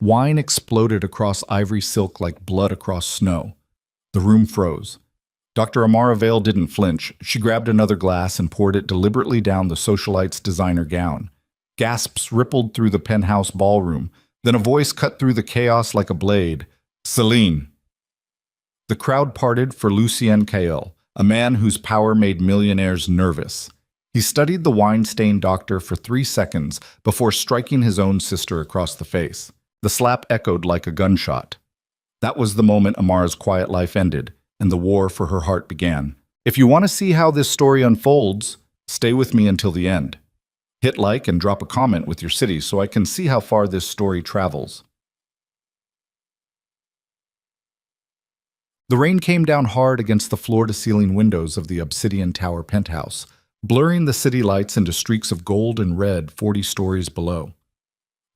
Wine exploded across ivory silk like blood across snow. The room froze. Dr. Amara Vale didn't flinch. She grabbed another glass and poured it deliberately down the socialite's designer gown. Gasps rippled through the penthouse ballroom. Then a voice cut through the chaos like a blade. "Celine." The crowd parted for Lucien Cael, a man whose power made millionaires nervous. He studied the wine-stained doctor for 3 seconds before striking his own sister across the face. The slap echoed like a gunshot. That was the moment Amara's quiet life ended, and the war for her heart began. If you want to see how this story unfolds, stay with me until the end. Hit like and drop a comment with your city so I can see how far this story travels. The rain came down hard against the floor-to-ceiling windows of the Obsidian Tower penthouse, blurring the city lights into streaks of gold and red 40 stories below.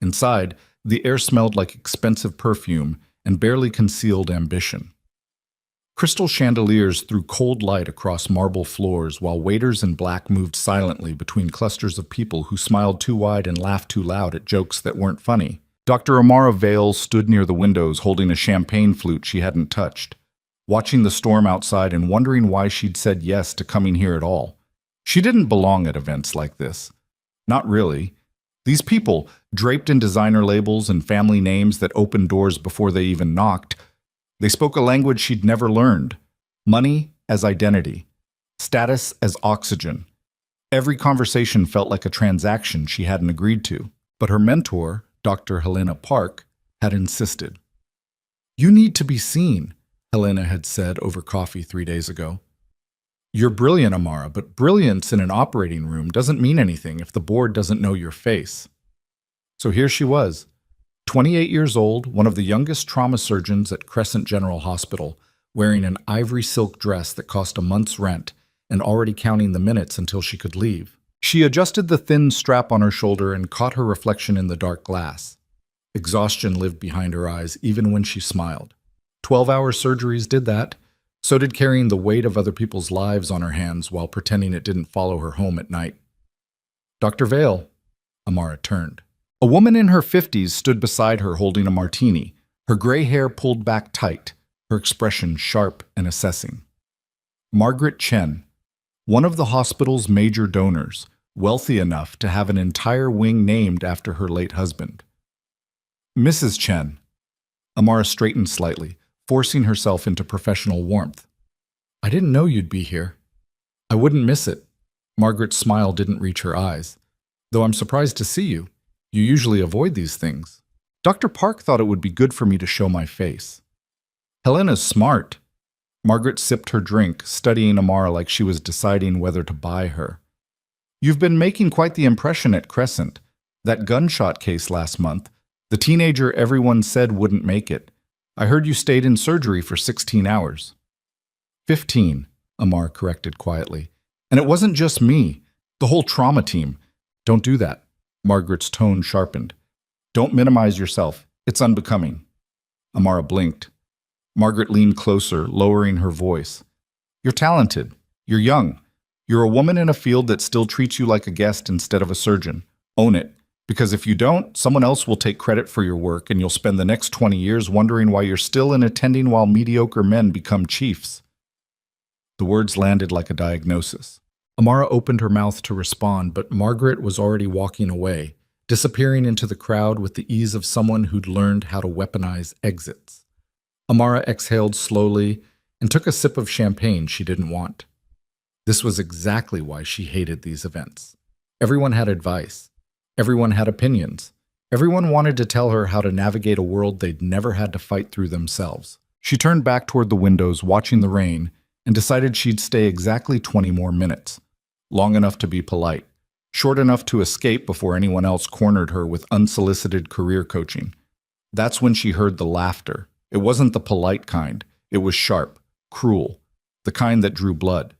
Inside, the air smelled like expensive perfume and barely concealed ambition. Crystal chandeliers threw cold light across marble floors while waiters in black moved silently between clusters of people who smiled too wide and laughed too loud at jokes that weren't funny. Dr. Amara Vale stood near the windows holding a champagne flute she hadn't touched, watching the storm outside and wondering why she'd said yes to coming here at all. She didn't belong at events like this. Not really. These people, draped in designer labels and family names that opened doors before they even knocked, they spoke a language she'd never learned. Money as identity. Status as oxygen. Every conversation felt like a transaction she hadn't agreed to. But her mentor, Dr. Helena Park, had insisted. "You need to be seen," Helena had said over coffee 3 days ago. "You're brilliant, Amara, but brilliance in an operating room doesn't mean anything if the board doesn't know your face." So here she was, 28 years old, one of the youngest trauma surgeons at Crescent General Hospital, wearing an ivory silk dress that cost a month's rent and already counting the minutes until she could leave. She adjusted the thin strap on her shoulder and caught her reflection in the dark glass. Exhaustion lived behind her eyes even when she smiled. 12-hour surgeries did that. So did carrying the weight of other people's lives on her hands while pretending it didn't follow her home at night. "Dr. Vale," Amara turned. A woman in her 50s stood beside her holding a martini, her gray hair pulled back tight, her expression sharp and assessing. Margaret Chen, one of the hospital's major donors, wealthy enough to have an entire wing named after her late husband. "Mrs. Chen." Amara straightened slightly, forcing herself into professional warmth. "I didn't know you'd be here. I wouldn't miss it." Margaret's smile didn't reach her eyes. "Though I'm surprised to see you. You usually avoid these things. Dr. Park thought it would be good for me to show my face." "Helena's smart." Margaret sipped her drink, studying Amara like she was deciding whether to buy her. "You've been making quite the impression at Crescent. That gunshot case last month, the teenager everyone said wouldn't make it. I heard you stayed in surgery for 16 hours. 15, Amar corrected quietly. "And it wasn't just me, the whole trauma team. Don't do that." Margaret's tone sharpened. "Don't minimize yourself. It's unbecoming." Amara blinked. Margaret leaned closer, lowering her voice. "You're talented. You're young. You're a woman in a field that still treats you like a guest instead of a surgeon. Own it. Because if you don't, someone else will take credit for your work and you'll spend the next 20 years wondering why you're still in attending while mediocre men become chiefs." The words landed like a diagnosis. Amara opened her mouth to respond, but Margaret was already walking away, disappearing into the crowd with the ease of someone who'd learned how to weaponize exits. Amara exhaled slowly and took a sip of champagne she didn't want. This was exactly why she hated these events. Everyone had advice. Everyone had opinions. Everyone wanted to tell her how to navigate a world they'd never had to fight through themselves. She turned back toward the windows, watching the rain, and decided she'd stay exactly 20 more minutes. Long enough to be polite. Short enough to escape before anyone else cornered her with unsolicited career coaching. That's when she heard the laughter. It wasn't the polite kind. It was sharp, cruel, the kind that drew blood.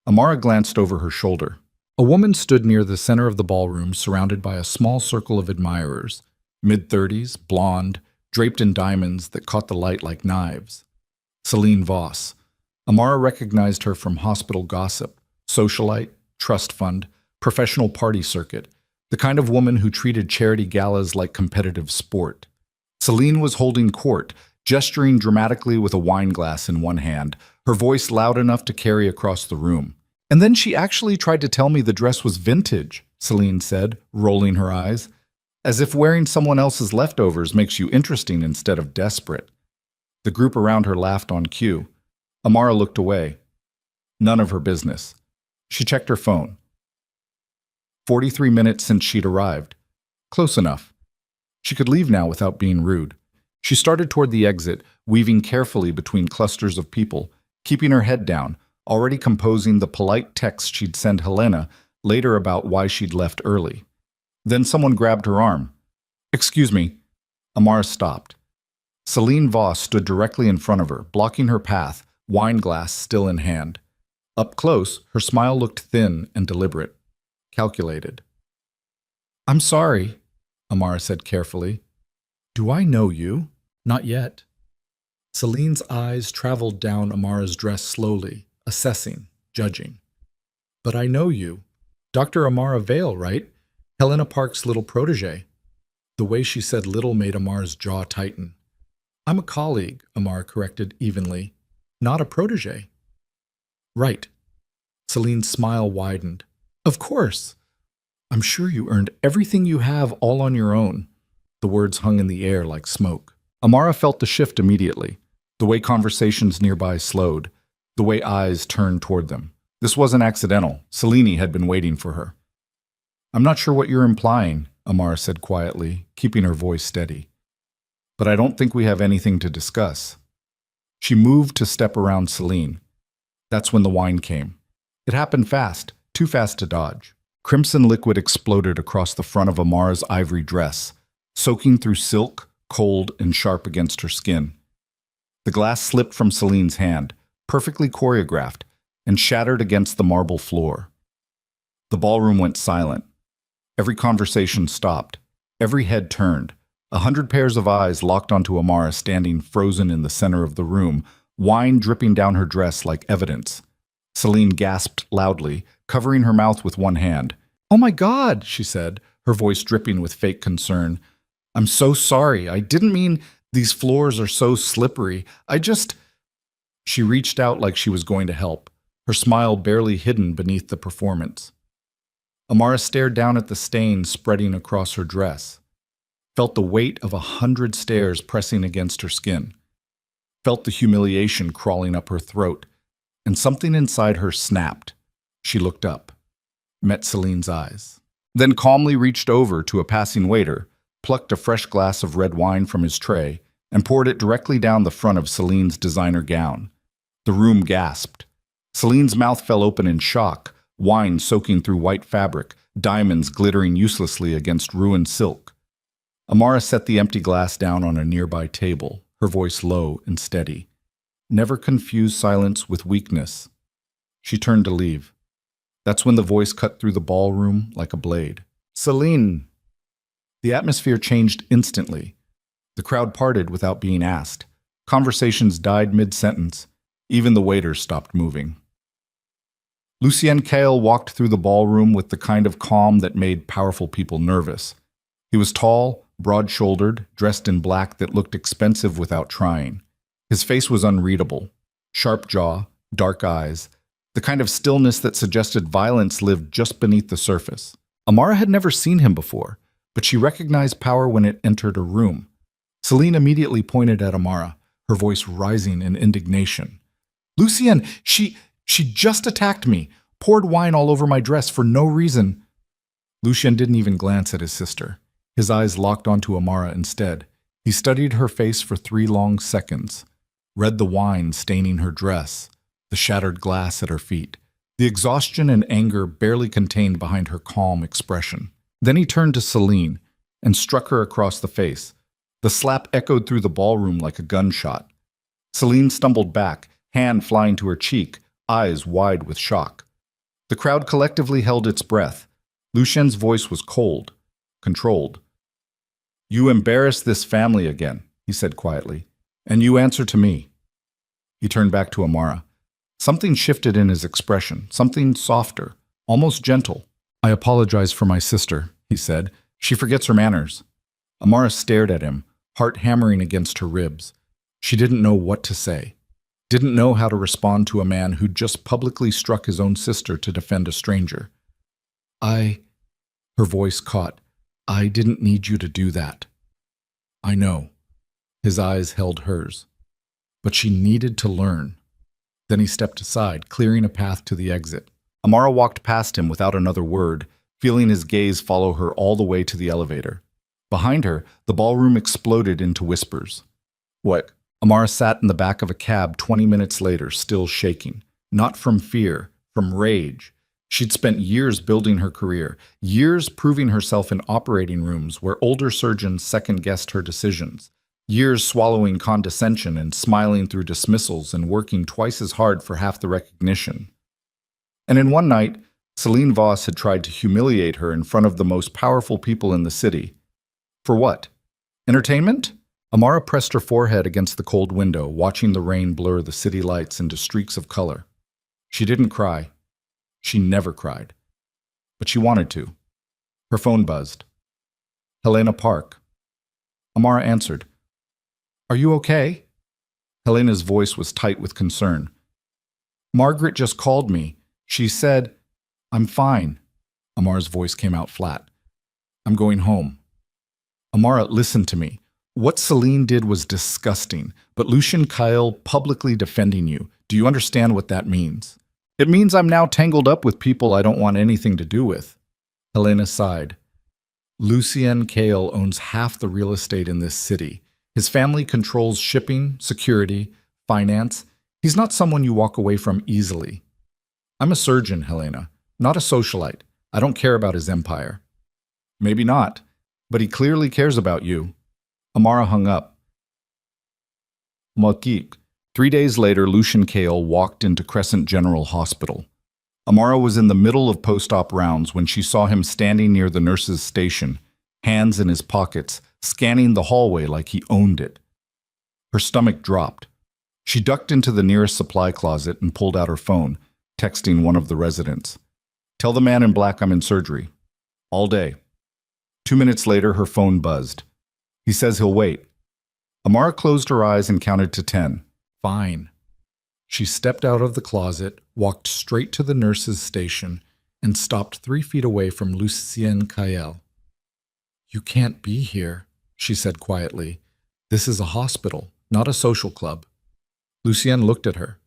Amara glanced over her shoulder. A woman stood near the center of the ballroom, surrounded by a small circle of admirers, mid-30s, blonde, draped in diamonds that caught the light like knives. Celine Voss. Amara recognized her from hospital gossip, socialite, trust fund, professional party circuit, the kind of woman who treated charity galas like competitive sport. Celine was holding court, gesturing dramatically with a wine glass in one hand, her voice loud enough to carry across the room. And then she actually tried to tell me the dress was vintage, Celine said, rolling her eyes, as if wearing someone else's leftovers makes you interesting instead of desperate. The group around her laughed on cue. Amara looked away. None of her business. She checked her phone. 43 minutes since she'd arrived. Close enough. She could leave now without being rude. She started toward the exit, weaving carefully between clusters of people, keeping her head down, already composing the polite text she'd send Helena later about why she'd left early. Then someone grabbed her arm. "Excuse me." Amara stopped. Celine Voss stood directly in front of her, blocking her path, wine glass still in hand. Up close, her smile looked thin and deliberate, calculated. "I'm sorry," Amara said carefully. "Do I know you?" "Not yet." Celine's eyes traveled down Amara's dress slowly, assessing, judging. "But I know you. Dr. Amara Vale, right? Helena Park's little protege." The way she said little made Amara's jaw tighten. "I'm a colleague," Amara corrected evenly. "Not a protege." "Right." Celine's smile widened. "Of course. I'm sure you earned everything you have all on your own." The words hung in the air like smoke. Amara felt the shift immediately. The way conversations nearby slowed. The way eyes turned toward them. This wasn't accidental. Celine had been waiting for her. "I'm not sure what you're implying," Amara said quietly, keeping her voice steady. "But I don't think we have anything to discuss." She moved to step around Celine. That's when the wine came. It happened fast, too fast to dodge. Crimson liquid exploded across the front of Amara's ivory dress, soaking through silk, cold and sharp against her skin. The glass slipped from Celine's hand, perfectly choreographed, and shattered against the marble floor. The ballroom went silent. Every conversation stopped. Every head turned. 100 pairs of eyes locked onto Amara standing frozen in the center of the room, wine dripping down her dress like evidence. Celine gasped loudly, covering her mouth with one hand. "Oh my God," she said, her voice dripping with fake concern. "I'm so sorry. I didn't mean these floors are so slippery. I just—" She reached out like she was going to help, her smile barely hidden beneath the performance. Amara stared down at the stains spreading across her dress, felt the weight of 100 stares pressing against her skin, felt the humiliation crawling up her throat, and something inside her snapped. She looked up, met Celine's eyes, then calmly reached over to a passing waiter, plucked a fresh glass of red wine from his tray, and poured it directly down the front of Celine's designer gown. The room gasped. Celine's mouth fell open in shock, wine soaking through white fabric, diamonds glittering uselessly against ruined silk. Amara set the empty glass down on a nearby table, her voice low and steady. Never confuse silence with weakness. She turned to leave. That's when the voice cut through the ballroom like a blade. "Celine!" The atmosphere changed instantly. The crowd parted without being asked. Conversations died mid-sentence. Even the waiters stopped moving. Lucien Kale walked through the ballroom with the kind of calm that made powerful people nervous. He was tall, broad-shouldered, dressed in black that looked expensive without trying. His face was unreadable. Sharp jaw, dark eyes, the kind of stillness that suggested violence lived just beneath the surface. Amara had never seen him before, but she recognized power when it entered a room. Celine immediately pointed at Amara, her voice rising in indignation. "Lucien, she just attacked me, poured wine all over my dress for no reason." Lucien didn't even glance at his sister. His eyes locked onto Amara instead. He studied her face for 3 long seconds, read the wine staining her dress, the shattered glass at her feet, the exhaustion and anger barely contained behind her calm expression. Then he turned to Celine and struck her across the face. The slap echoed through the ballroom like a gunshot. Celine stumbled back, hand flying to her cheek, eyes wide with shock. The crowd collectively held its breath. Lucien's voice was cold, controlled. "You embarrass this family again," he said quietly, "and you answer to me." He turned back to Amara. Something shifted in his expression, something softer, almost gentle. "I apologize for my sister," he said. "She forgets her manners." Amara stared at him, heart hammering against her ribs. She didn't know what to say, didn't know how to respond to a man who'd just publicly struck his own sister to defend a stranger. Her voice caught. I didn't need you to do that. I know. His eyes held hers. But she needed to learn. Then he stepped aside, clearing a path to the exit. Amara walked past him without another word, feeling his gaze follow her all the way to the elevator. Behind her, the ballroom exploded into whispers. What? Amara sat in the back of a cab 20 minutes later, still shaking. Not from fear, from rage. She'd spent years building her career, years proving herself in operating rooms where older surgeons second-guessed her decisions, years swallowing condescension and smiling through dismissals and working twice as hard for half the recognition. And in one night, Celine Voss had tried to humiliate her in front of the most powerful people in the city. For what? Entertainment? Amara pressed her forehead against the cold window, watching the rain blur the city lights into streaks of color. She didn't cry. She never cried. But she wanted to. Her phone buzzed. Helena Park. Amara answered. Are you okay? Helena's voice was tight with concern. Margaret just called me. She said, I'm fine. Amara's voice came out flat. I'm going home. Amara, listen to me. What Celine did was disgusting, but Lucien Kyle publicly defending you. Do you understand what that means? It means I'm now tangled up with people I don't want anything to do with. Helena sighed. Lucien Kale owns half the real estate in this city. His family controls shipping, security, finance. He's not someone you walk away from easily. I'm a surgeon, Helena, not a socialite. I don't care about his empire. Maybe not, but he clearly cares about you. Amara hung up. Malkik. 3 days later, Lucien Kale walked into Crescent General Hospital. Amara was in the middle of post-op rounds when she saw him standing near the nurse's station, hands in his pockets, scanning the hallway like he owned it. Her stomach dropped. She ducked into the nearest supply closet and pulled out her phone, texting one of the residents. Tell the man in black I'm in surgery. All day. 2 minutes later, her phone buzzed. He says he'll wait. Amara closed her eyes and counted to 10. Fine. She stepped out of the closet, walked straight to the nurse's station, and stopped 3 feet away from Lucien Kyle. You can't be here, she said quietly. This is a hospital, not a social club. Lucien looked at her.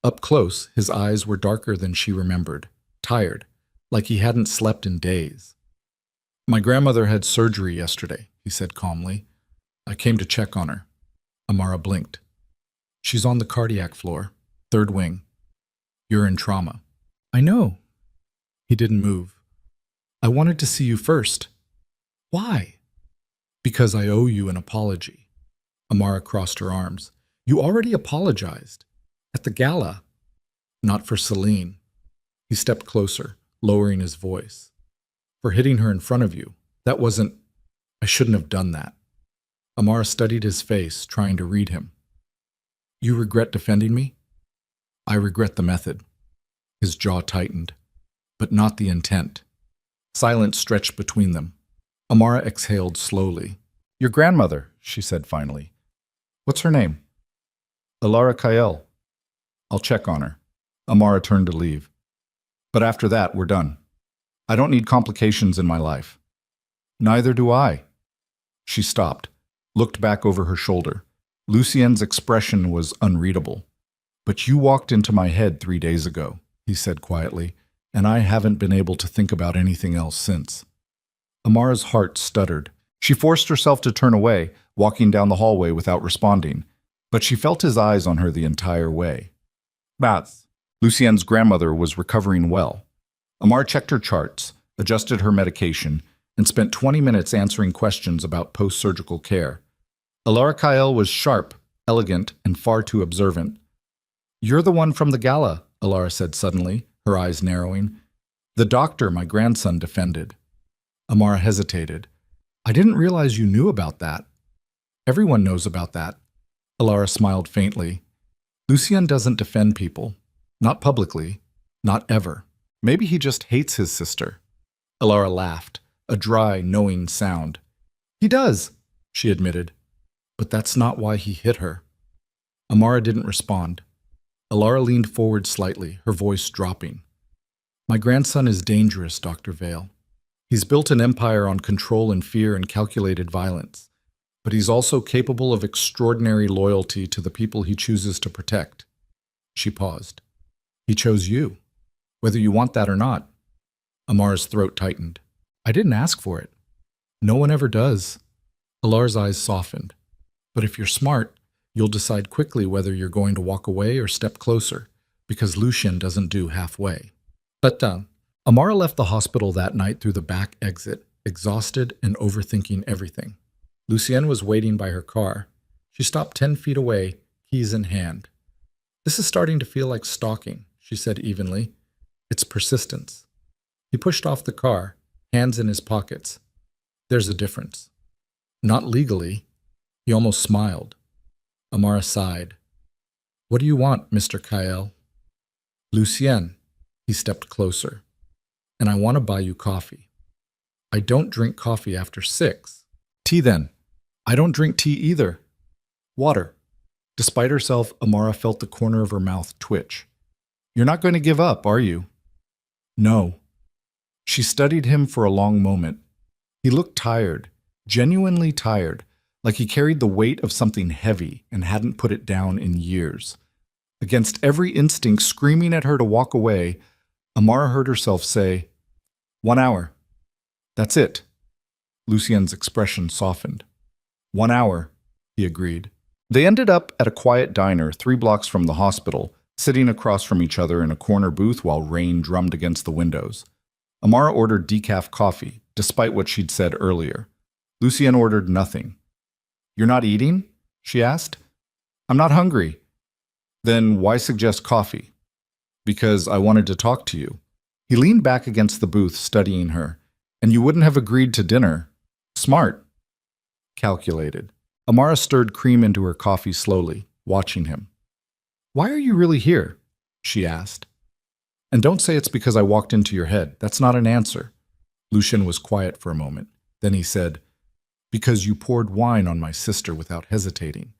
Up close, his eyes were darker than she remembered, tired, like he hadn't slept in days. My grandmother had surgery yesterday, he said calmly. I came to check on her. Amara blinked. She's on the cardiac floor, 3rd wing. You're in trauma. I know. He didn't move. I wanted to see you first. Why? Because I owe you an apology. Amara crossed her arms. You already apologized. At the gala. Not for Celine. He stepped closer, lowering his voice. For hitting her in front of you. That wasn't... I shouldn't have done that. Amara studied his face, trying to read him. You regret defending me? I regret the method. His jaw tightened, but not the intent. Silence stretched between them. Amara exhaled slowly. Your grandmother, she said finally. What's her name? Alara Kyle. I'll check on her. Amara turned to leave. But after that, we're done. I don't need complications in my life. Neither do I. She stopped, looked back over her shoulder. Lucien's expression was unreadable. But you walked into my head 3 days ago, he said quietly, and I haven't been able to think about anything else since. Amara's heart stuttered. She forced herself to turn away, walking down the hallway without responding, but she felt his eyes on her the entire way. Bats. Lucien's grandmother was recovering well. Amara checked her charts, adjusted her medication, and spent 20 minutes answering questions about post-surgical care. Alara Kyle was sharp, elegant, and far too observant. You're the one from the gala, Alara said suddenly, her eyes narrowing. The doctor my grandson defended. Amara hesitated. I didn't realize you knew about that. Everyone knows about that. Alara smiled faintly. Lucien doesn't defend people. Not publicly. Not ever. Maybe he just hates his sister. Alara laughed, a dry, knowing sound. He does, she admitted. But that's not why he hit her. Amara didn't respond. Alara leaned forward slightly, her voice dropping. My grandson is dangerous, Dr. Vale. He's built an empire on control and fear and calculated violence. But he's also capable of extraordinary loyalty to the people he chooses to protect. She paused. He chose you, whether you want that or not. Amara's throat tightened. I didn't ask for it. No one ever does. Alara's eyes softened. But if you're smart, you'll decide quickly whether you're going to walk away or step closer, because Lucien doesn't do halfway. But Amara left the hospital that night through the back exit, exhausted and overthinking everything. Lucien was waiting by her car. She stopped 10 feet away, keys in hand. This is starting to feel like stalking, she said evenly. It's persistence. He pushed off the car, hands in his pockets. There's a difference. Not legally. He almost smiled. Amara sighed. What do you want, Mr. Kael? Lucien. He stepped closer. And I want to buy you coffee. I don't drink coffee after 6. Tea then. I don't drink tea either. Water. Despite herself, Amara felt the corner of her mouth twitch. You're not going to give up, are you? No. She studied him for a long moment. He looked tired, genuinely tired, like he carried the weight of something heavy and hadn't put it down in years. Against every instinct screaming at her to walk away, Amara heard herself say, 1 hour. That's it. Lucien's expression softened. 1 hour, he agreed. They ended up at a quiet diner 3 blocks from the hospital, sitting across from each other in a corner booth while rain drummed against the windows. Amara ordered decaf coffee, despite what she'd said earlier. Lucien ordered nothing. You're not eating? She asked. I'm not hungry. Then why suggest coffee? Because I wanted to talk to you. He leaned back against the booth, studying her. And you wouldn't have agreed to dinner. Smart. Calculated. Amara stirred cream into her coffee slowly, watching him. Why are you really here? She asked. And don't say it's because I walked into your head. That's not an answer. Lucien was quiet for a moment. Then he said, because you poured wine on my sister without hesitating.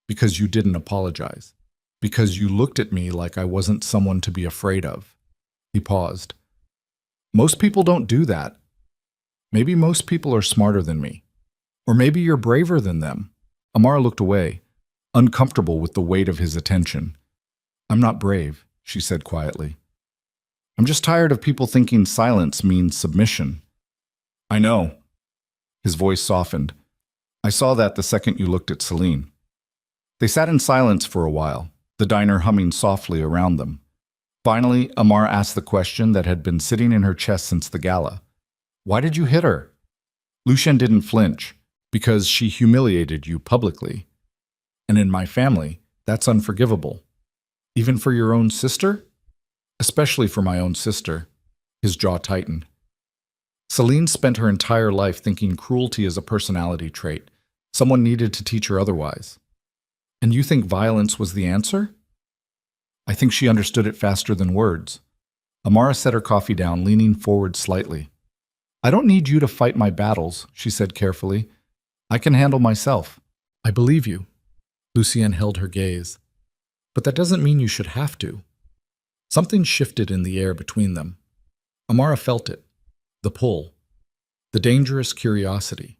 Because you didn't apologize. Because you looked at me like I wasn't someone to be afraid of. He paused. Most people don't do that. Maybe most people are smarter than me. Or maybe you're braver than them. Amara looked away, uncomfortable with the weight of his attention. I'm not brave, she said quietly. I'm just tired of people thinking silence means submission. I know. His voice softened. I saw that the second you looked at Celine. They sat in silence for a while, the diner humming softly around them. Finally, Amara asked the question that had been sitting in her chest since the gala. Why did you hit her? Lucien didn't flinch. Because she humiliated you publicly. And in my family, that's unforgivable. Even for your own sister? Especially for my own sister. His jaw tightened. Celine spent her entire life thinking cruelty is a personality trait. Someone needed to teach her otherwise. And you think violence was the answer? I think she understood it faster than words. Amara set her coffee down, leaning forward slightly. I don't need you to fight my battles, she said carefully. I can handle myself. I believe you. Lucien held her gaze. But that doesn't mean you should have to. Something shifted in the air between them. Amara felt it. The pull. The dangerous curiosity.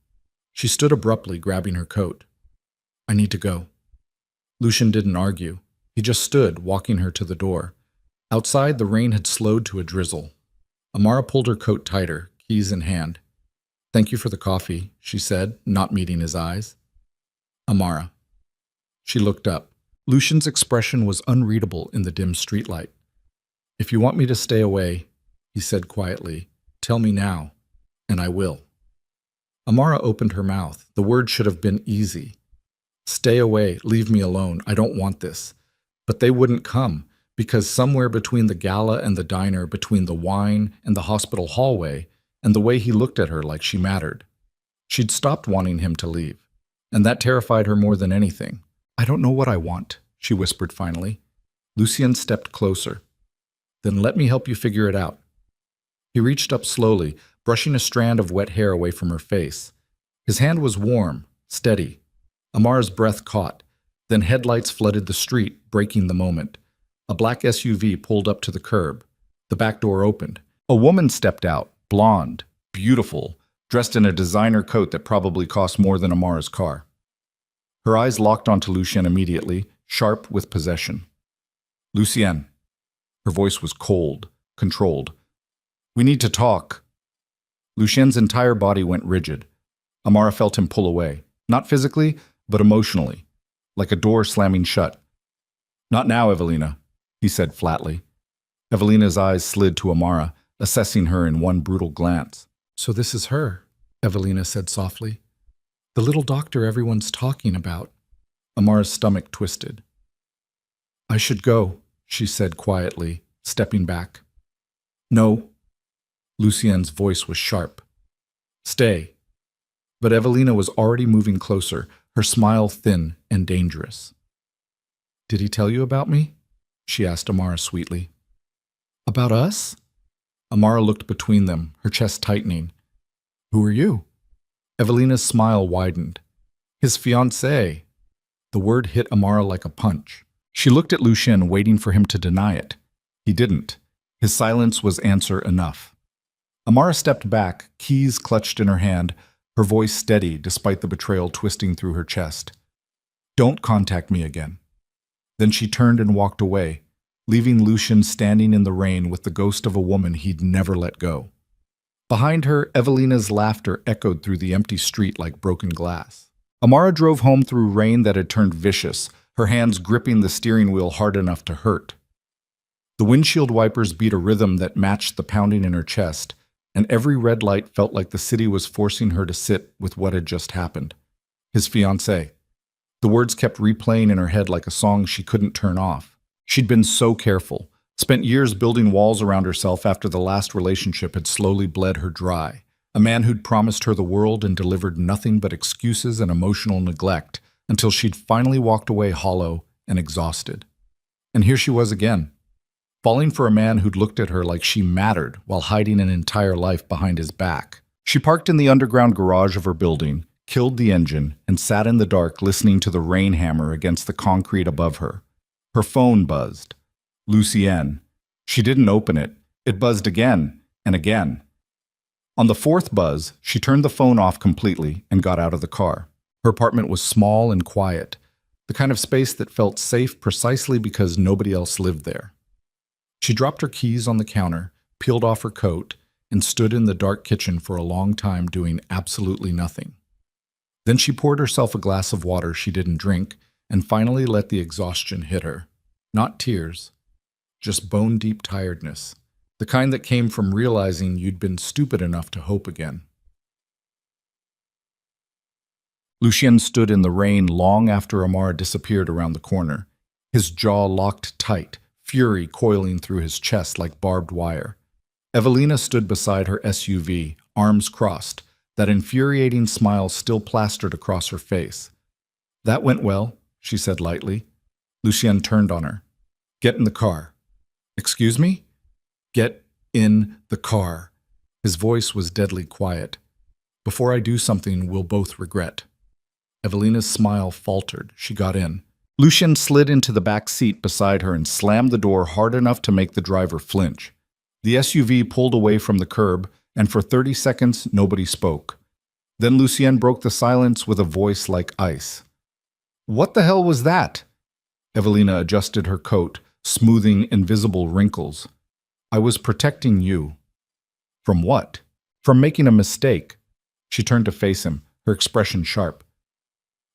She stood abruptly, grabbing her coat. I need to go. Lucien didn't argue. He just stood, walking her to the door. Outside, the rain had slowed to a drizzle. Amara pulled her coat tighter, keys in hand. Thank you for the coffee, she said, not meeting his eyes. Amara. She looked up. Lucien's expression was unreadable in the dim streetlight. If you want me to stay away, he said quietly, tell me now, and I will. Amara opened her mouth. The word should have been easy. Stay away, leave me alone, I don't want this. But they wouldn't come, because somewhere between the gala and the diner, between the wine and the hospital hallway, and the way he looked at her like she mattered. She'd stopped wanting him to leave, and that terrified her more than anything. I don't know what I want, she whispered finally. Lucien stepped closer. Then let me help you figure it out. He reached up slowly, brushing a strand of wet hair away from her face. His hand was warm, steady. Amara's breath caught. Then headlights flooded the street, breaking the moment. A black SUV pulled up to the curb. The back door opened. A woman stepped out, blonde, beautiful, dressed in a designer coat that probably cost more than Amara's car. Her eyes locked onto Lucien immediately, sharp with possession. "Lucien." Her voice was cold, controlled. "We need to talk." Lucien's entire body went rigid. Amara felt him pull away, not physically, but emotionally, like a door slamming shut. "Not now, Evelina," he said flatly. Evelina's eyes slid to Amara, assessing her in one brutal glance. "So this is her," Evelina said softly. "The little doctor everyone's talking about." Amara's stomach twisted. "I should go," she said quietly, stepping back. "No." Lucien's voice was sharp. "Stay." But Evelina was already moving closer, her smile thin and dangerous. "Did he tell you about me?" she asked Amara sweetly. "About us?" Amara looked between them, her chest tightening. "Who are you?" Evelina's smile widened. "His fiancée." The word hit Amara like a punch. She looked at Lucien, waiting for him to deny it. He didn't. His silence was answer enough. Amara stepped back, keys clutched in her hand, her voice steady despite the betrayal twisting through her chest. "Don't contact me again." Then she turned and walked away, leaving Lucien standing in the rain with the ghost of a woman he'd never let go. Behind her, Evelina's laughter echoed through the empty street like broken glass. Amara drove home through rain that had turned vicious, her hands gripping the steering wheel hard enough to hurt. The windshield wipers beat a rhythm that matched the pounding in her chest, and every red light felt like the city was forcing her to sit with what had just happened. His fiancée. The words kept replaying in her head like a song she couldn't turn off. She'd been so careful, spent years building walls around herself after the last relationship had slowly bled her dry. A man who'd promised her the world and delivered nothing but excuses and emotional neglect until she'd finally walked away hollow and exhausted. And here she was again, falling for a man who'd looked at her like she mattered while hiding an entire life behind his back. She parked in the underground garage of her building, killed the engine, and sat in the dark listening to the rain hammer against the concrete above her. Her phone buzzed. Lucienne. She didn't open it. It buzzed again and again. On the fourth buzz, she turned the phone off completely and got out of the car. Her apartment was small and quiet, the kind of space that felt safe precisely because nobody else lived there. She dropped her keys on the counter, peeled off her coat, and stood in the dark kitchen for a long time doing absolutely nothing. Then she poured herself a glass of water she didn't drink and finally let the exhaustion hit her. Not tears, just bone-deep tiredness, the kind that came from realizing you'd been stupid enough to hope again. Lucien stood in the rain long after Amara disappeared around the corner, his jaw locked tight, fury coiling through his chest like barbed wire. Evelina stood beside her SUV, arms crossed, that infuriating smile still plastered across her face. "That went well," she said lightly. Lucien turned on her. "Get in the car." "Excuse me?" "Get in the car." His voice was deadly quiet. "Before I do something we'll both regret." Evelina's smile faltered. She got in. Lucien slid into the back seat beside her and slammed the door hard enough to make the driver flinch. The SUV pulled away from the curb, and for 30 seconds nobody spoke. Then Lucien broke the silence with a voice like ice. "What the hell was that?" Evelina adjusted her coat, smoothing invisible wrinkles. "I was protecting you." "From what?" "From making a mistake." She turned to face him, her expression sharp.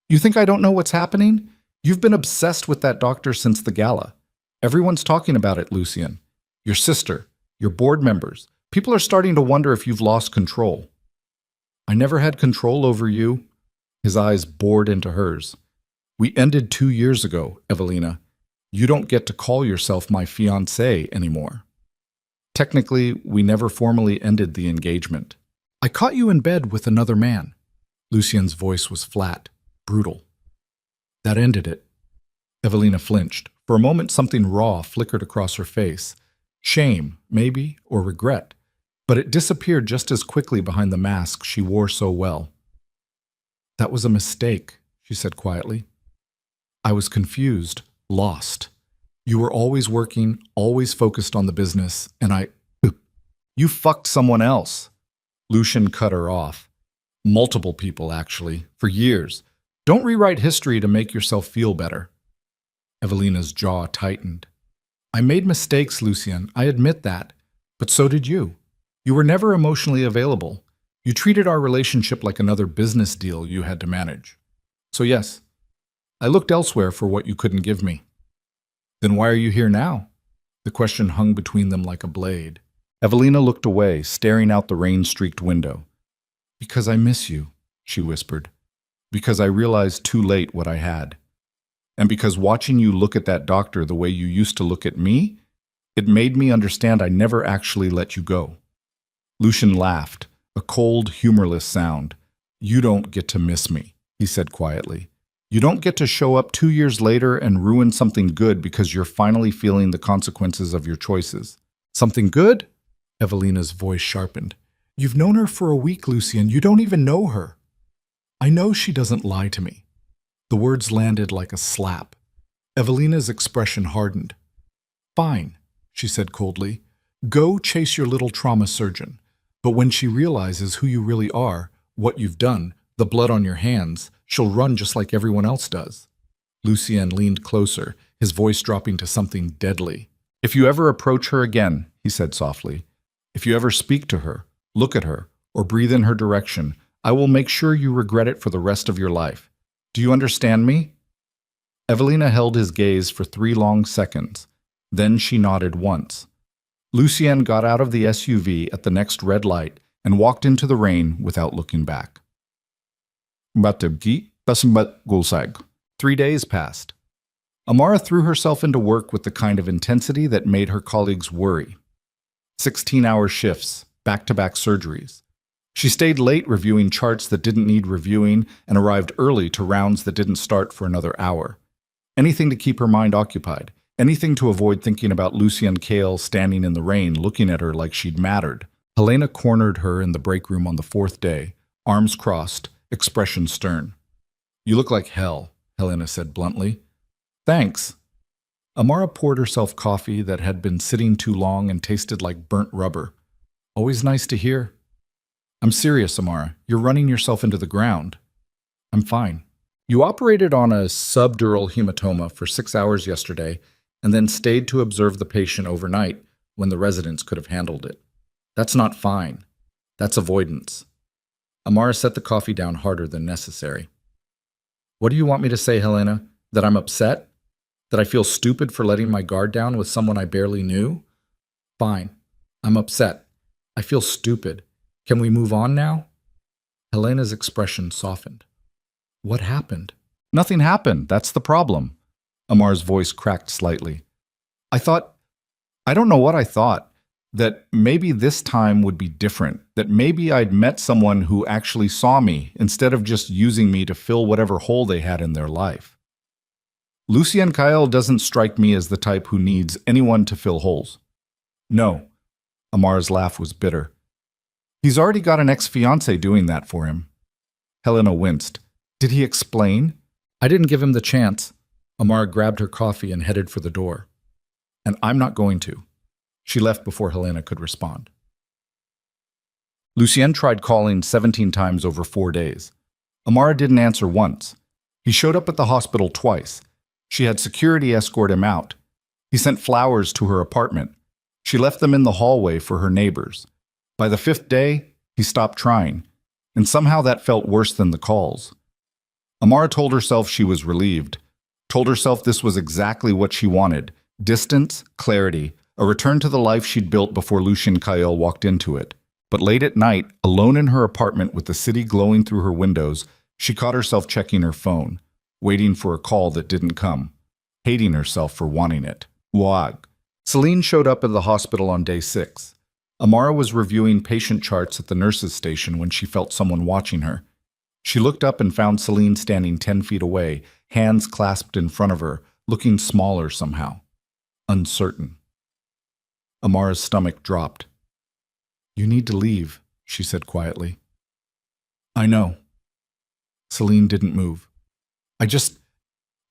"You think I don't know what's happening? You've been obsessed with that doctor since the gala. Everyone's talking about it, Lucien. Your sister, your board members. People are starting to wonder if you've lost control." "I never had control over you." His eyes bored into hers. "We ended 2 years ago, Evelina. You don't get to call yourself my fiancée anymore." "Technically, we never formally ended the engagement." "I caught you in bed with another man." Lucien's voice was flat, brutal. "That ended it." Evelina flinched. For a moment, something raw flickered across her face. Shame, maybe, or regret. But it disappeared just as quickly behind the mask she wore so well. "That was a mistake," she said quietly. I was confused, lost. You were always working, always focused on the business, and you fucked someone else. Lucian cut her off. Multiple people, actually, for years. Don't rewrite history to make yourself feel better. Evelina's jaw tightened. I made mistakes, Lucien, I admit that. But so did you. You were never emotionally available. You treated our relationship like another business deal you had to manage. So yes, I looked elsewhere for what you couldn't give me. Then why are you here now? The question hung between them like a blade. Evelina looked away, staring out the rain-streaked window. Because I miss you, she whispered. Because I realized too late what I had. And because watching you look at that doctor the way you used to look at me, it made me understand I never actually let you go. Lucian laughed, a cold, humorless sound. You don't get to miss me, he said quietly. You don't get to show up 2 years later and ruin something good because you're finally feeling the consequences of your choices. Something good? Evelina's voice sharpened. You've known her for a week, Lucien. You don't even know her. I know she doesn't lie to me. The words landed like a slap. Evelina's expression hardened. Fine, she said coldly. Go chase your little trauma surgeon. But when she realizes who you really are, what you've done, the blood on your hands, she'll run just like everyone else does. Lucien leaned closer, his voice dropping to something deadly. If you ever approach her again, he said softly, if you ever speak to her, look at her, or breathe in her direction, I will make sure you regret it for the rest of your life. Do you understand me? Evelina held his gaze for 3 long seconds. Then she nodded once. Lucien got out of the SUV at the next red light and walked into the rain without looking back. 3 days passed. Amara threw herself into work with the kind of intensity that made her colleagues worry. 16-hour shifts, back-to-back surgeries. She stayed late reviewing charts that didn't need reviewing and arrived early to rounds that didn't start for another hour. Anything to keep her mind occupied, anything to avoid thinking about Lucien Kale standing in the rain looking at her like she'd mattered. Helena cornered her in the break room on the 4th day, arms crossed, expression stern. You look like hell, Helena said bluntly. Thanks. Amara poured herself coffee that had been sitting too long and tasted like burnt rubber. Always nice to hear. I'm serious, Amara. You're running yourself into the ground. I'm fine. You operated on a subdural hematoma for 6 hours yesterday and then stayed to observe the patient overnight when the residents could have handled it. That's not fine. That's avoidance. Amara set the coffee down harder than necessary. What do you want me to say, Helena? That I'm upset? That I feel stupid for letting my guard down with someone I barely knew? Fine. I'm upset. I feel stupid. Can we move on now? Helena's expression softened. What happened? Nothing happened. That's the problem. Amar's voice cracked slightly. I don't know what I thought. That maybe this time would be different. That maybe I'd met someone who actually saw me instead of just using me to fill whatever hole they had in their life. Lucien Kyle doesn't strike me as the type who needs anyone to fill holes. No. Amar's laugh was bitter. He's already got an ex-fiancée doing that for him. Helena winced. Did he explain? I didn't give him the chance. Amara grabbed her coffee and headed for the door. And I'm not going to. She left before Helena could respond. Lucien tried calling 17 times over 4 days. Amara didn't answer once. He showed up at the hospital twice. She had security escort him out. He sent flowers to her apartment. She left them in the hallway for her neighbors. By the 5th day, he stopped trying, and somehow that felt worse than the calls. Amara told herself she was relieved, told herself this was exactly what she wanted, distance, clarity, a return to the life she'd built before Lucien Kyle walked into it. But late at night, alone in her apartment with the city glowing through her windows, she caught herself checking her phone, waiting for a call that didn't come, hating herself for wanting it. Wag. Celine showed up at the hospital on day 6. Amara was reviewing patient charts at the nurse's station when she felt someone watching her. She looked up and found Celine standing 10 feet away, hands clasped in front of her, looking smaller somehow. Uncertain. Amara's stomach dropped. You need to leave, she said quietly. I know. Celine didn't move. I just,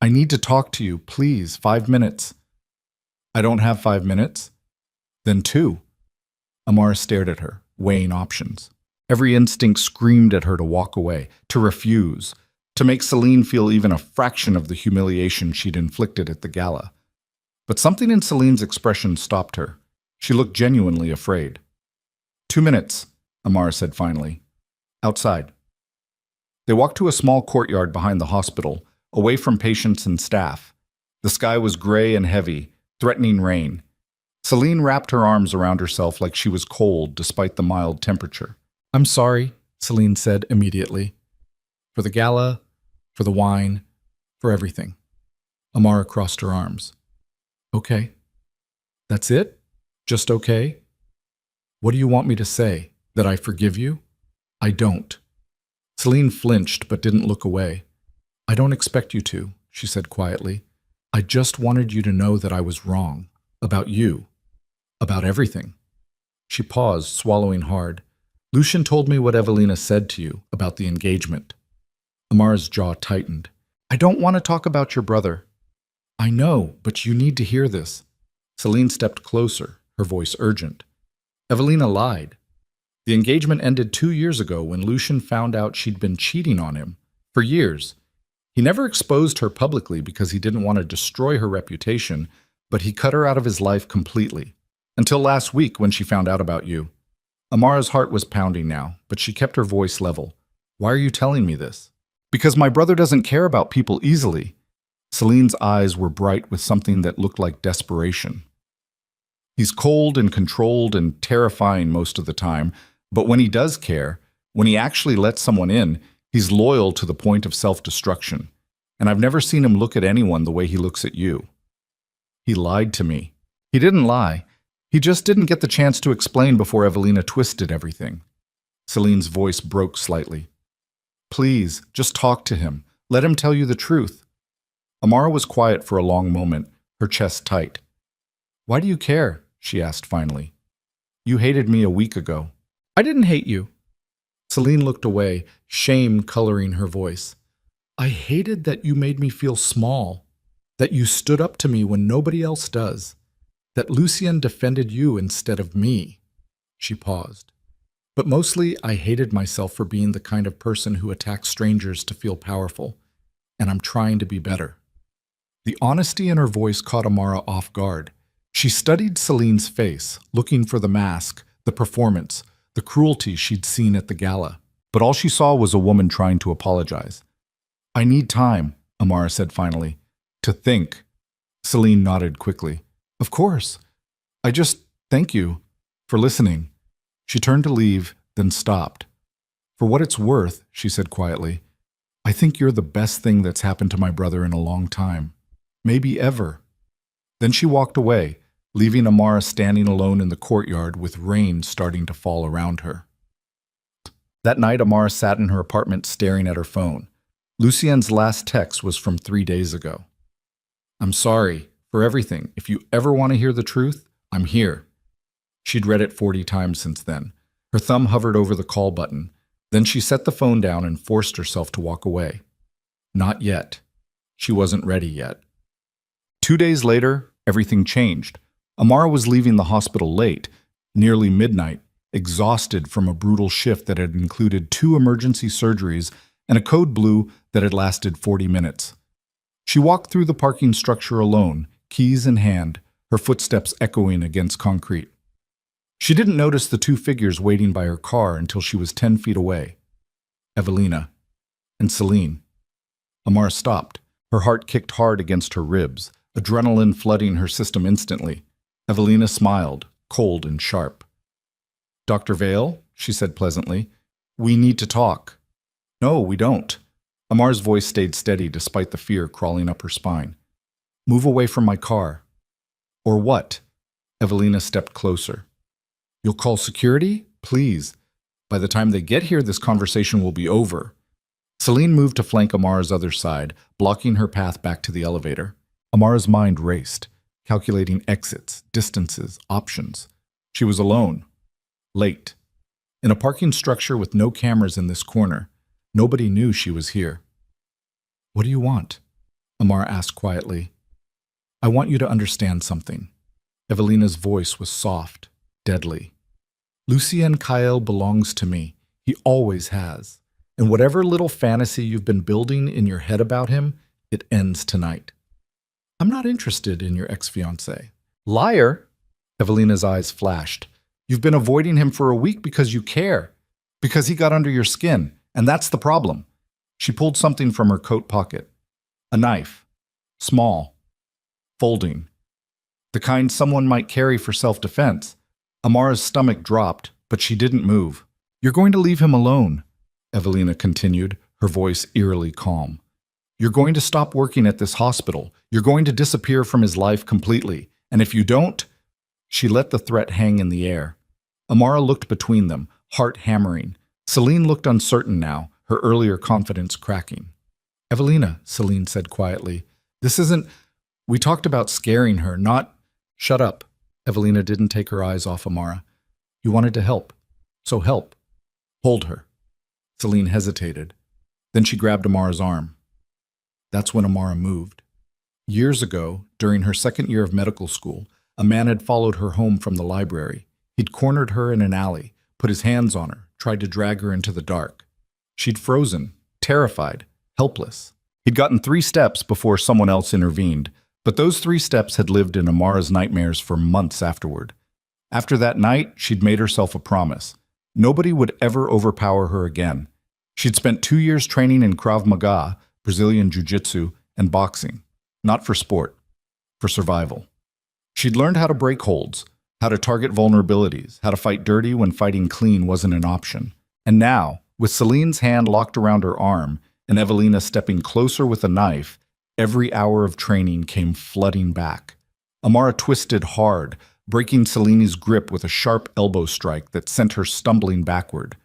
I need to talk to you, please, 5 minutes. I don't have 5 minutes. Then 2. Amara stared at her, weighing options. Every instinct screamed at her to walk away, to refuse, to make Celine feel even a fraction of the humiliation she'd inflicted at the gala. But something in Celine's expression stopped her. She looked genuinely afraid. 2 minutes, Amara said finally. Outside. They walked to a small courtyard behind the hospital, away from patients and staff. The sky was gray and heavy, threatening rain. Celine wrapped her arms around herself like she was cold despite the mild temperature. I'm sorry, Celine said immediately. For the gala, for the wine, for everything. Amara crossed her arms. Okay. That's it? Just okay? What do you want me to say? That I forgive you? I don't. Celine flinched but didn't look away. I don't expect you to, she said quietly. I just wanted you to know that I was wrong. About you. About everything. She paused, swallowing hard. Lucien told me what Evelina said to you about the engagement. Amara's jaw tightened. I don't want to talk about your brother. I know, but you need to hear this. Celine stepped closer, her voice urgent. Evelina lied. The engagement ended 2 years ago when Lucien found out she'd been cheating on him. For years. He never exposed her publicly because he didn't want to destroy her reputation, but he cut her out of his life completely. Until last week when she found out about you. Amara's heart was pounding now, but she kept her voice level. Why are you telling me this? Because my brother doesn't care about people easily. Celine's eyes were bright with something that looked like desperation. He's cold and controlled and terrifying most of the time, but when he does care, when he actually lets someone in, he's loyal to the point of self-destruction. And I've never seen him look at anyone the way he looks at you. He lied to me. He didn't lie. He just didn't get the chance to explain before Evelina twisted everything. Celine's voice broke slightly. Please, just talk to him. Let him tell you the truth. Amara was quiet for a long moment, her chest tight. Why do you care? She asked finally. You hated me a week ago. I didn't hate you. Celine looked away, shame coloring her voice. I hated that you made me feel small, that you stood up to me when nobody else does. That Lucien defended you instead of me. She paused. But mostly, I hated myself for being the kind of person who attacks strangers to feel powerful, and I'm trying to be better. The honesty in her voice caught Amara off guard. She studied Celine's face, looking for the mask, the performance, the cruelty she'd seen at the gala. But all she saw was a woman trying to apologize. I need time, Amara said finally. To think. Celine nodded quickly. Of course. Thank you for listening. She turned to leave, then stopped. For what it's worth, she said quietly, I think you're the best thing that's happened to my brother in a long time. Maybe ever. Then she walked away, leaving Amara standing alone in the courtyard with rain starting to fall around her. That night, Amara sat in her apartment staring at her phone. Lucien's last text was from 3 days ago. I'm sorry. For everything. If you ever want to hear the truth, I'm here. She'd read it 40 times since then. Her thumb hovered over the call button. Then she set the phone down and forced herself to walk away. Not yet. She wasn't ready yet. 2 days later, everything changed. Amara was leaving the hospital late, nearly midnight, exhausted from a brutal shift that had included 2 emergency surgeries and a code blue that had lasted 40 minutes. She walked through the parking structure alone, keys in hand, her footsteps echoing against concrete. She didn't notice the 2 figures waiting by her car until she was 10 feet away. Evelina and Celine. Amara stopped. Her heart kicked hard against her ribs, adrenaline flooding her system instantly. Evelina smiled, cold and sharp. Dr. Vale, she said pleasantly, we need to talk. No, we don't. Amara's voice stayed steady despite the fear crawling up her spine. Move away from my car. Or what? Evelina stepped closer. You'll call security? Please. By the time they get here, this conversation will be over. Celine moved to flank Amara's other side, blocking her path back to the elevator. Amara's mind raced, calculating exits, distances, options. She was alone. Late. In a parking structure with no cameras in this corner. Nobody knew she was here. What do you want? Amara asked quietly. I want you to understand something. Evelina's voice was soft, deadly. Lucien Kael belongs to me. He always has. And whatever little fantasy you've been building in your head about him, it ends tonight. I'm not interested in your ex-fiancé. Liar! Evelina's eyes flashed. You've been avoiding him for a week because you care. Because he got under your skin. And that's the problem. She pulled something from her coat pocket. A knife. Small. Folding. The kind someone might carry for self-defense. Amara's stomach dropped, but she didn't move. You're going to leave him alone, Evelina continued, her voice eerily calm. You're going to stop working at this hospital. You're going to disappear from his life completely. And if you don't... She let the threat hang in the air. Amara looked between them, heart hammering. Celine looked uncertain now, her earlier confidence cracking. Evelina, Celine said quietly, this isn't... We talked about scaring her, not... Shut up. Evelina didn't take her eyes off Amara. You wanted to help. So help. Hold her. Celine hesitated. Then she grabbed Amara's arm. That's when Amara moved. Years ago, during her second year of medical school, a man had followed her home from the library. He'd cornered her in an alley, put his hands on her, tried to drag her into the dark. She'd frozen, terrified, helpless. He'd gotten 3 steps before someone else intervened, but those 3 steps had lived in Amara's nightmares for months afterward. After that night, she'd made herself a promise. Nobody would ever overpower her again. She'd spent 2 years training in Krav Maga, Brazilian Jiu-Jitsu, and boxing. Not for sport, for survival. She'd learned how to break holds, how to target vulnerabilities, how to fight dirty when fighting clean wasn't an option. And now, with Celine's hand locked around her arm and Evelina stepping closer with a knife, every hour of training came flooding back. Amara twisted hard, breaking Celine's grip with a sharp elbow strike that sent her stumbling backward.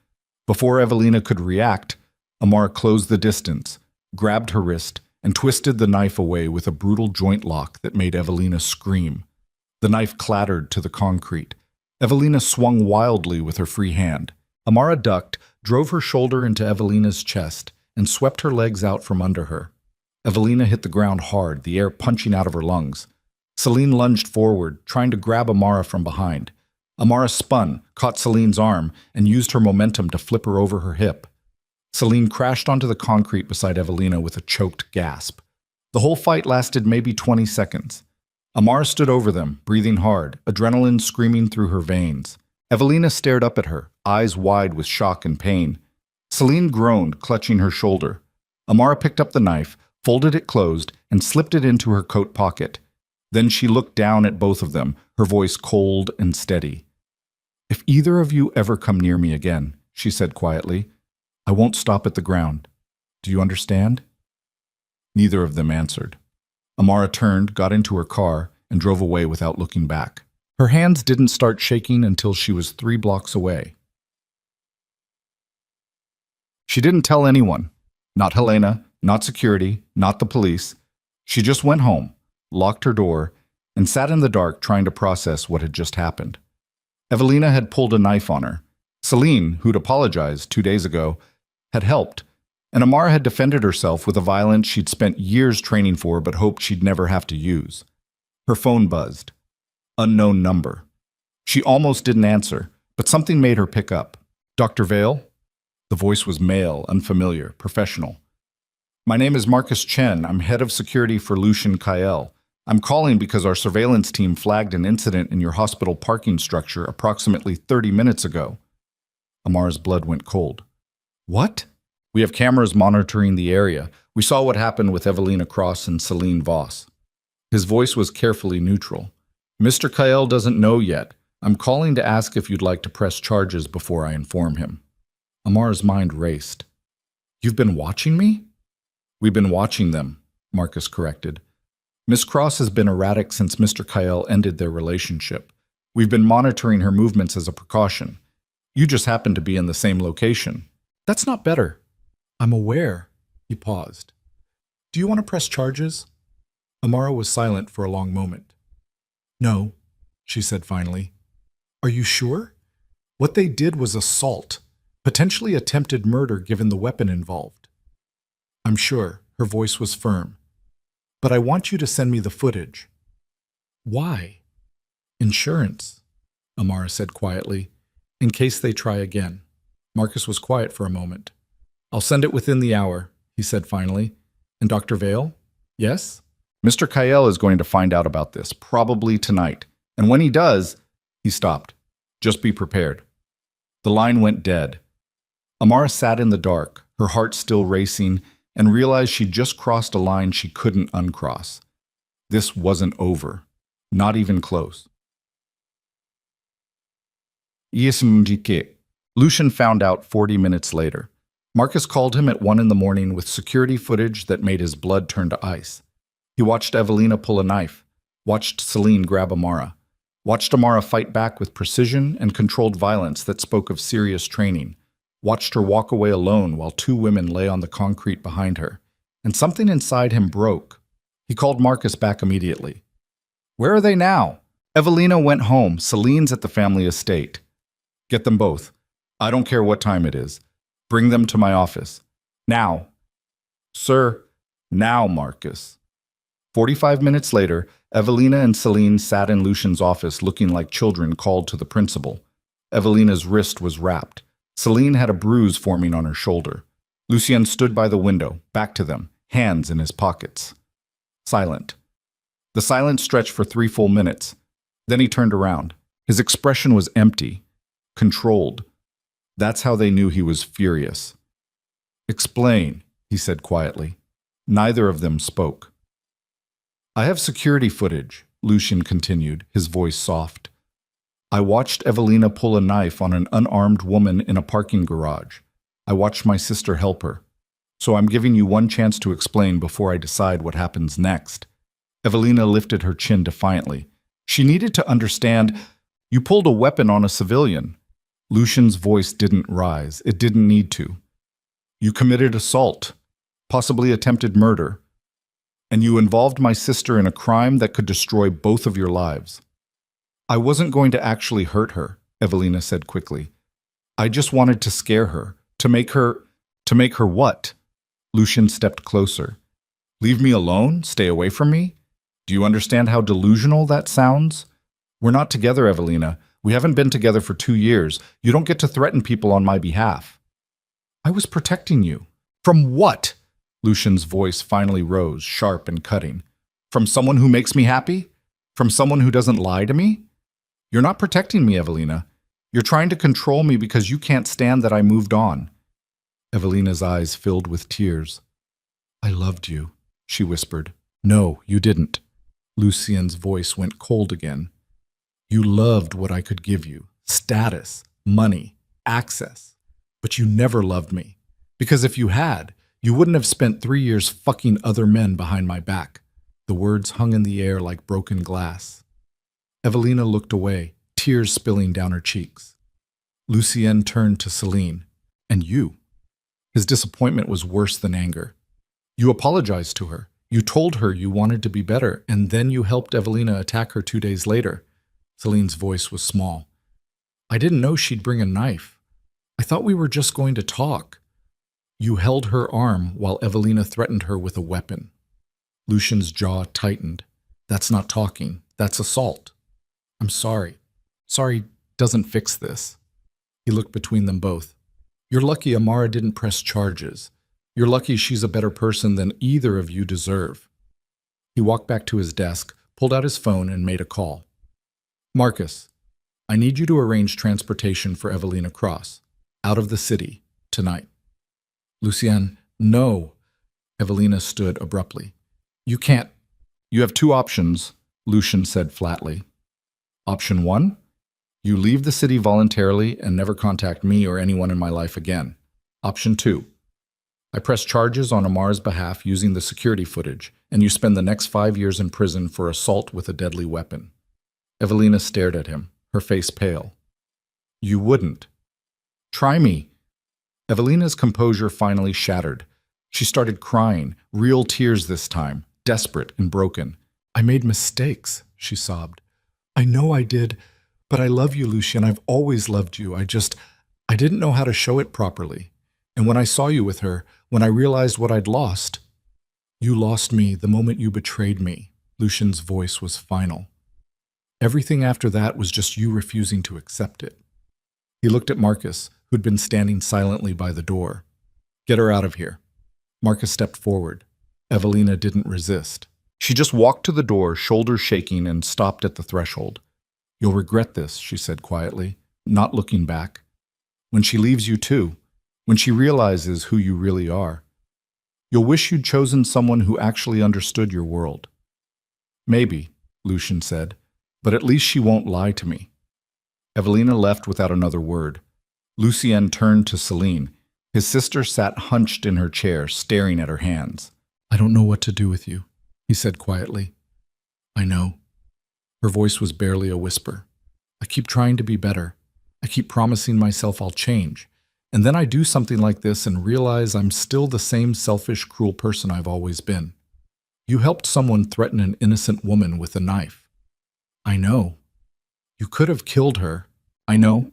Before Evelina could react, Amara closed the distance, grabbed her wrist, and twisted the knife away with a brutal joint lock that made Evelina scream. The knife clattered to the concrete. Evelina swung wildly with her free hand. Amara ducked, drove her shoulder into Evelina's chest, and swept her legs out from under her. Evelina hit the ground hard, the air punching out of her lungs. Celine lunged forward, trying to grab Amara from behind. Amara spun, caught Celine's arm, and used her momentum to flip her over her hip. Celine crashed onto the concrete beside Evelina with a choked gasp. The whole fight lasted maybe 20 seconds. Amara stood over them, breathing hard, adrenaline screaming through her veins. Evelina stared up at her, eyes wide with shock and pain. Celine groaned, clutching her shoulder. Amara picked up the knife, folded it closed, and slipped it into her coat pocket. Then she looked down at both of them, her voice cold and steady. If either of you ever come near me again, she said quietly, I won't stop at the ground. Do you understand? Neither of them answered. Amara turned, got into her car, and drove away without looking back. Her hands didn't start shaking until she was 3 blocks away. She didn't tell anyone. Not Helena, not security, not the police. She just went home, locked her door, and sat in the dark trying to process what had just happened. Evelina had pulled a knife on her. Celine, who'd apologized 2 days ago, had helped, and Amara had defended herself with a violence she'd spent years training for but hoped she'd never have to use. Her phone buzzed. Unknown number. She almost didn't answer, but something made her pick up. Dr. Vale? The voice was male, unfamiliar, professional. My name is Marcus Chen. I'm head of security for Lucien Kael. I'm calling because our surveillance team flagged an incident in your hospital parking structure approximately 30 minutes ago. Amara's blood went cold. What? We have cameras monitoring the area. We saw what happened with Evelina Cross and Celine Voss. His voice was carefully neutral. Mr. Kael doesn't know yet. I'm calling to ask if you'd like to press charges before I inform him. Amara's mind raced. You've been watching me? We've been watching them, Marcus corrected. Miss Cross has been erratic since Mr. Kael ended their relationship. We've been monitoring her movements as a precaution. You just happen to be in the same location. That's not better. I'm aware. He paused. Do you want to press charges? Amara was silent for a long moment. No, she said finally. Are you sure? What they did was assault, potentially attempted murder given the weapon involved. I'm sure, Her voice was firm. "But I want you to send me the footage." "Why?" "Insurance," Amara said quietly, "in case they try again." Marcus was quiet for a moment. "I'll send it within the hour," he said finally. "And Dr. Vale?" "Yes?" "Mr. Kyle is going to find out about this, probably tonight. And when he does," he stopped. "Just be prepared." The line went dead. Amara sat in the dark, her heart still racing, and realized she'd just crossed a line she couldn't uncross. This wasn't over. Not even close. Lucian found out 40 minutes later. Marcus called him at 1 in the morning with security footage that made his blood turn to ice. He watched Evelina pull a knife, watched Celine grab Amara, watched Amara fight back with precision and controlled violence that spoke of serious training, watched her walk away alone while 2 women lay on the concrete behind her, and something inside him broke. He called Marcus back immediately. "Where are they now?" "Evelina went home. Celine's at the family estate." "Get them both. I don't care what time it is. Bring them to my office. Now." "Sir." "Now, Marcus." 45 minutes later, Evelina and Celine sat in Lucian's office looking like children called to the principal. Evelina's wrist was wrapped. Celine had a bruise forming on her shoulder. Lucien stood by the window, back to them, hands in his pockets. Silent. The silence stretched for 3 full minutes. Then he turned around. His expression was empty, controlled. That's how they knew he was furious. "Explain," he said quietly. Neither of them spoke. "I have security footage," Lucien continued, his voice soft. "I watched Evelina pull a knife on an unarmed woman in a parking garage. I watched my sister help her. So I'm giving you one chance to explain before I decide what happens next." Evelina lifted her chin defiantly. She needed to understand. "You pulled a weapon on a civilian." Lucian's voice didn't rise. It didn't need to. "You committed assault, possibly attempted murder. And you involved my sister in a crime that could destroy both of your lives." "I wasn't going to actually hurt her," Evelina said quickly. "I just wanted to scare her, to make her what?" Lucien stepped closer. "Leave me alone? Stay away from me? Do you understand how delusional that sounds? We're not together, Evelina. We haven't been together for 2 years. You don't get to threaten people on my behalf." "I was protecting you." "From what?" Lucian's voice finally rose, sharp and cutting. "From someone who makes me happy? From someone who doesn't lie to me? You're not protecting me, Evelina. You're trying to control me because you can't stand that I moved on." Evelina's eyes filled with tears. "I loved you," she whispered. "No, you didn't." Lucien's voice went cold again. "You loved what I could give you. Status, money, access. But you never loved me. Because if you had, you wouldn't have spent 3 years fucking other men behind my back." The words hung in the air like broken glass. Evelina looked away, tears spilling down her cheeks. Lucien turned to Celine. "And you?" His disappointment was worse than anger. "You apologized to her. You told her you wanted to be better, and then you helped Evelina attack her 2 days later." Celine's voice was small. "I didn't know she'd bring a knife. I thought we were just going to talk." "You held her arm while Evelina threatened her with a weapon." Lucian's jaw tightened. "That's not talking. That's assault." "I'm sorry. Sorry doesn't fix this." He looked between them both. "You're lucky Amara didn't press charges. You're lucky she's a better person than either of you deserve." He walked back to his desk, pulled out his phone, and made a call. "Marcus, I need you to arrange transportation for Evelina Cross, out of the city, tonight." "Lucien, no." Evelina stood abruptly. "You can't." "You have 2 options," Lucien said flatly. "Option 1? You leave the city voluntarily and never contact me or anyone in my life again. Option 2. I press charges on Amar's behalf using the security footage, and you spend the next 5 years in prison for assault with a deadly weapon." Evelina stared at him, her face pale. "You wouldn't." "Try me." Evelina's composure finally shattered. She started crying, real tears this time, desperate and broken. "I made mistakes," she sobbed. "I know I did, but I love you, Lucien. I've always loved you. I didn't know how to show it properly. And when I saw you with her, when I realized what I'd lost, You lost me the moment you betrayed me. Lucian's voice was final. Everything after that was just you refusing to accept it. He looked at Marcus, who'd been standing silently by the door. Get her out of here. Marcus stepped forward. Evelina didn't resist. She just walked to the door, shoulders shaking, and stopped at the threshold. You'll regret this, she said quietly, not looking back. When she leaves you too, when she realizes who you really are. You'll wish you'd chosen someone who actually understood your world. Maybe, Lucian said, but at least she won't lie to me. Evelina left without another word. Lucien turned to Celine. His sister sat hunched in her chair, staring at her hands. I don't know what to do with you, he said quietly. I know. Her voice was barely a whisper. I keep trying to be better. I keep promising myself I'll change. And then I do something like this and realize I'm still the same selfish, cruel person I've always been. You helped someone threaten an innocent woman with a knife. I know. You could have killed her. I know.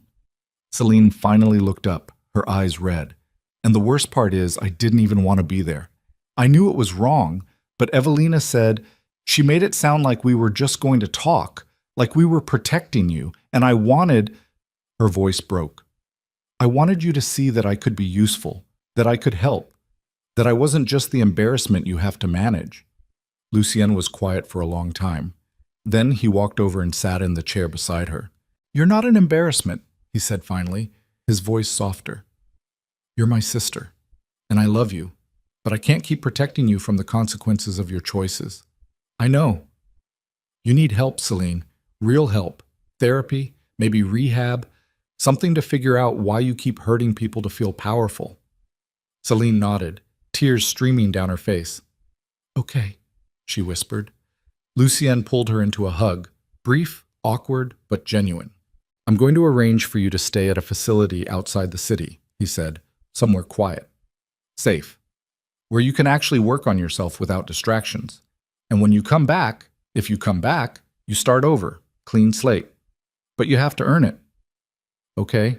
Celine finally looked up, her eyes red. And the worst part is, I didn't even want to be there. I knew it was wrong, but Evelina said, she made it sound like we were just going to talk, like we were protecting you, and I wanted... Her voice broke. I wanted you to see that I could be useful, that I could help, that I wasn't just the embarrassment you have to manage. Lucien was quiet for a long time. Then he walked over and sat in the chair beside her. You're not an embarrassment, he said finally, his voice softer. You're my sister, and I love you, but I can't keep protecting you from the consequences of your choices. I know. You need help, Celine, real help, therapy, maybe rehab, something to figure out why you keep hurting people to feel powerful. Celine nodded, tears streaming down her face. Okay, she whispered. Lucien pulled her into a hug, brief, awkward, but genuine. I'm going to arrange for you to stay at a facility outside the city, he said, somewhere quiet, safe, where you can actually work on yourself without distractions. And when you come back, if you come back, you start over, clean slate. But you have to earn it. Okay.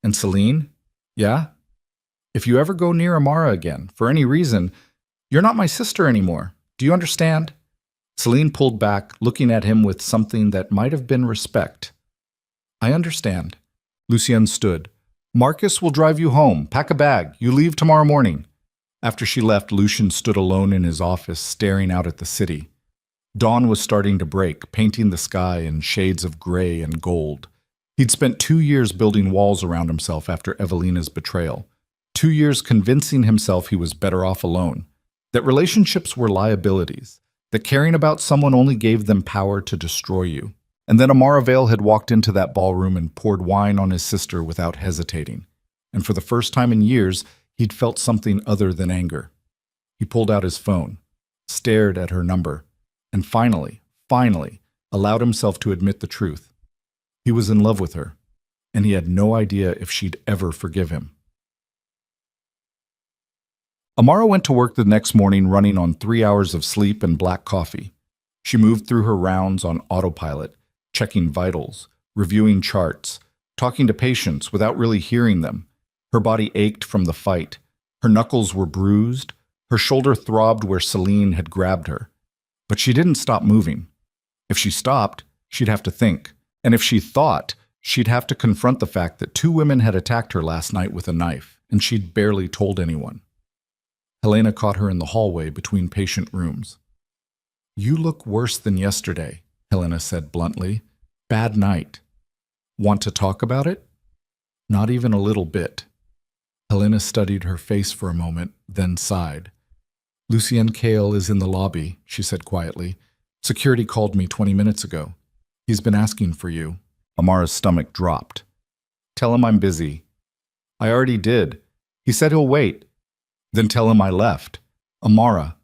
And Celine? Yeah? If you ever go near Amara again, for any reason, you're not my sister anymore. Do you understand? Celine pulled back, looking at him with something that might have been respect. I understand. Lucien stood. Marcus will drive you home. Pack a bag. You leave tomorrow morning. After she left, Lucien stood alone in his office, staring out at the city. Dawn was starting to break, painting the sky in shades of gray and gold. He'd spent 2 years building walls around himself after Evelina's betrayal. 2 years convincing himself he was better off alone, that relationships were liabilities, that caring about someone only gave them power to destroy you. And then Amara Vale had walked into that ballroom and poured wine on his sister without hesitating. And for the first time in years, he'd felt something other than anger. He pulled out his phone, stared at her number, and finally, allowed himself to admit the truth. He was in love with her, and he had no idea if she'd ever forgive him. Amara went to work the next morning running on 3 hours of sleep and black coffee. She moved through her rounds on autopilot, checking vitals, reviewing charts, talking to patients without really hearing them. Her body ached from the fight. Her knuckles were bruised. Her shoulder throbbed where Celine had grabbed her. But she didn't stop moving. If she stopped, she'd have to think. And if she thought, she'd have to confront the fact that 2 women had attacked her last night with a knife, and she'd barely told anyone. Helena caught her in the hallway between patient rooms. You look worse than yesterday, Helena said bluntly. Bad night. Want to talk about it? Not even a little bit. Helena studied her face for a moment, then sighed. Lucien Kale is in the lobby, she said quietly. Security called me 20 minutes ago. He's been asking for you. Amara's stomach dropped. Tell him I'm busy. I already did. He said he'll wait. Then tell him I left. Amara.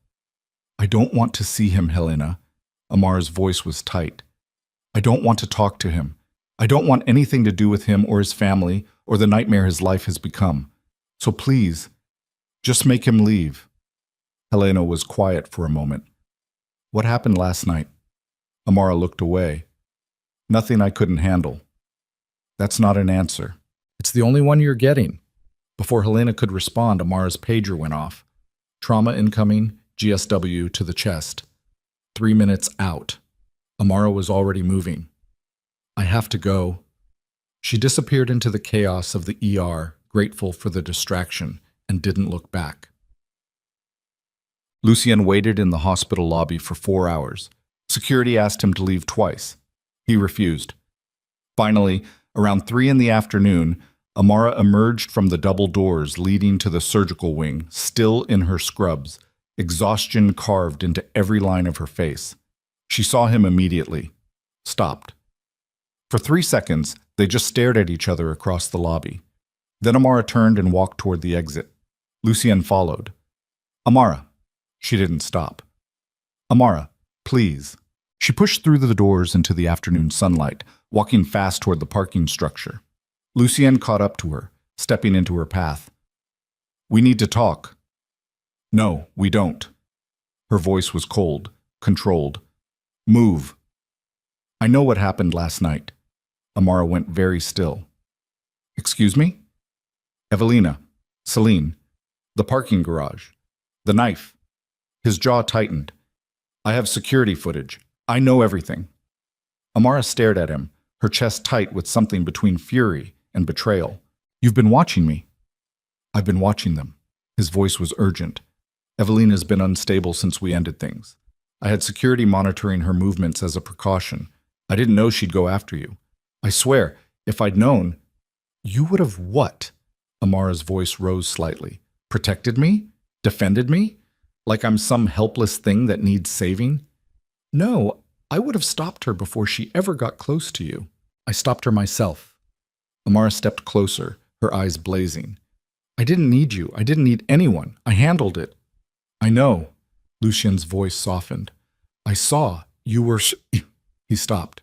I don't want to see him, Helena. Amara's voice was tight. I don't want to talk to him. I don't want anything to do with him or his family or the nightmare his life has become. So please, just make him leave. Helena was quiet for a moment. What happened last night? Amara looked away. Nothing I couldn't handle. That's not an answer. It's the only one you're getting. Before Helena could respond, Amara's pager went off. Trauma incoming, GSW to the chest. 3 minutes out. Amara was already moving. I have to go. She disappeared into the chaos of the ER, grateful for the distraction, and didn't look back. Lucien waited in the hospital lobby for 4 hours. Security asked him to leave twice. He refused. Finally, around 3 in the afternoon, Amara emerged from the double doors leading to the surgical wing, still in her scrubs, exhaustion carved into every line of her face. She saw him immediately. Stopped. For 3 seconds, they just stared at each other across the lobby. Then Amara turned and walked toward the exit. Lucien followed. Amara. She didn't stop. Amara, please. She pushed through the doors into the afternoon sunlight, walking fast toward the parking structure. Lucien caught up to her, stepping into her path. We need to talk. No, we don't. Her voice was cold, controlled. Move. I know what happened last night. Amara went very still. Excuse me? Evelina, Celine, the parking garage, the knife. His jaw tightened. I have security footage. I know everything. Amara stared at him, her chest tight with something between fury and betrayal. You've been watching me. I've been watching them. His voice was urgent. Evelina's been unstable since we ended things. I had security monitoring her movements as a precaution. I didn't know she'd go after you. I swear, if I'd known, you would have what? Amara's voice rose slightly. Protected me? Defended me? Like I'm some helpless thing that needs saving? No, I would have stopped her before she ever got close to you. I stopped her myself. Amara stepped closer, her eyes blazing. I didn't need you. I didn't need anyone. I handled it. I know. Lucien's voice softened. I saw. You were... He stopped.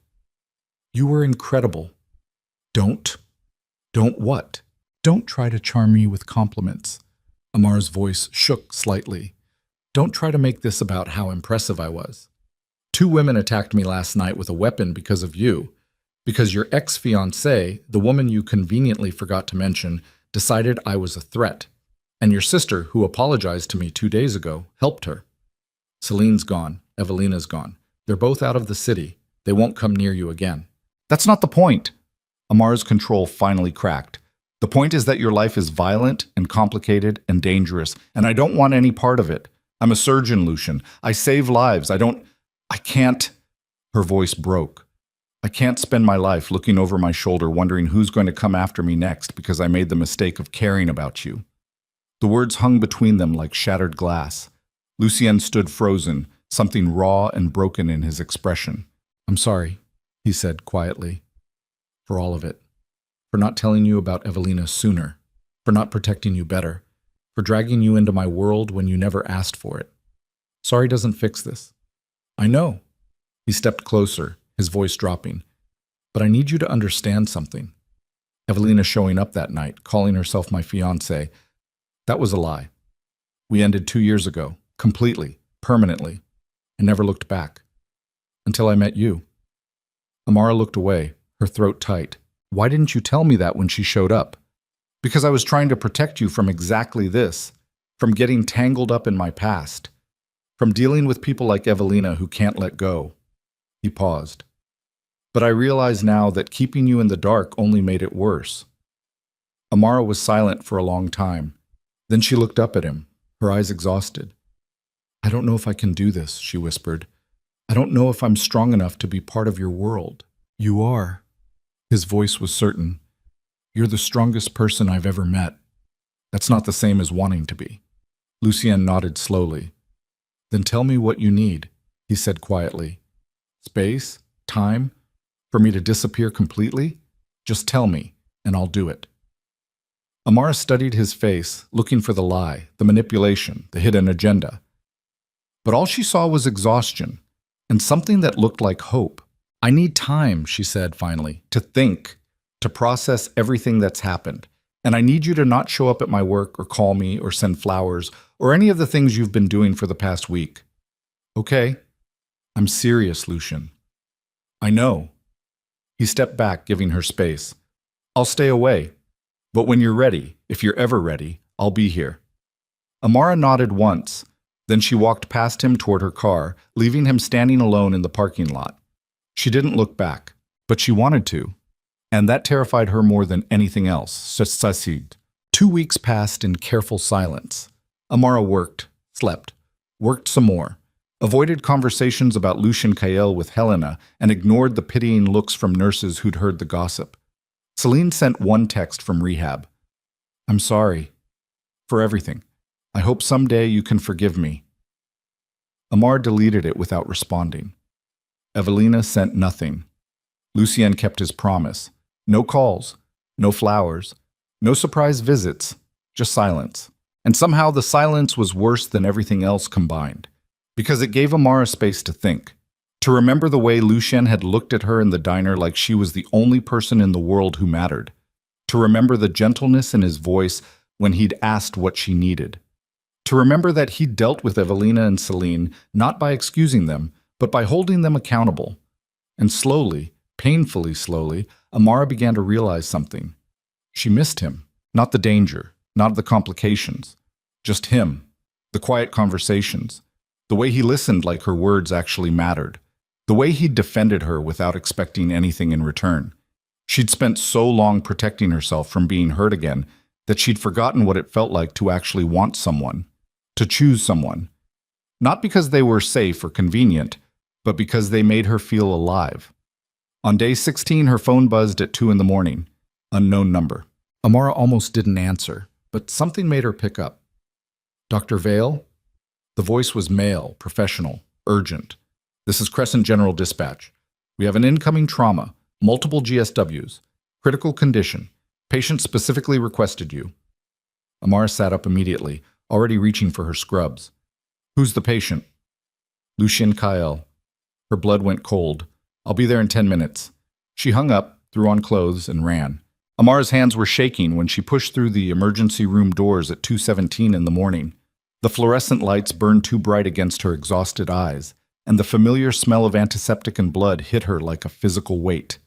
You were incredible. Don't what? Don't try to charm me with compliments. Amara's voice shook slightly. Don't try to make this about how impressive I was. 2 women attacked me last night with a weapon because of you. Because your ex-fiancée, the woman you conveniently forgot to mention, decided I was a threat. And your sister, who apologized to me 2 days ago, helped her. Celine's gone. Evelina's gone. They're both out of the city. They won't come near you again. That's not the point. Amara's control finally cracked. The point is that your life is violent and complicated and dangerous, and I don't want any part of it. I'm a surgeon, Lucien. I save lives. I can't. Her voice broke. I can't spend my life looking over my shoulder wondering who's going to come after me next because I made the mistake of caring about you. The words hung between them like shattered glass. Lucien stood frozen, something raw and broken in his expression. I'm sorry, he said quietly, for all of it. For not telling you about Evelina sooner. For not protecting you better. For dragging you into my world when you never asked for it. Sorry doesn't fix this. I know. He stepped closer, his voice dropping. But I need you to understand something. Evelina showing up that night, calling herself my fiancée, that was a lie. We ended 2 years ago, completely, permanently, and never looked back. Until I met you. Amara looked away, her throat tight. Why didn't you tell me that when she showed up? Because I was trying to protect you from exactly this, from getting tangled up in my past, from dealing with people like Evelina who can't let go. He paused. But I realize now that keeping you in the dark only made it worse. Amara was silent for a long time. Then she looked up at him, her eyes exhausted. I don't know if I can do this, she whispered. I don't know if I'm strong enough to be part of your world. You are. His voice was certain. You're the strongest person I've ever met. That's not the same as wanting to be. Lucien nodded slowly. Then tell me what you need, he said quietly. Space? Time? For me to disappear completely? Just tell me, and I'll do it. Amara studied his face, looking for the lie, the manipulation, the hidden agenda. But all she saw was exhaustion, and something that looked like hope. I need time, she said finally, to think, to process everything that's happened. And I need you to not show up at my work or call me or send flowers or any of the things you've been doing for the past week. Okay? I'm serious, Lucien. I know. He stepped back, giving her space. I'll stay away. But when you're ready, if you're ever ready, I'll be here. Amara nodded once, Then she walked past him toward her car, leaving him standing alone in the parking lot. She didn't look back, but she wanted to, and that terrified her more than anything else. Succeed. 2 weeks passed in careful silence. Amara worked, slept, worked some more, avoided conversations about Lucien Kael with Helena, and ignored the pitying looks from nurses who'd heard the gossip. Celine sent one text from rehab. "I'm sorry for everything. I hope someday you can forgive me." Amar deleted it without responding. Evelina sent nothing. Lucien kept his promise. No calls, no flowers, no surprise visits, just silence. And somehow the silence was worse than everything else combined, because it gave Amara space to think, to remember the way Lucien had looked at her in the diner like she was the only person in the world who mattered, to remember the gentleness in his voice when he'd asked what she needed, to remember that he'd dealt with Evelina and Celine not by excusing them, but by holding them accountable. And slowly, painfully slowly, Amara began to realize something. She missed him, not the danger, not the complications, just him, the quiet conversations, the way he listened like her words actually mattered, the way he'd defended her without expecting anything in return. She'd spent so long protecting herself from being hurt again that she'd forgotten what it felt like to actually want someone, to choose someone. Not because they were safe or convenient, but because they made her feel alive. On day 16, her phone buzzed at 2 in the morning. Unknown number. Amara almost didn't answer, but something made her pick up. "Dr. Vale?" The voice was male, professional, urgent. "This is Crescent General Dispatch. We have an incoming trauma, multiple GSWs, critical condition. Patient specifically requested you." Amara sat up immediately, already reaching for her scrubs. "Who's the patient?" "Lucien Kael." Her blood went cold. "I'll be there in 10 minutes. She hung up, threw on clothes, and ran. Amara's hands were shaking when she pushed through the emergency room doors at 2:17 in the morning. The fluorescent lights burned too bright against her exhausted eyes, and the familiar smell of antiseptic and blood hit her like a physical weight.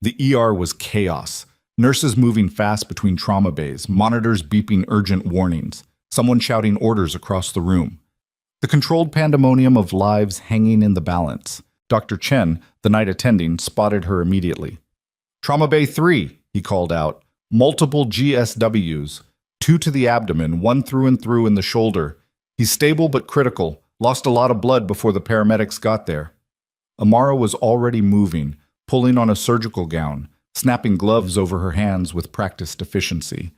The ER was chaos. Nurses moving fast between trauma bays, monitors beeping urgent warnings, someone shouting orders across the room. The controlled pandemonium of lives hanging in the balance. Dr. Chen, the night attending, spotted her immediately. "Trauma Bay 3, he called out. "Multiple GSWs. 2 to the abdomen, 1 through and through in the shoulder. He's stable but critical. Lost a lot of blood before the paramedics got there." Amara was already moving, pulling on a surgical gown, snapping gloves over her hands with practiced efficiency.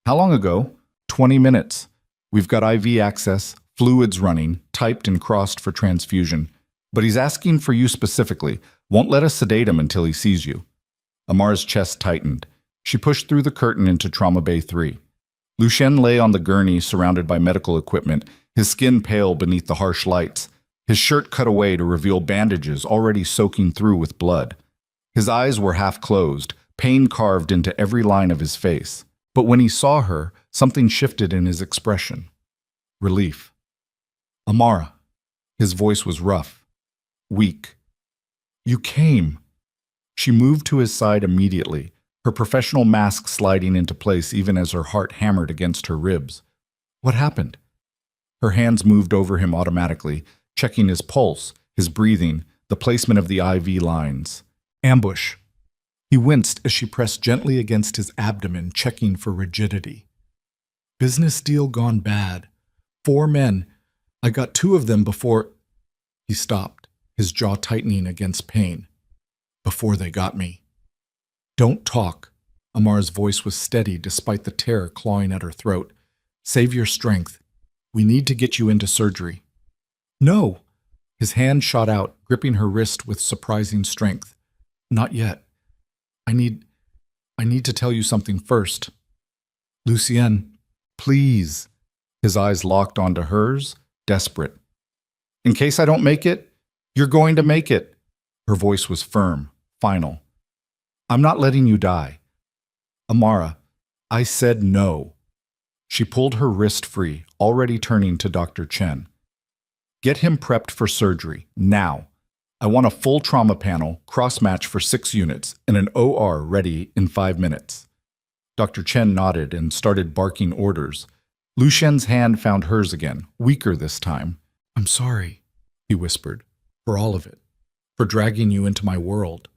"How long ago?" 20 minutes. We've got IV access, fluids running, typed and crossed for transfusion. But he's asking for you specifically. Won't let us sedate him until he sees you." Amara's chest tightened. She pushed through the curtain into Trauma Bay 3. Lucien lay on the gurney surrounded by medical equipment, his skin pale beneath the harsh lights, his shirt cut away to reveal bandages already soaking through with blood. His eyes were half closed, pain carved into every line of his face. But when he saw her, something shifted in his expression. Relief. "Amara." His voice was rough, weak. "You came." She moved to his side immediately, her professional mask sliding into place even as her heart hammered against her ribs. "What happened?" Her hands moved over him automatically, checking his pulse, his breathing, the placement of the IV lines. "Ambush." He winced as she pressed gently against his abdomen, checking for rigidity. "Business deal gone bad. 4 men. I got 2 of them before—" He stopped, his jaw tightening against pain. "Before they got me." "Don't talk." Amara's voice was steady despite the terror clawing at her throat. "Save your strength. We need to get you into surgery." "No!" His hand shot out, gripping her wrist with surprising strength. "Not yet. I need to tell you something first." "Lucien, please." His eyes locked onto hers, desperate. "In case I don't make it, you're going to make it." Her voice was firm, final. "I'm not letting you die." "Amara, I said no." She pulled her wrist free, already turning to Dr. Chen. "Get him prepped for surgery, now. I want a full trauma panel, cross-match for 6 units, and an OR ready in 5 minutes." Dr. Chen nodded and started barking orders. Lucien's hand found hers again, weaker this time. I'm sorry, he whispered, for all of it, for dragging you into my world,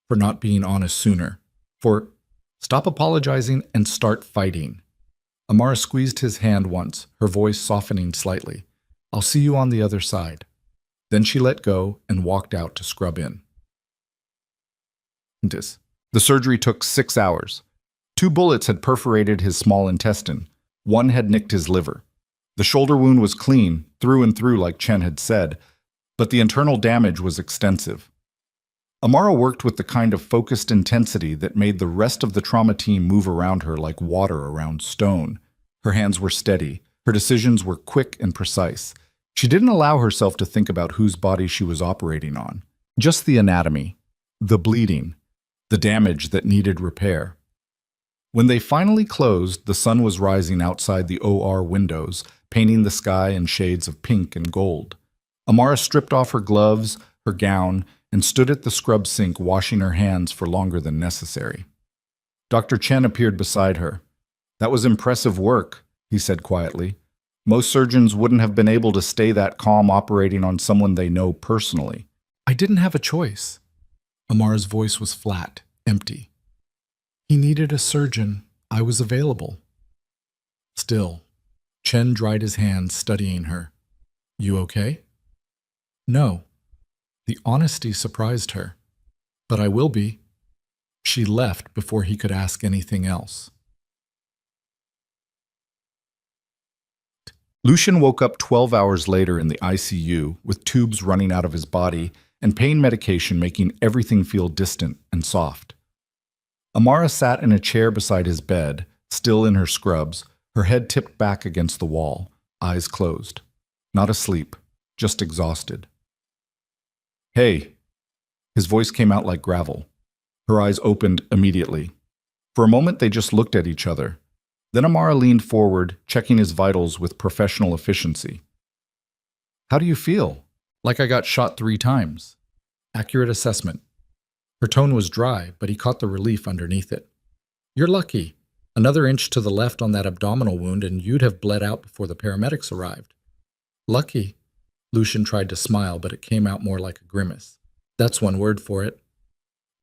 for not being honest sooner, for stop apologizing and start fighting. Amara squeezed his hand once, her voice softening slightly. I'll see you on the other side. Then she let go and walked out to scrub in. The surgery took 6 hours. 2 bullets had perforated his small intestine. 1 had nicked his liver. The shoulder wound was clean, through and through like Chen had said, but the internal damage was extensive. Amara worked with the kind of focused intensity that made the rest of the trauma team move around her like water around stone. Her hands were steady. Her decisions were quick and precise. She didn't allow herself to think about whose body she was operating on. Just the anatomy, the bleeding, the damage that needed repair. When they finally closed, the sun was rising outside the OR windows, painting the sky in shades of pink and gold. Amara stripped off her gloves, her gown, and stood at the scrub sink washing her hands for longer than necessary. Dr. Chen appeared beside her. That was impressive work, he said quietly. Most surgeons wouldn't have been able to stay that calm operating on someone they know personally. I didn't have a choice. Amara's voice was flat, empty. He needed a surgeon. I was available. Still, Chen dried his hands, studying her. You okay? No. The honesty surprised her. But I will be. She left before he could ask anything else. Lucien woke up 12 hours later in the ICU with tubes running out of his body and pain medication making everything feel distant and soft. Amara sat in a chair beside his bed, still in her scrubs, her head tipped back against the wall, eyes closed. Not asleep, just exhausted. Hey. His voice came out like gravel. Her eyes opened immediately. For a moment they just looked at each other. Then Amara leaned forward, checking his vitals with professional efficiency. How do you feel? Like I got shot 3 times. Accurate assessment. Her tone was dry, but he caught the relief underneath it. You're lucky. Another inch to the left on that abdominal wound and you'd have bled out before the paramedics arrived. Lucky. Lucien tried to smile, but it came out more like a grimace. That's one word for it.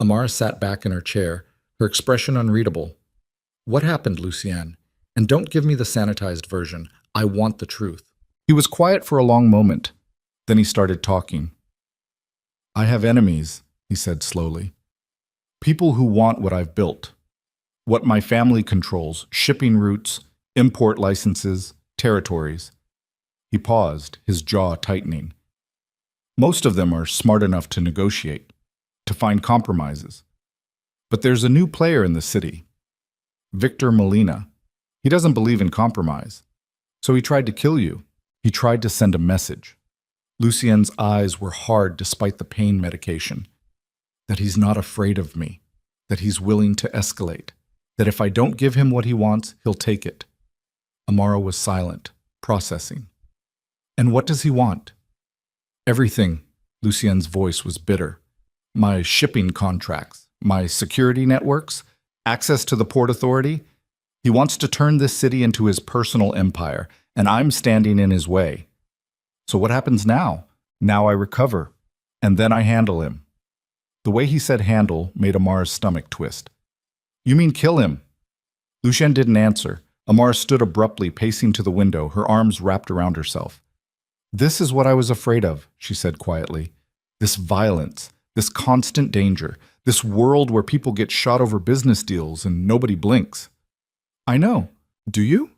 Amara sat back in her chair, her expression unreadable. What happened, Lucien? And don't give me the sanitized version. I want the truth. He was quiet for a long moment. Then he started talking. I have enemies, he said slowly. People who want what I've built. What my family controls, shipping routes, import licenses, territories. He paused, his jaw tightening. Most of them are smart enough to negotiate, to find compromises. But there's a new player in the city. Victor Molina. He doesn't believe in compromise. So he tried to kill you. He tried to send a message. Lucien's eyes were hard despite the pain medication. That he's not afraid of me. That he's willing to escalate. That if I don't give him what he wants, he'll take it. Amara was silent, processing. And what does he want? Everything. Lucien's voice was bitter. My shipping contracts, my security networks, access to the Port Authority. He wants to turn this city into his personal empire, and I'm standing in his way. So what happens now? Now I recover, and then I handle him. The way he said handle made Amara's stomach twist. You mean kill him? Lucien didn't answer. Amara stood abruptly, pacing to the window, her arms wrapped around herself. This is what I was afraid of, she said quietly. This violence, this constant danger, this world where people get shot over business deals and nobody blinks. I know. Do you?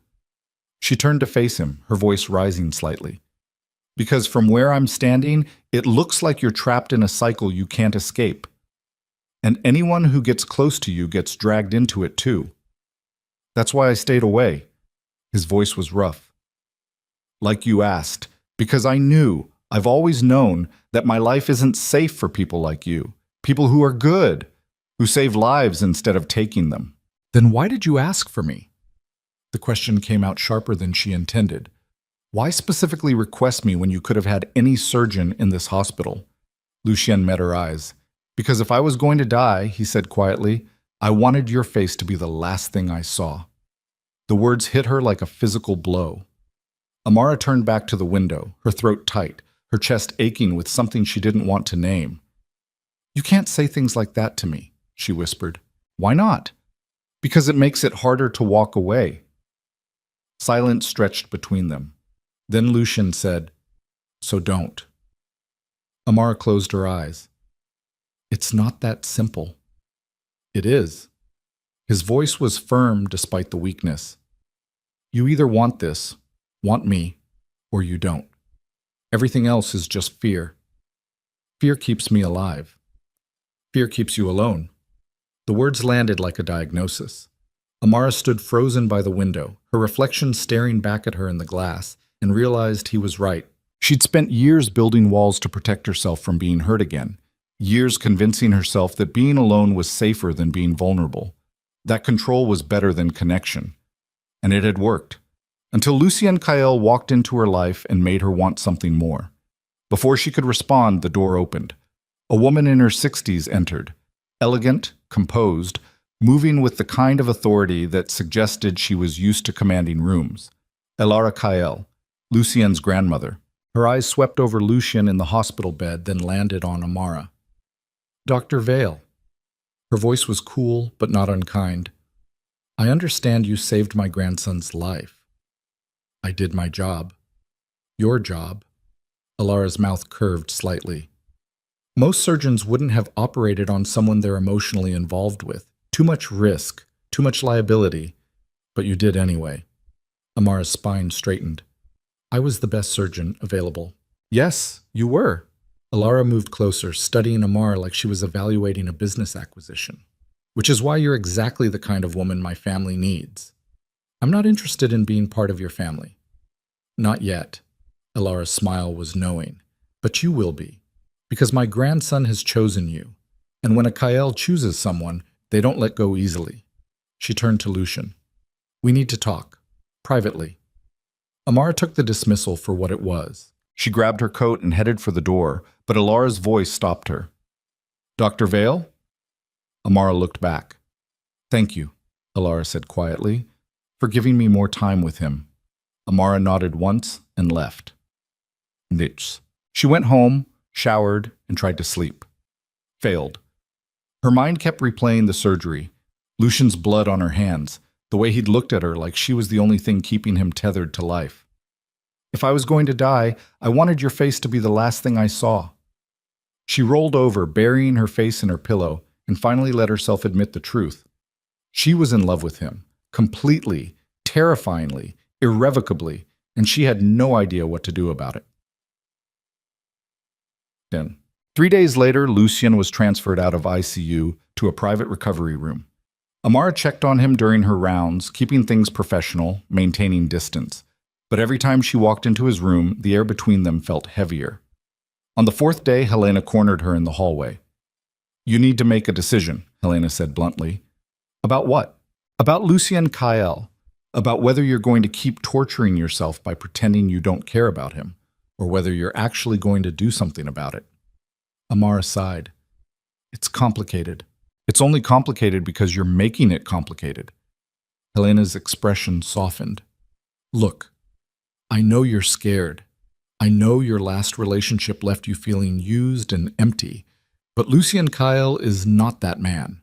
She turned to face him, her voice rising slightly. Because from where I'm standing, it looks like you're trapped in a cycle you can't escape. And anyone who gets close to you gets dragged into it too. That's why I stayed away. His voice was rough. Like you asked, because I knew, I've always known, that my life isn't safe for people like you. People who are good, who save lives instead of taking them. Then why did you ask for me? The question came out sharper than she intended. Why specifically request me when you could have had any surgeon in this hospital? Lucien met her eyes. Because if I was going to die, he said quietly, I wanted your face to be the last thing I saw. The words hit her like a physical blow. Amara turned back to the window, her throat tight, her chest aching with something she didn't want to name. "You can't say things like that to me," she whispered. "Why not?" "Because it makes it harder to walk away." Silence stretched between them. Then Lucian said, "So don't." Amara closed her eyes. "It's not that simple." "It is." His voice was firm despite the weakness. "You either want this, want me, or you don't. Everything else is just fear. Fear keeps me alive. Fear keeps you alone." The words landed like a diagnosis. Amara stood frozen by the window, her reflection staring back at her in the glass, and realized he was right. She'd spent years building walls to protect herself from being hurt again, years convincing herself that being alone was safer than being vulnerable, that control was better than connection. And it had worked, until Lucien Kael walked into her life and made her want something more. Before she could respond, the door opened. A woman in her 60s entered, elegant, composed, moving with the kind of authority that suggested she was used to commanding rooms. Elara Kael, Lucien's grandmother. Her eyes swept over Lucien in the hospital bed, then landed on Amara. "Dr. Vale." Her voice was cool, but not unkind. "I understand you saved my grandson's life." "I did my job." "Your job." Alara's mouth curved slightly. "Most surgeons wouldn't have operated on someone they're emotionally involved with. Too much risk, too much liability. But you did anyway." Amara's spine straightened. "I was the best surgeon available." "Yes, you were." Alara moved closer, studying Amara like she was evaluating a business acquisition. "Which is why you're exactly the kind of woman my family needs." "I'm not interested in being part of your family." "Not yet." Alara's smile was knowing. "But you will be. Because my grandson has chosen you. And when a Kael chooses someone, they don't let go easily." She turned to Lucian. "We need to talk. Privately." Amara took the dismissal for what it was. She grabbed her coat and headed for the door, but Alara's voice stopped her. "Dr. Vale?" Amara looked back. "Thank you," Alara said quietly, "for giving me more time with him." Amara nodded once and left. Nichts. She went home, showered, and tried to sleep. Failed. Her mind kept replaying the surgery, Lucian's blood on her hands, the way he'd looked at her like she was the only thing keeping him tethered to life. "If I was going to die, I wanted your face to be the last thing I saw." She rolled over, burying her face in her pillow, and finally let herself admit the truth. She was in love with him, completely, terrifyingly, irrevocably, and she had no idea what to do about it. 10. 3 days later, Lucien was transferred out of ICU to a private recovery room. Amara checked on him during her rounds, keeping things professional, maintaining distance. But every time she walked into his room, the air between them felt heavier. On the 4th day, Helena cornered her in the hallway. "You need to make a decision," Helena said bluntly. "About what?" "About Lucien Kael. About whether you're going to keep torturing yourself by pretending you don't care about him, or whether you're actually going to do something about it." Amara sighed. "It's complicated. It's only complicated because you're making it complicated." Helena's expression softened. "Look, I know you're scared. I know your last relationship left you feeling used and empty. But Lucien Kael is not that man.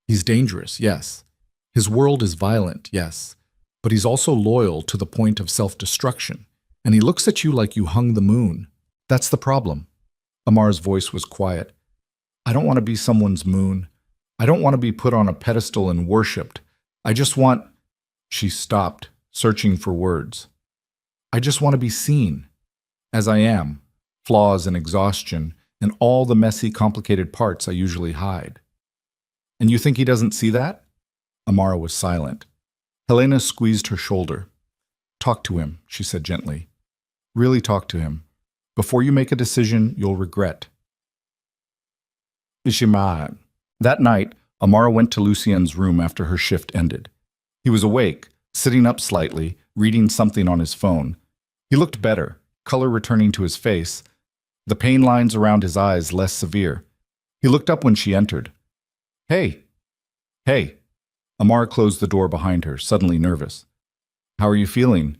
He's dangerous, yes. His world is violent, yes. But he's also loyal to the point of self-destruction. And he looks at you like you hung the moon. That's the problem." Amar's voice was quiet. "I don't want to be someone's moon. I don't want to be put on a pedestal and worshipped. I just want—" She stopped, searching for words. "I just want to be seen. As I am. Flaws and exhaustion, and all the messy, complicated parts I usually hide." "And you think he doesn't see that?" Amara was silent. Helena squeezed her shoulder. "Talk to him," she said gently. "Really talk to him. Before you make a decision you'll regret." Ishiman. That night, Amara went to Lucien's room after her shift ended. He was awake, sitting up slightly, reading something on his phone. He looked better, color returning to his face, the pain lines around his eyes less severe. He looked up when she entered. "Hey." "Hey." Amara closed the door behind her, suddenly nervous. How are you feeling?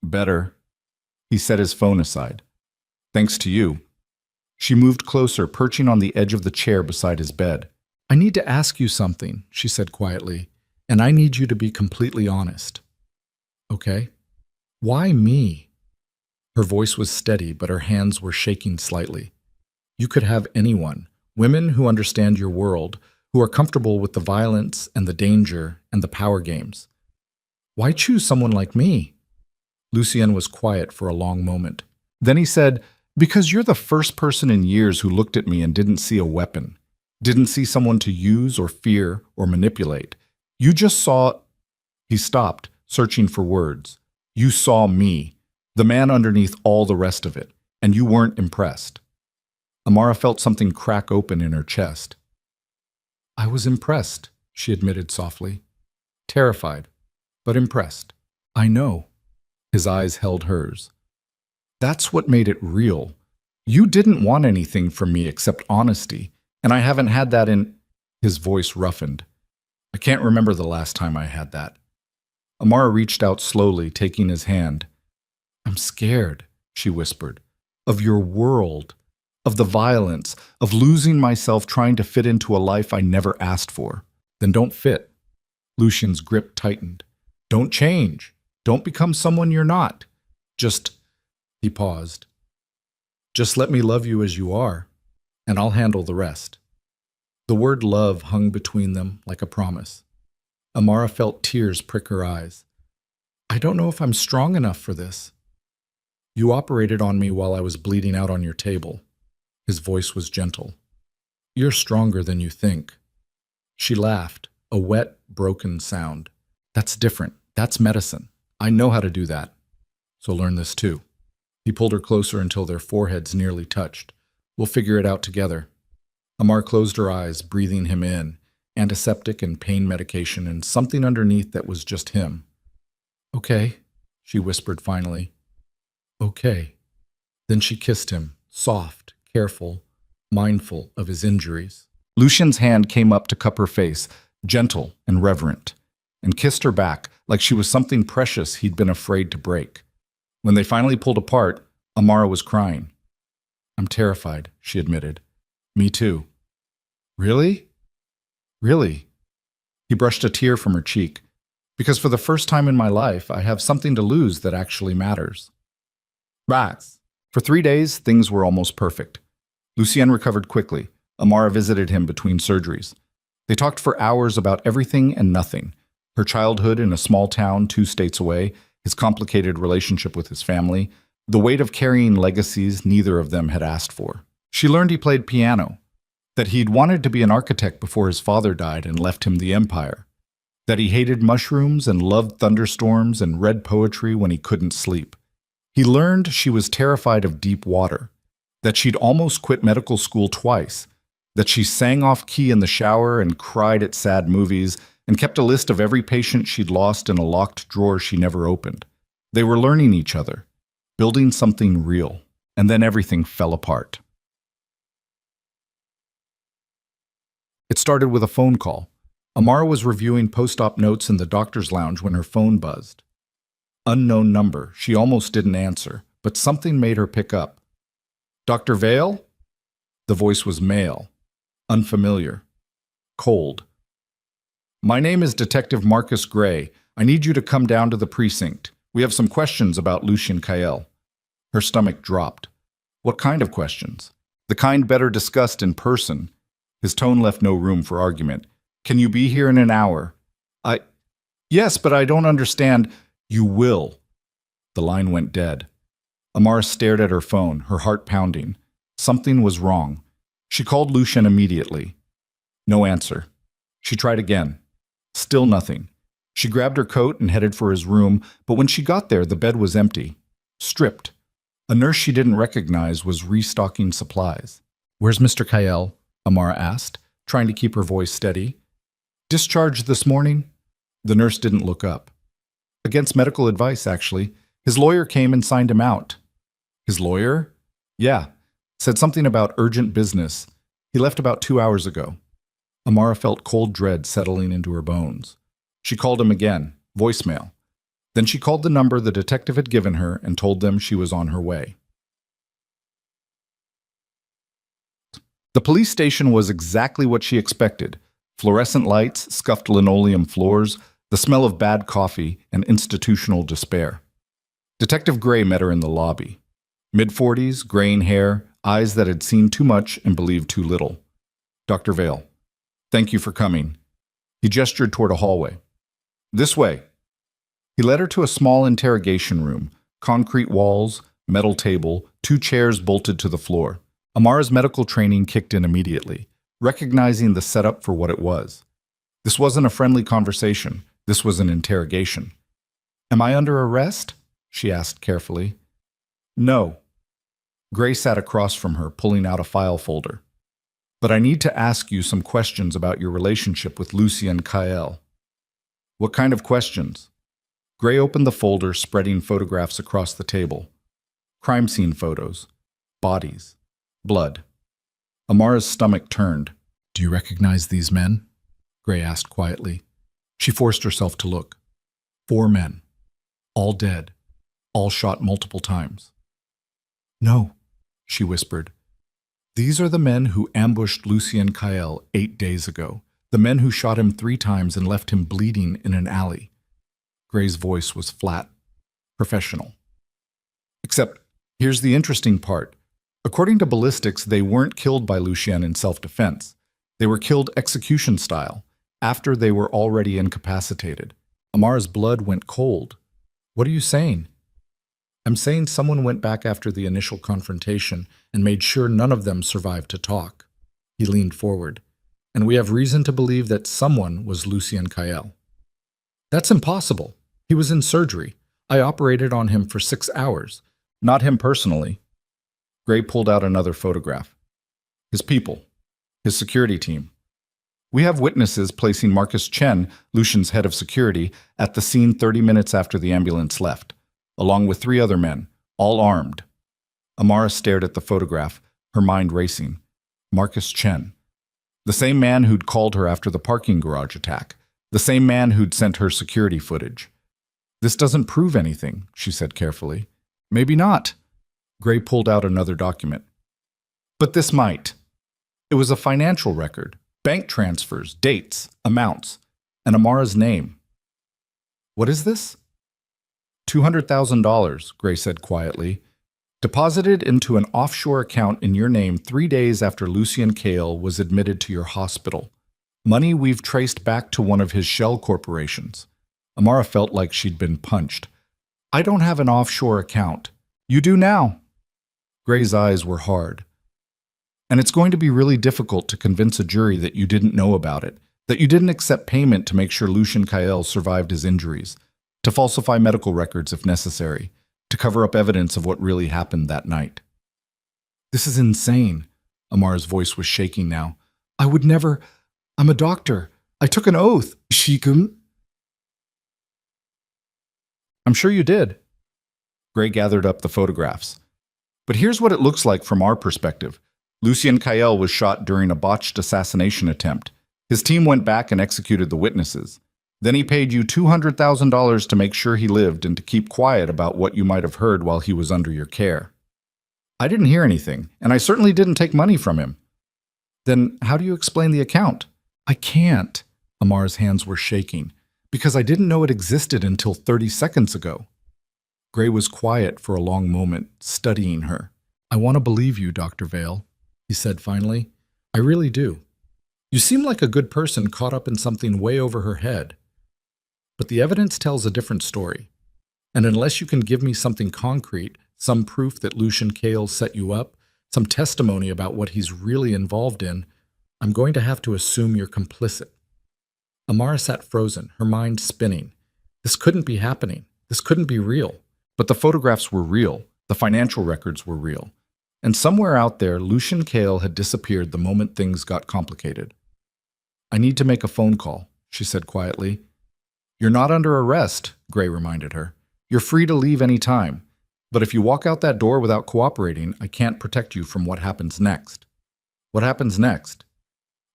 Better. He set his phone aside. Thanks to you. She moved closer, perching on the edge of the chair beside his bed. I need to ask you something, she said quietly, and I need you to be completely honest. Okay? Why me? Her voice was steady, but her hands were shaking slightly. You could have anyone, women who understand your world, who are comfortable with the violence and the danger and the power games. Why choose someone like me? Lucien was quiet for a long moment. Then he said, because you're the first person in years who looked at me and didn't see a weapon, didn't see someone to use or fear or manipulate. You just saw... He stopped, searching for words. You saw me, the man underneath all the rest of it, and you weren't impressed. Amara felt something crack open in her chest. I was impressed, she admitted softly. Terrified, but impressed. I know. His eyes held hers. That's what made it real. You didn't want anything from me except honesty, and I haven't had that in... His voice roughened. I can't remember the last time I had that. Amara reached out slowly, taking his hand. I'm scared, she whispered, of your world, of the violence, of losing myself trying to fit into a life I never asked for. Then don't fit. Lucien's grip tightened. Don't change. Don't become someone you're not. Just... He paused. Just let me love you as you are, and I'll handle the rest. The word love hung between them like a promise. Amara felt tears prick her eyes. I don't know if I'm strong enough for this. You operated on me while I was bleeding out on your table. His voice was gentle. You're stronger than you think. She laughed, a wet, broken sound. That's different. That's medicine. I know how to do that. So learn this too. He pulled her closer until their foreheads nearly touched. We'll figure it out together. Amar closed her eyes, breathing him in, antiseptic and pain medication, and something underneath that was just him. Okay, she whispered finally. Okay. Then she kissed him, soft, careful, mindful of his injuries. Lucien's hand came up to cup her face, gentle and reverent, and kissed her back like she was something precious he'd been afraid to break. When they finally pulled apart, Amara was crying. I'm terrified, she admitted. Me too. Really? Really? He brushed a tear from her cheek. Because for the first time in my life, I have something to lose that actually matters. Rats. For 3 days, things were almost perfect. Lucien recovered quickly. Amara visited him between surgeries. They talked for hours about everything and nothing. Her childhood in a small town 2 states away, his complicated relationship with his family, the weight of carrying legacies neither of them had asked for. She learned he played piano, that he'd wanted to be an architect before his father died and left him the empire, that he hated mushrooms and loved thunderstorms and read poetry when he couldn't sleep. He learned she was terrified of deep water, that she'd almost quit medical school twice, that she sang off key in the shower and cried at sad movies, and kept a list of every patient she'd lost in a locked drawer she never opened. They were learning each other, building something real, and then everything fell apart. It started with a phone call. Amara was reviewing post-op notes in the doctor's lounge when her phone buzzed. Unknown number. She almost didn't answer, but something made her pick up. Dr. Vale? The voice was male, unfamiliar, cold. My name is Detective Marcus Gray. I need you to come down to the precinct. We have some questions about Lucien Kael. Her stomach dropped. What kind of questions? The kind better discussed in person. His tone left no room for argument. Can you be here in an hour? Yes, but I don't understand. You will. The line went dead. Amara stared at her phone, her heart pounding. Something was wrong. She called Lucien immediately. No answer. She tried again. Still nothing. She grabbed her coat and headed for his room, but when she got there, the bed was empty. Stripped. A nurse she didn't recognize was restocking supplies. Where's Mr. Kael? Amara asked, trying to keep her voice steady. Discharged this morning? The nurse didn't look up. Against medical advice, actually. His lawyer came and signed him out. His lawyer? Yeah. Said something about urgent business. He left about 2 hours ago. Amara felt cold dread settling into her bones. She called him again. Voicemail. Then she called the number the detective had given her and told them she was on her way. The police station was exactly what she expected. Fluorescent lights, scuffed linoleum floors, the smell of bad coffee, and institutional despair. Detective Gray met her in the lobby. Mid-40s, graying hair, eyes that had seen too much and believed too little. Dr. Vale, thank you for coming. He gestured toward a hallway. This way. He led her to a small interrogation room, concrete walls, metal table, 2 chairs bolted to the floor. Amara's medical training kicked in immediately, recognizing the setup for what it was. This wasn't a friendly conversation. This was an interrogation. Am I under arrest? She asked carefully. No. Gray sat across from her, pulling out a file folder. But I need to ask you some questions about your relationship with Lucien Kael. What kind of questions? Gray opened the folder, spreading photographs across the table. Crime scene photos. Bodies. Blood. Amara's stomach turned. Do you recognize these men? Gray asked quietly. She forced herself to look. 4 men. All dead. All shot multiple times. No, she whispered. These are the men who ambushed Lucien Kael 8 days ago. The men who shot him 3 times and left him bleeding in an alley. Gray's voice was flat, professional. Except, here's the interesting part. According to ballistics, they weren't killed by Lucien in self-defense. They were killed execution style, after they were already incapacitated. Amara's blood went cold. What are you saying? I'm saying someone went back after the initial confrontation and made sure none of them survived to talk. He leaned forward. And we have reason to believe that someone was Lucien Kael. That's impossible. He was in surgery. I operated on him for 6 hours. Not him personally. Gray pulled out another photograph. His people. His security team. We have witnesses placing Marcus Chen, Lucien's head of security, at the scene 30 minutes after the ambulance left, along with 3 other men, all armed. Amara stared at the photograph, her mind racing. Marcus Chen. The same man who'd called her after the parking garage attack. The same man who'd sent her security footage. This doesn't prove anything, she said carefully. Maybe not. Gray pulled out another document. But this might. It was a financial record. Bank transfers, dates, amounts, and Amara's name. What is this? $200,000, Gray said quietly. Deposited into an offshore account in your name 3 days after Lucien Kael was admitted to your hospital. Money we've traced back to one of his shell corporations. Amara felt like she'd been punched. I don't have an offshore account. You do now. Gray's eyes were hard. And it's going to be really difficult to convince a jury that you didn't know about it, that you didn't accept payment to make sure Lucien Kael survived his injuries, to falsify medical records if necessary, to cover up evidence of what really happened that night. This is insane. Amara's voice was shaking now. I would never. I'm a doctor. I took an oath. Shikum. I'm sure you did. Gray gathered up the photographs. But here's what it looks like from our perspective. Lucien Kael was shot during a botched assassination attempt. His team went back and executed the witnesses. Then he paid you $200,000 to make sure he lived and to keep quiet about what you might have heard while he was under your care. I didn't hear anything, and I certainly didn't take money from him. Then how do you explain the account? I can't. Amara's hands were shaking. Because I didn't know it existed until 30 seconds ago. Gray was quiet for a long moment, studying her. I want to believe you, Dr. Vale, he said finally. I really do. You seem like a good person caught up in something way over her head. But the evidence tells a different story. And unless you can give me something concrete, some proof that Lucien Kael set you up, some testimony about what he's really involved in, I'm going to have to assume you're complicit. Amara sat frozen, her mind spinning. This couldn't be happening. This couldn't be real. But the photographs were real. The financial records were real. And somewhere out there, Lucien Kael had disappeared the moment things got complicated. I need to make a phone call, she said quietly. You're not under arrest, Gray reminded her. You're free to leave any time. But if you walk out that door without cooperating, I can't protect you from what happens next. What happens next?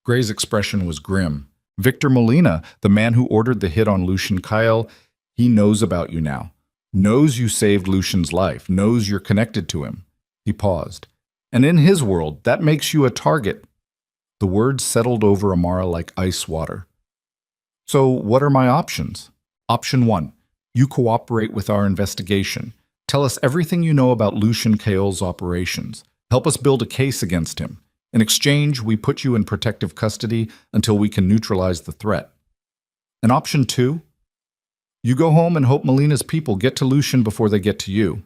Gray's expression was grim. Victor Molina, the man who ordered the hit on Lucien Kael, He knows about you now. Knows you saved Lucian's life. Knows you're connected to him. He paused. And in his world, that makes you a target. The words settled over Amara like ice water. So what are my options? Option 1. You cooperate with our investigation. Tell us everything you know about Lucian Kaol's operations. Help us build a case against him. In exchange, we put you in protective custody until we can neutralize the threat. And option 2? You go home and hope Melina's people get to Lucian before they get to you.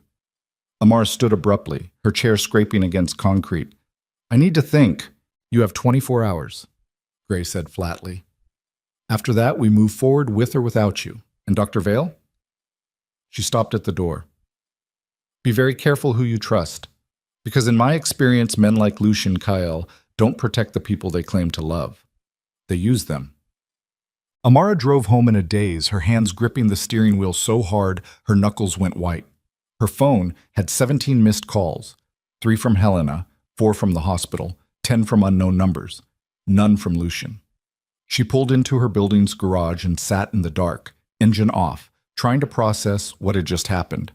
Amara stood abruptly, her chair scraping against concrete. I need to think. You have 24 hours, Gray said flatly. After that, we move forward with or without you. And Dr. Vale? She stopped at the door. Be very careful who you trust, because in my experience, men like Lucian Kaol don't protect the people they claim to love. They use them. Amara drove home in a daze, her hands gripping the steering wheel so hard her knuckles went white. Her phone had 17 missed calls, 3 from Helena, 4 from the hospital, 10 from unknown numbers, none from Lucian. She pulled into her building's garage and sat in the dark, engine off, trying to process what had just happened.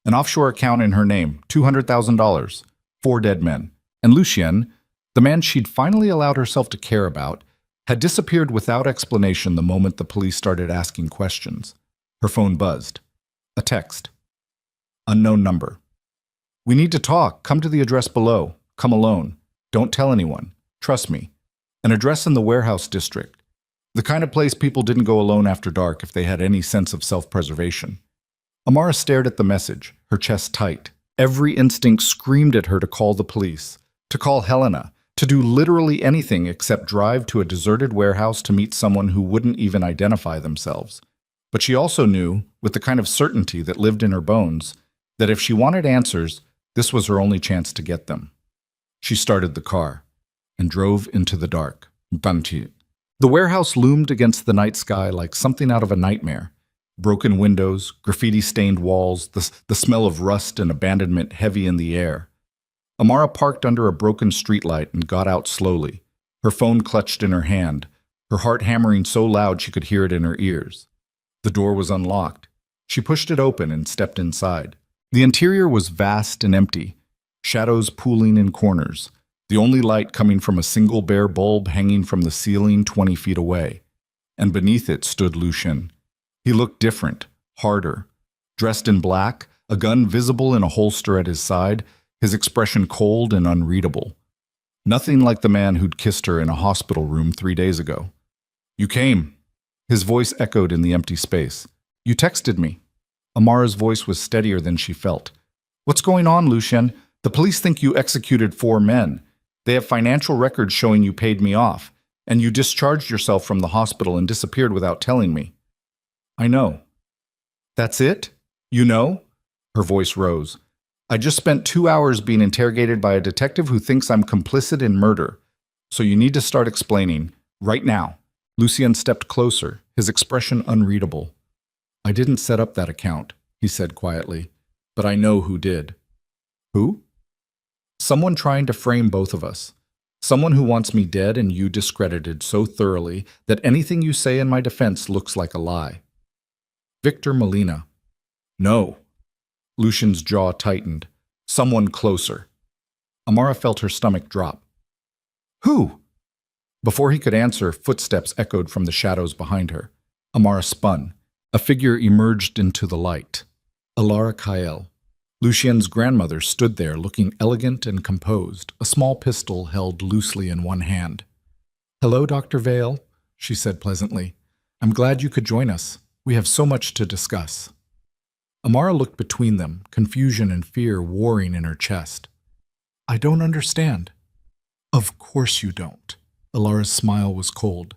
An offshore account in her name, $200,000, 4 dead men, and Lucien, the man she'd finally allowed herself to care about, had disappeared without explanation the moment the police started asking questions. Her phone buzzed. A text. Unknown number. We need to talk. Come to the address below. Come alone. Don't tell anyone. Trust me. An address in the warehouse district. The kind of place people didn't go alone after dark if they had any sense of self-preservation. Amara stared at the message, her chest tight. Every instinct screamed at her to call the police, to call Helena, to do literally anything except drive to a deserted warehouse to meet someone who wouldn't even identify themselves. But she also knew, with the kind of certainty that lived in her bones, that if she wanted answers, this was her only chance to get them. She started the car and drove into the dark. Banti. The warehouse loomed against the night sky like something out of a nightmare. Broken windows, graffiti-stained walls, the smell of rust and abandonment heavy in the air. Amara parked under a broken streetlight and got out slowly, her phone clutched in her hand, her heart hammering so loud she could hear it in her ears. The door was unlocked. She pushed it open and stepped inside. The interior was vast and empty, shadows pooling in corners, the only light coming from a single bare bulb hanging from the ceiling 20 feet away. And beneath it stood Lucian. He looked different, harder. Dressed in black, a gun visible in a holster at his side, his expression cold and unreadable. Nothing like the man who'd kissed her in a hospital room 3 days ago. You came. His voice echoed in the empty space. You texted me. Amara's voice was steadier than she felt. What's going on, Lucien? The police think you executed 4 men. They have financial records showing you paid me off, and you discharged yourself from the hospital and disappeared without telling me. I know. That's it? You know? Her voice rose. I just spent 2 hours being interrogated by a detective who thinks I'm complicit in murder. So you need to start explaining, right now. Lucien stepped closer, his expression unreadable. I didn't set up that account, he said quietly, but I know who did. Who? Someone trying to frame both of us. Someone who wants me dead and you discredited so thoroughly that anything you say in my defense looks like a lie. Victor Molina. No. Lucian's jaw tightened. Someone closer. Amara felt her stomach drop. Who? Before he could answer, footsteps echoed from the shadows behind her. Amara spun. A figure emerged into the light. Alara Kael. Lucien's grandmother stood there looking elegant and composed, a small pistol held loosely in one hand. Hello, Dr. Vale, she said pleasantly. I'm glad you could join us. We have so much to discuss. Amara looked between them, confusion and fear warring in her chest. I don't understand. Of course you don't. Alara's smile was cold.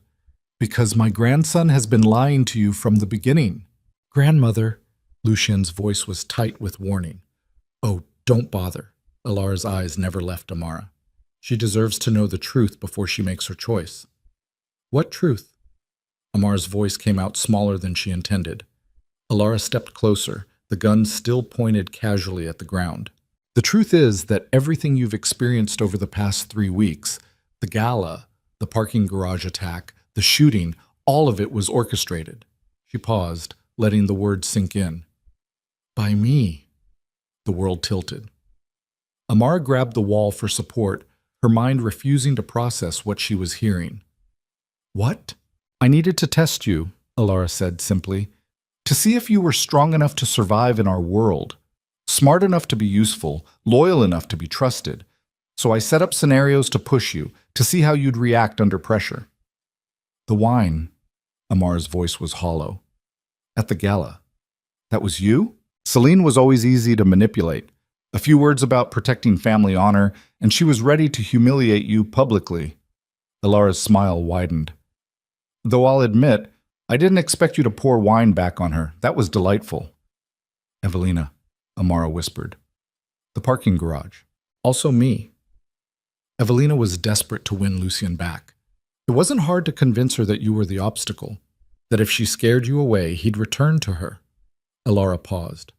Because my grandson has been lying to you from the beginning. Grandmother, Lucien's voice was tight with warning. Oh, don't bother. Alara's eyes never left Amara. She deserves to know the truth before she makes her choice. What truth? Amara's voice came out smaller than she intended. Alara stepped closer, the gun still pointed casually at the ground. The truth is that everything you've experienced over the past 3 weeks, the gala, the parking garage attack, the shooting, all of it was orchestrated. She paused, letting the words sink in. By me. The world tilted. Amara grabbed the wall for support, her mind refusing to process what she was hearing. What? I needed to test you, Alara said simply, to see if you were strong enough to survive in our world, smart enough to be useful, loyal enough to be trusted. So I set up scenarios to push you, to see how you'd react under pressure. The wine. Amara's voice was hollow. At the gala. That was you? Celine was always easy to manipulate. A few words about protecting family honor, and she was ready to humiliate you publicly. Alara's smile widened. Though I'll admit, I didn't expect you to pour wine back on her. That was delightful. Evelina, Amara whispered. The parking garage. Also me. Evelina was desperate to win Lucien back. It wasn't hard to convince her that you were the obstacle, that if she scared you away, he'd return to her. Alara paused.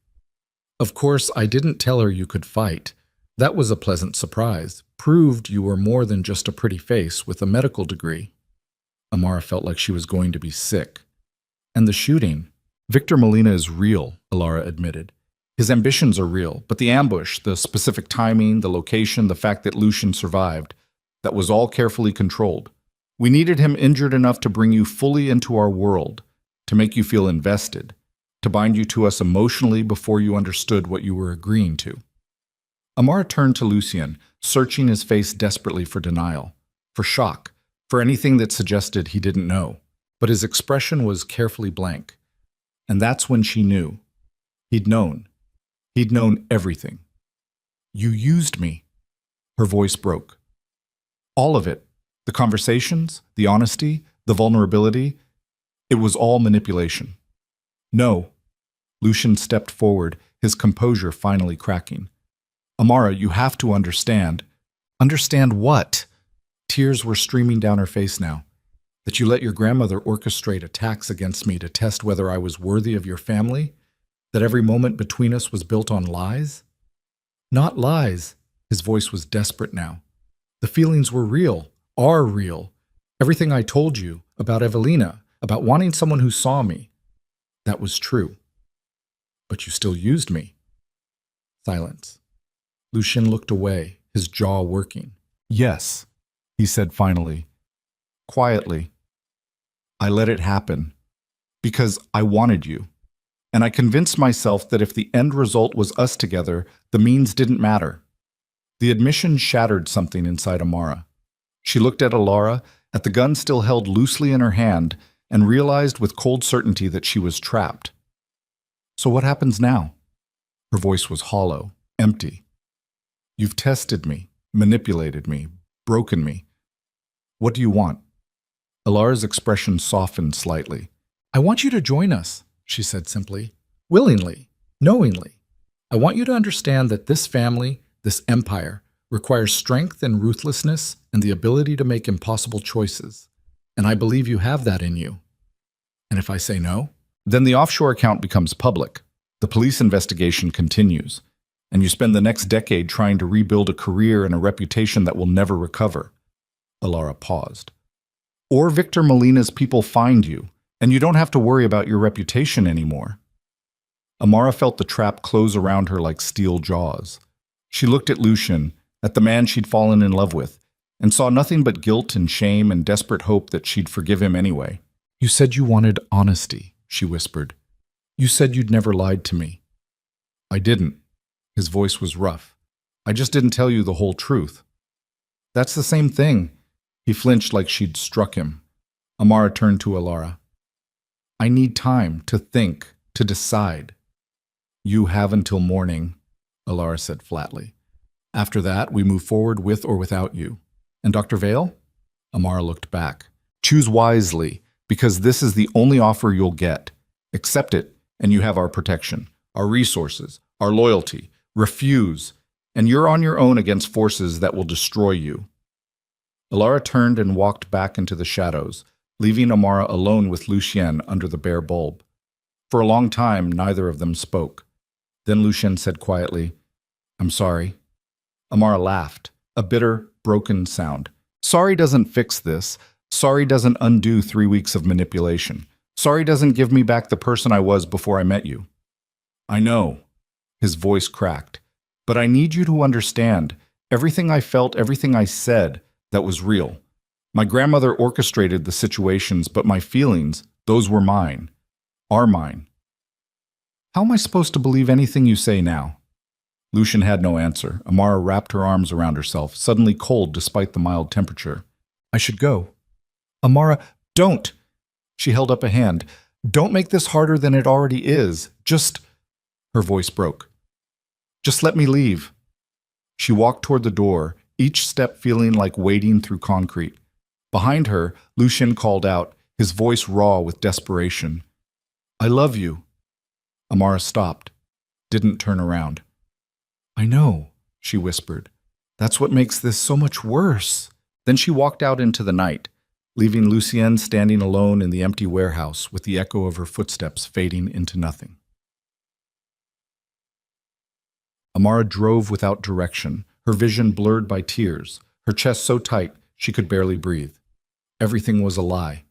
Of course, I didn't tell her you could fight. That was a pleasant surprise. Proved you were more than just a pretty face with a medical degree. Amara felt like she was going to be sick. And the shooting. Victor Molina is real, Alara admitted. His ambitions are real, but the ambush, the specific timing, the location, the fact that Lucien survived, that was all carefully controlled. We needed him injured enough to bring you fully into our world, to make you feel invested, to bind you to us emotionally before you understood what you were agreeing to. Amara turned to Lucien, searching his face desperately for denial, for shock, for anything that suggested he didn't know. But his expression was carefully blank. And that's when she knew. He'd known. He'd known everything. You used me. Her voice broke. All of it. The conversations, the honesty, the vulnerability. It was all manipulation. No. Lucien stepped forward, his composure finally cracking. Amara, you have to understand. Understand what? Tears were streaming down her face now. That you let your grandmother orchestrate attacks against me to test whether I was worthy of your family? That every moment between us was built on lies? Not lies. His voice was desperate now. The feelings were real, are real. Everything I told you about Evelina, about wanting someone who saw me, that was true. But you still used me. Silence. Lucien looked away, his jaw working. Yes, he said finally, quietly. I let it happen because I wanted you. And I convinced myself that if the end result was us together, the means didn't matter. The admission shattered something inside Amara. She looked at Alara, at the gun still held loosely in her hand, and realized with cold certainty that she was trapped. So what happens now? Her voice was hollow, empty. You've tested me, manipulated me, broken me. What do you want? Alara's expression softened slightly. I want you to join us, she said simply. Willingly, knowingly. I want you to understand that this family, this empire, requires strength and ruthlessness and the ability to make impossible choices. And I believe you have that in you. And if I say no? Then the offshore account becomes public. The police investigation continues. And you spend the next decade trying to rebuild a career and a reputation that will never recover. Alara paused. Or Victor Molina's people find you, and you don't have to worry about your reputation anymore. Amara felt the trap close around her like steel jaws. She looked at Lucien, at the man she'd fallen in love with, and saw nothing but guilt and shame and desperate hope that she'd forgive him anyway. You said you wanted honesty, she whispered. You said you'd never lied to me. I didn't. His voice was rough. I just didn't tell you the whole truth. That's the same thing. He flinched like she'd struck him. Amara turned to Alara. I need time to think, to decide. You have until morning, Alara said flatly. After that, we move forward with or without you. And Dr. Vale? Amara looked back. Choose wisely, because this is the only offer you'll get. Accept it, and you have our protection, our resources, our loyalty. Refuse, and you're on your own against forces that will destroy you. Alara turned and walked back into the shadows, leaving Amara alone with Lucien under the bare bulb. For a long time, neither of them spoke. Then Lucien said quietly, I'm sorry. Amara laughed, a bitter, broken sound. Sorry doesn't fix this. Sorry doesn't undo 3 weeks of manipulation. Sorry doesn't give me back the person I was before I met you. I know. His voice cracked. But I need you to understand. Everything I felt, everything I said, that was real. My grandmother orchestrated the situations, but my feelings, those were mine. Are mine. How am I supposed to believe anything you say now? Lucian had no answer. Amara wrapped her arms around herself, suddenly cold despite the mild temperature. I should go. Amara, don't! She held up a hand. Don't make this harder than it already is. Just... Her voice broke. Just let me leave. She walked toward the door, each step feeling like wading through concrete. Behind her, Lucian called out, his voice raw with desperation. I love you. Amara stopped, didn't turn around. I know, she whispered. That's what makes this so much worse. Then she walked out into the night, leaving Lucienne standing alone in the empty warehouse with the echo of her footsteps fading into nothing. Amara drove without direction, her vision blurred by tears, her chest so tight she could barely breathe. Everything was a lie.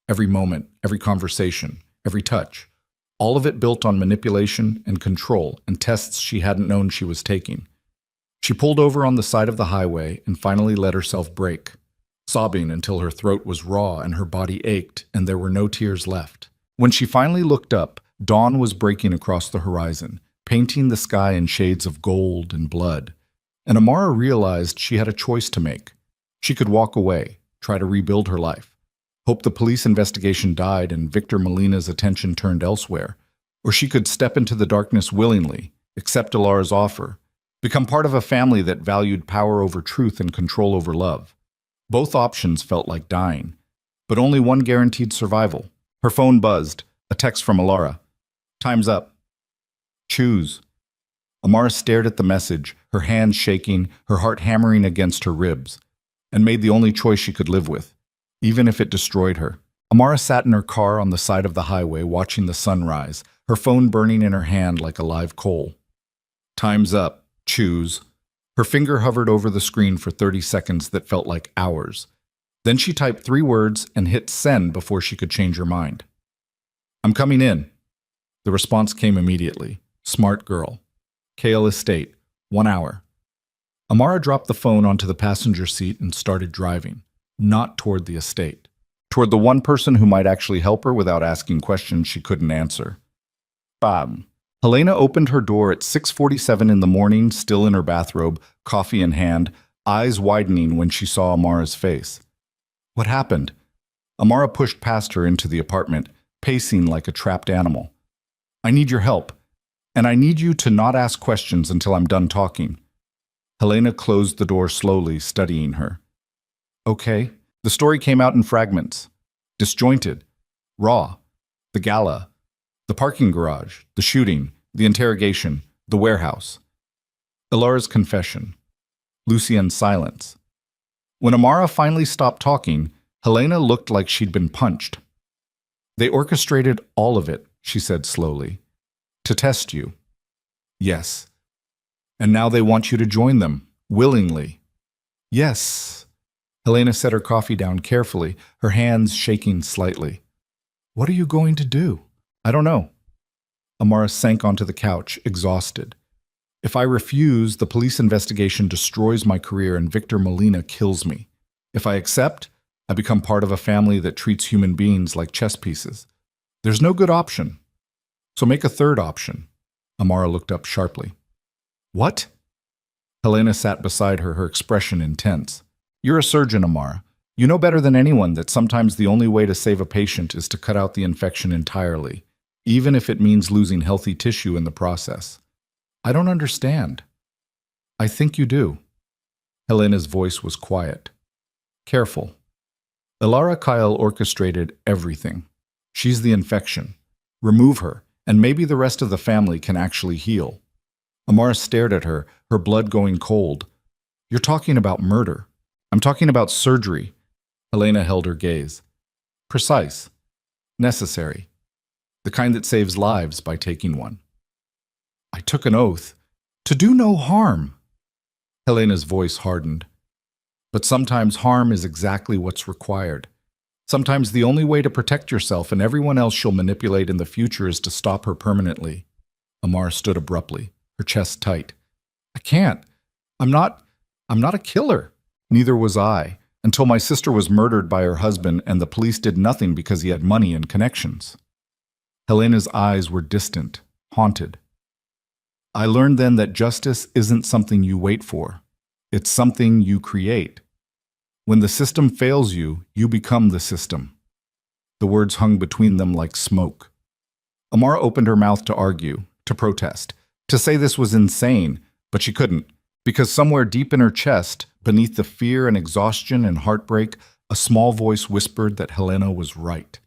Every moment, every conversation, every touch. All of it built on manipulation and control and tests she hadn't known she was taking. She pulled over on the side of the highway and finally let herself break, sobbing until her throat was raw and her body ached and there were no tears left. When she finally looked up, dawn was breaking across the horizon, painting the sky in shades of gold and blood. And Amara realized she had a choice to make. She could walk away, try to rebuild her life, hope the police investigation died and Victor Molina's attention turned elsewhere, or she could step into the darkness willingly, accept Alara's offer, become part of a family that valued power over truth and control over love. Both options felt like dying, but only one guaranteed survival. Her phone buzzed, a text from Alara. Time's up. Choose. Amara stared at the message, her hands shaking, her heart hammering against her ribs, and made the only choice she could live with, even if it destroyed her. Amara sat in her car on the side of the highway watching the sun rise, her phone burning in her hand like a live coal. Time's up. Choose. Her finger hovered over the screen for 30 seconds that felt like hours. Then she typed 3 words and hit send before she could change her mind. I'm coming in. The response came immediately. Smart girl. Kale Estate. 1 hour. Amara dropped the phone onto the passenger seat and started driving, not toward the estate, toward the one person who might actually help her without asking questions she couldn't answer. Bam. Helena opened her door at 6:47 in the morning, still in her bathrobe, coffee in hand, eyes widening when she saw Amara's face. What happened? Amara pushed past her into the apartment, pacing like a trapped animal. I need your help, and I need you to not ask questions until I'm done talking. Helena closed the door slowly, studying her. Okay, the story came out in fragments. Disjointed. Raw. The gala. The parking garage. The shooting. The interrogation. The warehouse. Alara's confession. Lucien's silence. When Amara finally stopped talking, Helena looked like she'd been punched. They orchestrated all of it, she said slowly. To test you. Yes. And now they want you to join them, willingly. Yes. Helena set her coffee down carefully, her hands shaking slightly. What are you going to do? I don't know. Amara sank onto the couch, exhausted. If I refuse, the police investigation destroys my career and Victor Molina kills me. If I accept, I become part of a family that treats human beings like chess pieces. There's no good option. So make a third option. Amara looked up sharply. What? Helena sat beside her, her expression intense. You're a surgeon, Amara. You know better than anyone that sometimes the only way to save a patient is to cut out the infection entirely, even if it means losing healthy tissue in the process. I don't understand. I think you do. Helena's voice was quiet. Careful. Alara Kyle orchestrated everything. She's the infection. Remove her, and maybe the rest of the family can actually heal. Amara stared at her, her blood going cold. You're talking about murder. I'm talking about surgery. Helena held her gaze. Precise. Necessary. The kind that saves lives by taking one. I took an oath. To do no harm. Helena's voice hardened. But sometimes harm is exactly what's required. Sometimes the only way to protect yourself and everyone else she'll manipulate in the future is to stop her permanently. Amara stood abruptly, her chest tight. I can't. I'm not a killer. Neither was I, until my sister was murdered by her husband and the police did nothing because he had money and connections. Helena's eyes were distant, haunted. I learned then that justice isn't something you wait for. It's something you create. When the system fails you, you become the system. The words hung between them like smoke. Amara opened her mouth to argue, to protest, to say this was insane, but she couldn't, because somewhere deep in her chest, beneath the fear and exhaustion and heartbreak, a small voice whispered that Helena was right.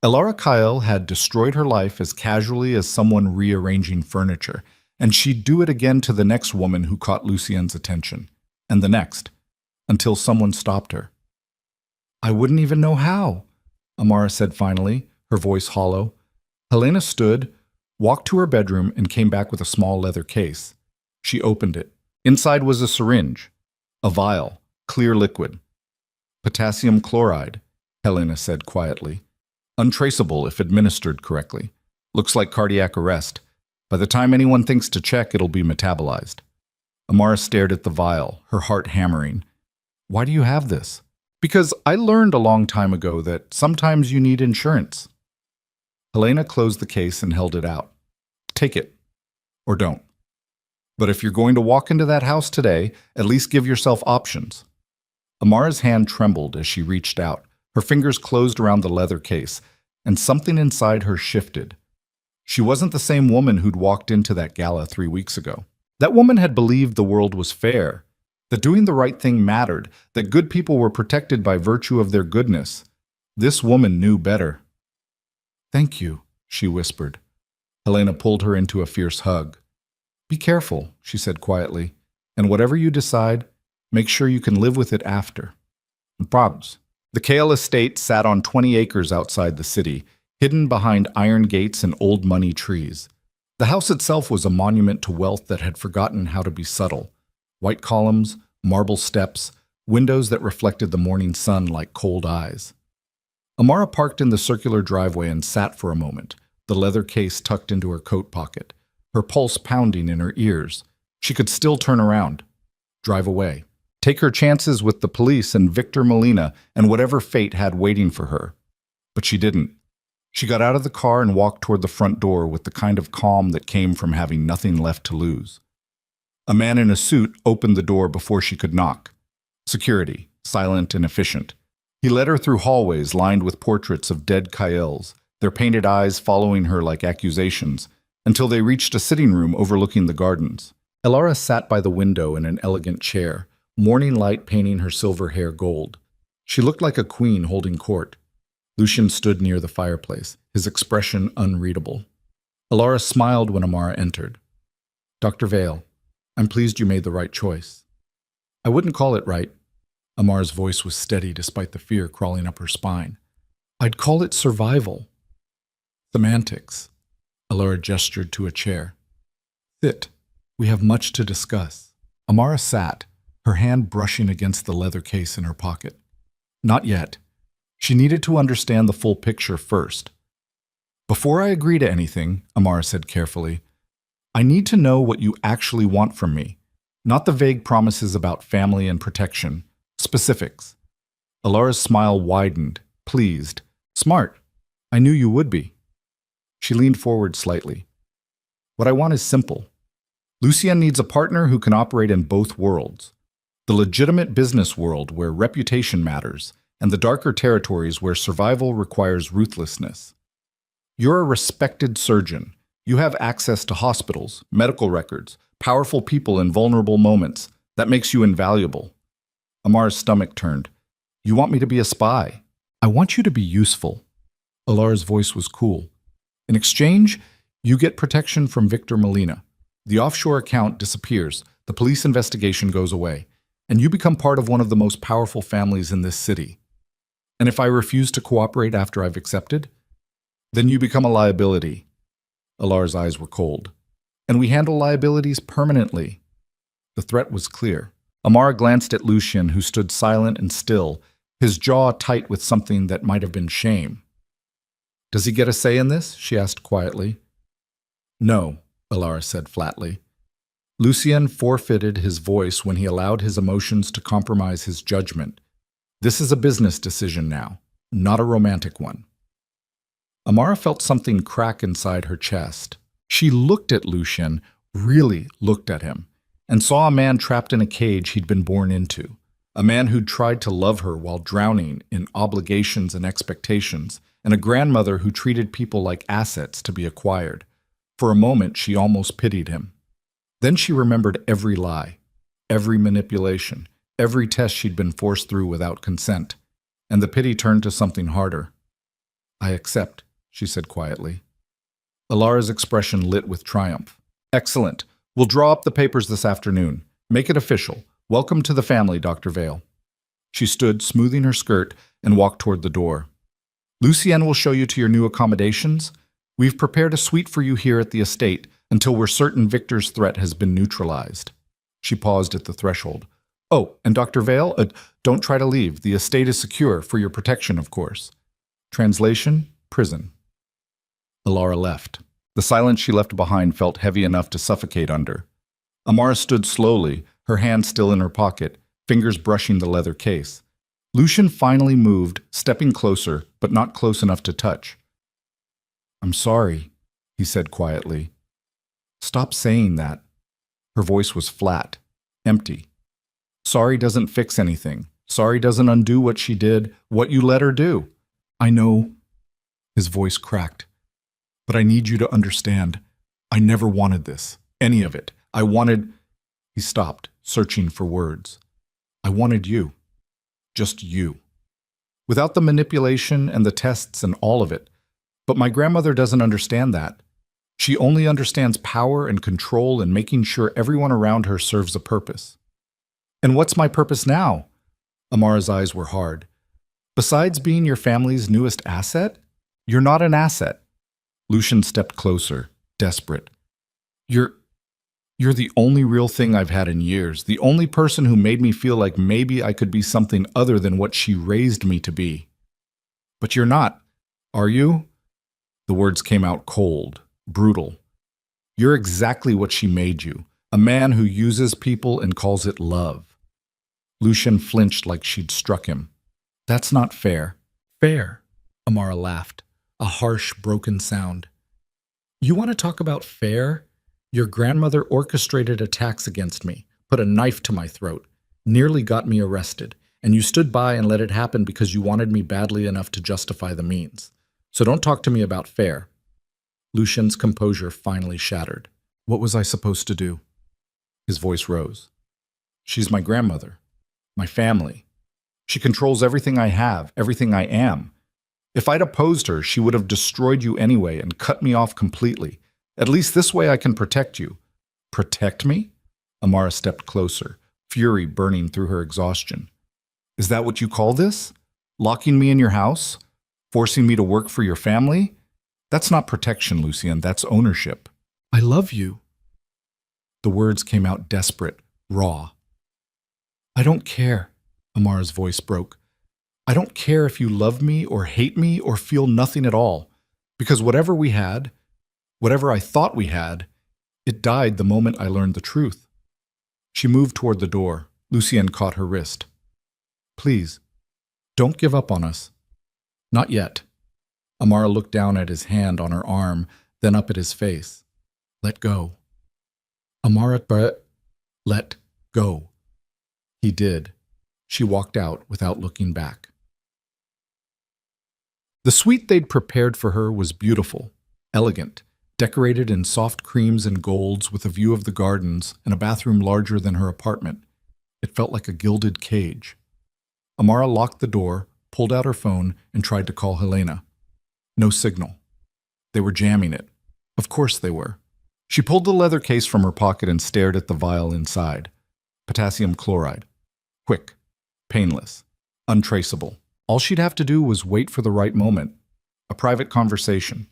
Elara Kyle had destroyed her life as casually as someone rearranging furniture, and she'd do it again to the next woman who caught Lucien's attention, and the next, until someone stopped her. I wouldn't even know how, Amara said finally, her voice hollow. Helena stood, walked to her bedroom, and came back with a small leather case. She opened it. Inside was a syringe, a vial, clear liquid. Potassium chloride, Helena said quietly. Untraceable if administered correctly. Looks like cardiac arrest. By the time anyone thinks to check, it'll be metabolized. Amara stared at the vial, her heart hammering. Why do you have this? Because I learned a long time ago that sometimes you need insurance. Helena closed the case and held it out. Take it. Or don't. But if you're going to walk into that house today, at least give yourself options. Amara's hand trembled as she reached out. Her fingers closed around the leather case, and something inside her shifted. She wasn't the same woman who'd walked into that gala 3 weeks ago. That woman had believed the world was fair, that doing the right thing mattered, that good people were protected by virtue of their goodness. This woman knew better. Thank you, she whispered. Helena pulled her into a fierce hug. Be careful, she said quietly, and whatever you decide, make sure you can live with it after. Probs. The Kale estate sat on 20 acres outside the city, hidden behind iron gates and old money trees. The house itself was a monument to wealth that had forgotten how to be subtle. White columns, marble steps, windows that reflected the morning sun like cold eyes. Amara parked in the circular driveway and sat for a moment, the leather case tucked into her coat pocket, her pulse pounding in her ears. She could still turn around, drive away, take her chances with the police and Victor Molina and whatever fate had waiting for her. But she didn't. She got out of the car and walked toward the front door with the kind of calm that came from having nothing left to lose. A man in a suit opened the door before she could knock. Security, silent and efficient. He led her through hallways lined with portraits of dead Kyles, their painted eyes following her like accusations, until they reached a sitting room overlooking the gardens. Elara sat by the window in an elegant chair, morning light painting her silver hair gold. She looked like a queen holding court. Lucien stood near the fireplace, his expression unreadable. Elara smiled when Amara entered. Dr. Vale, I'm pleased you made the right choice. I wouldn't call it right. Amara's voice was steady despite the fear crawling up her spine. I'd call it survival. Semantics. Elara gestured to a chair. Sit. We have much to discuss. Amara sat, her hand brushing against the leather case in her pocket. Not yet. She needed to understand the full picture first. Before I agree to anything, Amara said carefully, I need to know what you actually want from me, not the vague promises about family and protection, specifics. Elara's smile widened, pleased. Smart. I knew you would be. She leaned forward slightly. What I want is simple. Lucien needs a partner who can operate in both worlds. The legitimate business world where reputation matters, and the darker territories where survival requires ruthlessness. You're a respected surgeon. You have access to hospitals, medical records, powerful people in vulnerable moments. That makes you invaluable. Amara's stomach turned. You want me to be a spy? I want you to be useful. Elara's voice was cool. In exchange, you get protection from Victor Molina. The offshore account disappears, the police investigation goes away, and you become part of one of the most powerful families in this city. And if I refuse to cooperate after I've accepted, then you become a liability. Elara's eyes were cold. And we handle liabilities permanently. The threat was clear. Amara glanced at Lucien, who stood silent and still, his jaw tight with something that might have been shame. "Does he get a say in this?" she asked quietly. "No," Alara said flatly. Lucien forfeited his voice when he allowed his emotions to compromise his judgment. This is a business decision now, not a romantic one. Amara felt something crack inside her chest. She looked at Lucien, really looked at him, and saw a man trapped in a cage he'd been born into. A man who'd tried to love her while drowning in obligations and expectations, and a grandmother who treated people like assets to be acquired. For a moment, she almost pitied him. Then she remembered every lie, every manipulation, every test she'd been forced through without consent, and the pity turned to something harder. "I accept," she said quietly. Alara's expression lit with triumph. "Excellent. We'll draw up the papers this afternoon. Make it official. Welcome to the family, Dr. Vale." She stood, smoothing her skirt, and walked toward the door. "Lucien will show you to your new accommodations. We've prepared a suite for you here at the estate until we're certain Victor's threat has been neutralized." She paused at the threshold. "Oh, and Dr. Vale, don't try to leave. The estate is secure, for your protection, of course." Translation: prison. Alara left. The silence she left behind felt heavy enough to suffocate under. Amara stood slowly, her hand still in her pocket, fingers brushing the leather case. Lucien finally moved, stepping closer, but not close enough to touch. "I'm sorry," he said quietly. "Stop saying that." Her voice was flat, empty. "Sorry doesn't fix anything. Sorry doesn't undo what she did, what you let her do." "I know." His voice cracked. "But I need you to understand. I never wanted this, any of it. I wanted—" He stopped, searching for words. "I wanted you. Just you. Without the manipulation and the tests and all of it. But my grandmother doesn't understand that. She only understands power and control and making sure everyone around her serves a purpose." "And what's my purpose now?" Amara's eyes were hard. "Besides being your family's newest asset? You're not an asset." Lucien stepped closer, desperate. You're the only real thing I've had in years, the only person who made me feel like maybe I could be something other than what she raised me to be." "But you're not, are you?" The words came out cold, brutal. "You're exactly what she made you, a man who uses people and calls it love." Lucien flinched like she'd struck him. "That's not fair." "Fair," Amara laughed, a harsh, broken sound. "You want to talk about fair? Your grandmother orchestrated attacks against me, put a knife to my throat, nearly got me arrested, and you stood by and let it happen because you wanted me badly enough to justify the means. So don't talk to me about fair." Lucien's composure finally shattered. "What was I supposed to do?" His voice rose. "She's my grandmother, my family. She controls everything I have, everything I am. If I'd opposed her, she would have destroyed you anyway and cut me off completely. At least this way I can protect you." "Protect me?" Amara stepped closer, fury burning through her exhaustion. "Is that what you call this? Locking me in your house? Forcing me to work for your family? That's not protection, Lucien, that's ownership." "I love you." The words came out desperate, raw. "I don't care," Amara's voice broke. "I don't care if you love me or hate me or feel nothing at all, because whatever we had, whatever I thought we had, it died the moment I learned the truth." She moved toward the door. Lucien caught her wrist. "Please, don't give up on us." "Not yet." Amara looked down at his hand on her arm, then up at his face. "Let go." Amara, let go. He did. She walked out without looking back. The suite they'd prepared for her was beautiful, elegant, decorated in soft creams and golds with a view of the gardens and a bathroom larger than her apartment. It felt like a gilded cage. Amara locked the door, pulled out her phone, and tried to call Helena. No signal. They were jamming it. Of course they were. She pulled the leather case from her pocket and stared at the vial inside. Potassium chloride. Quick. Painless. Untraceable. All she'd have to do was wait for the right moment. A private conversation.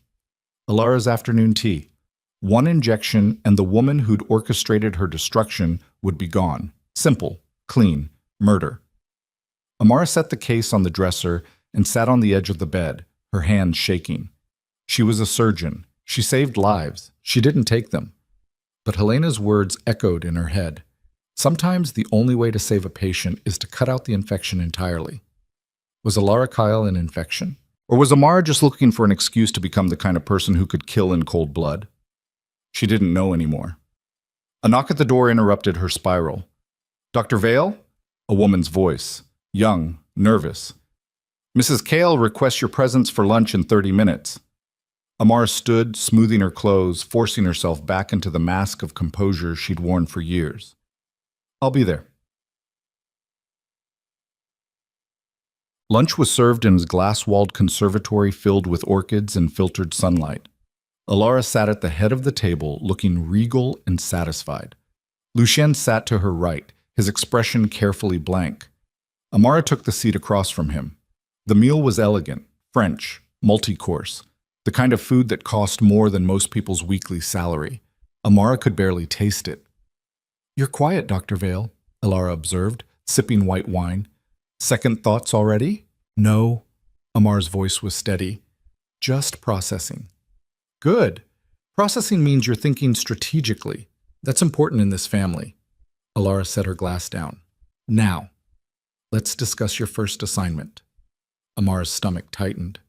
Alara's afternoon tea. One injection and the woman who'd orchestrated her destruction would be gone. Simple. Clean. Murder. Amara set the case on the dresser and sat on the edge of the bed, her hands shaking. She was a surgeon. She saved lives. She didn't take them. But Helena's words echoed in her head. Sometimes the only way to save a patient is to cut out the infection entirely. Was Alara Kyle an infection? Or was Amara just looking for an excuse to become the kind of person who could kill in cold blood? She didn't know anymore. A knock at the door interrupted her spiral. "Dr. Vale?" A woman's voice. Young, nervous. "Mrs. Kale requests your presence for lunch in 30 minutes. Amara stood, smoothing her clothes, forcing herself back into the mask of composure she'd worn for years. "I'll be there." Lunch was served in his glass-walled conservatory filled with orchids and filtered sunlight. Alara sat at the head of the table, looking regal and satisfied. Lucien sat to her right, his expression carefully blank. Amara took the seat across from him. The meal was elegant, French, multi-course, the kind of food that cost more than most people's weekly salary. Amara could barely taste it. "You're quiet, Dr. Vale," Alara observed, sipping white wine. "Second thoughts already?" "No." Amara's voice was steady. "Just processing." "Good. Processing means you're thinking strategically. That's important in this family." Alara set her glass down. "Now, let's discuss your first assignment." Amara's stomach tightened.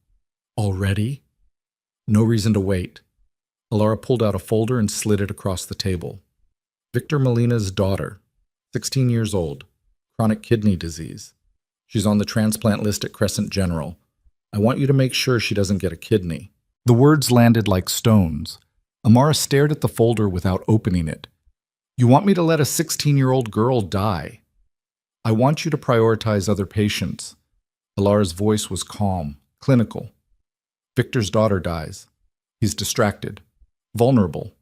"Already?" "No reason to wait." Alara pulled out a folder and slid it across the table. "Victor Molina's daughter, 16 years old, chronic kidney disease. She's on the transplant list at Crescent General. I want you to make sure she doesn't get a kidney." The words landed like stones. Amara stared at the folder without opening it. "You want me to let a 16-year-old girl die? I want you to prioritize other patients." Alara's voice was calm, clinical. "Victor's daughter dies. He's distracted, vulnerable.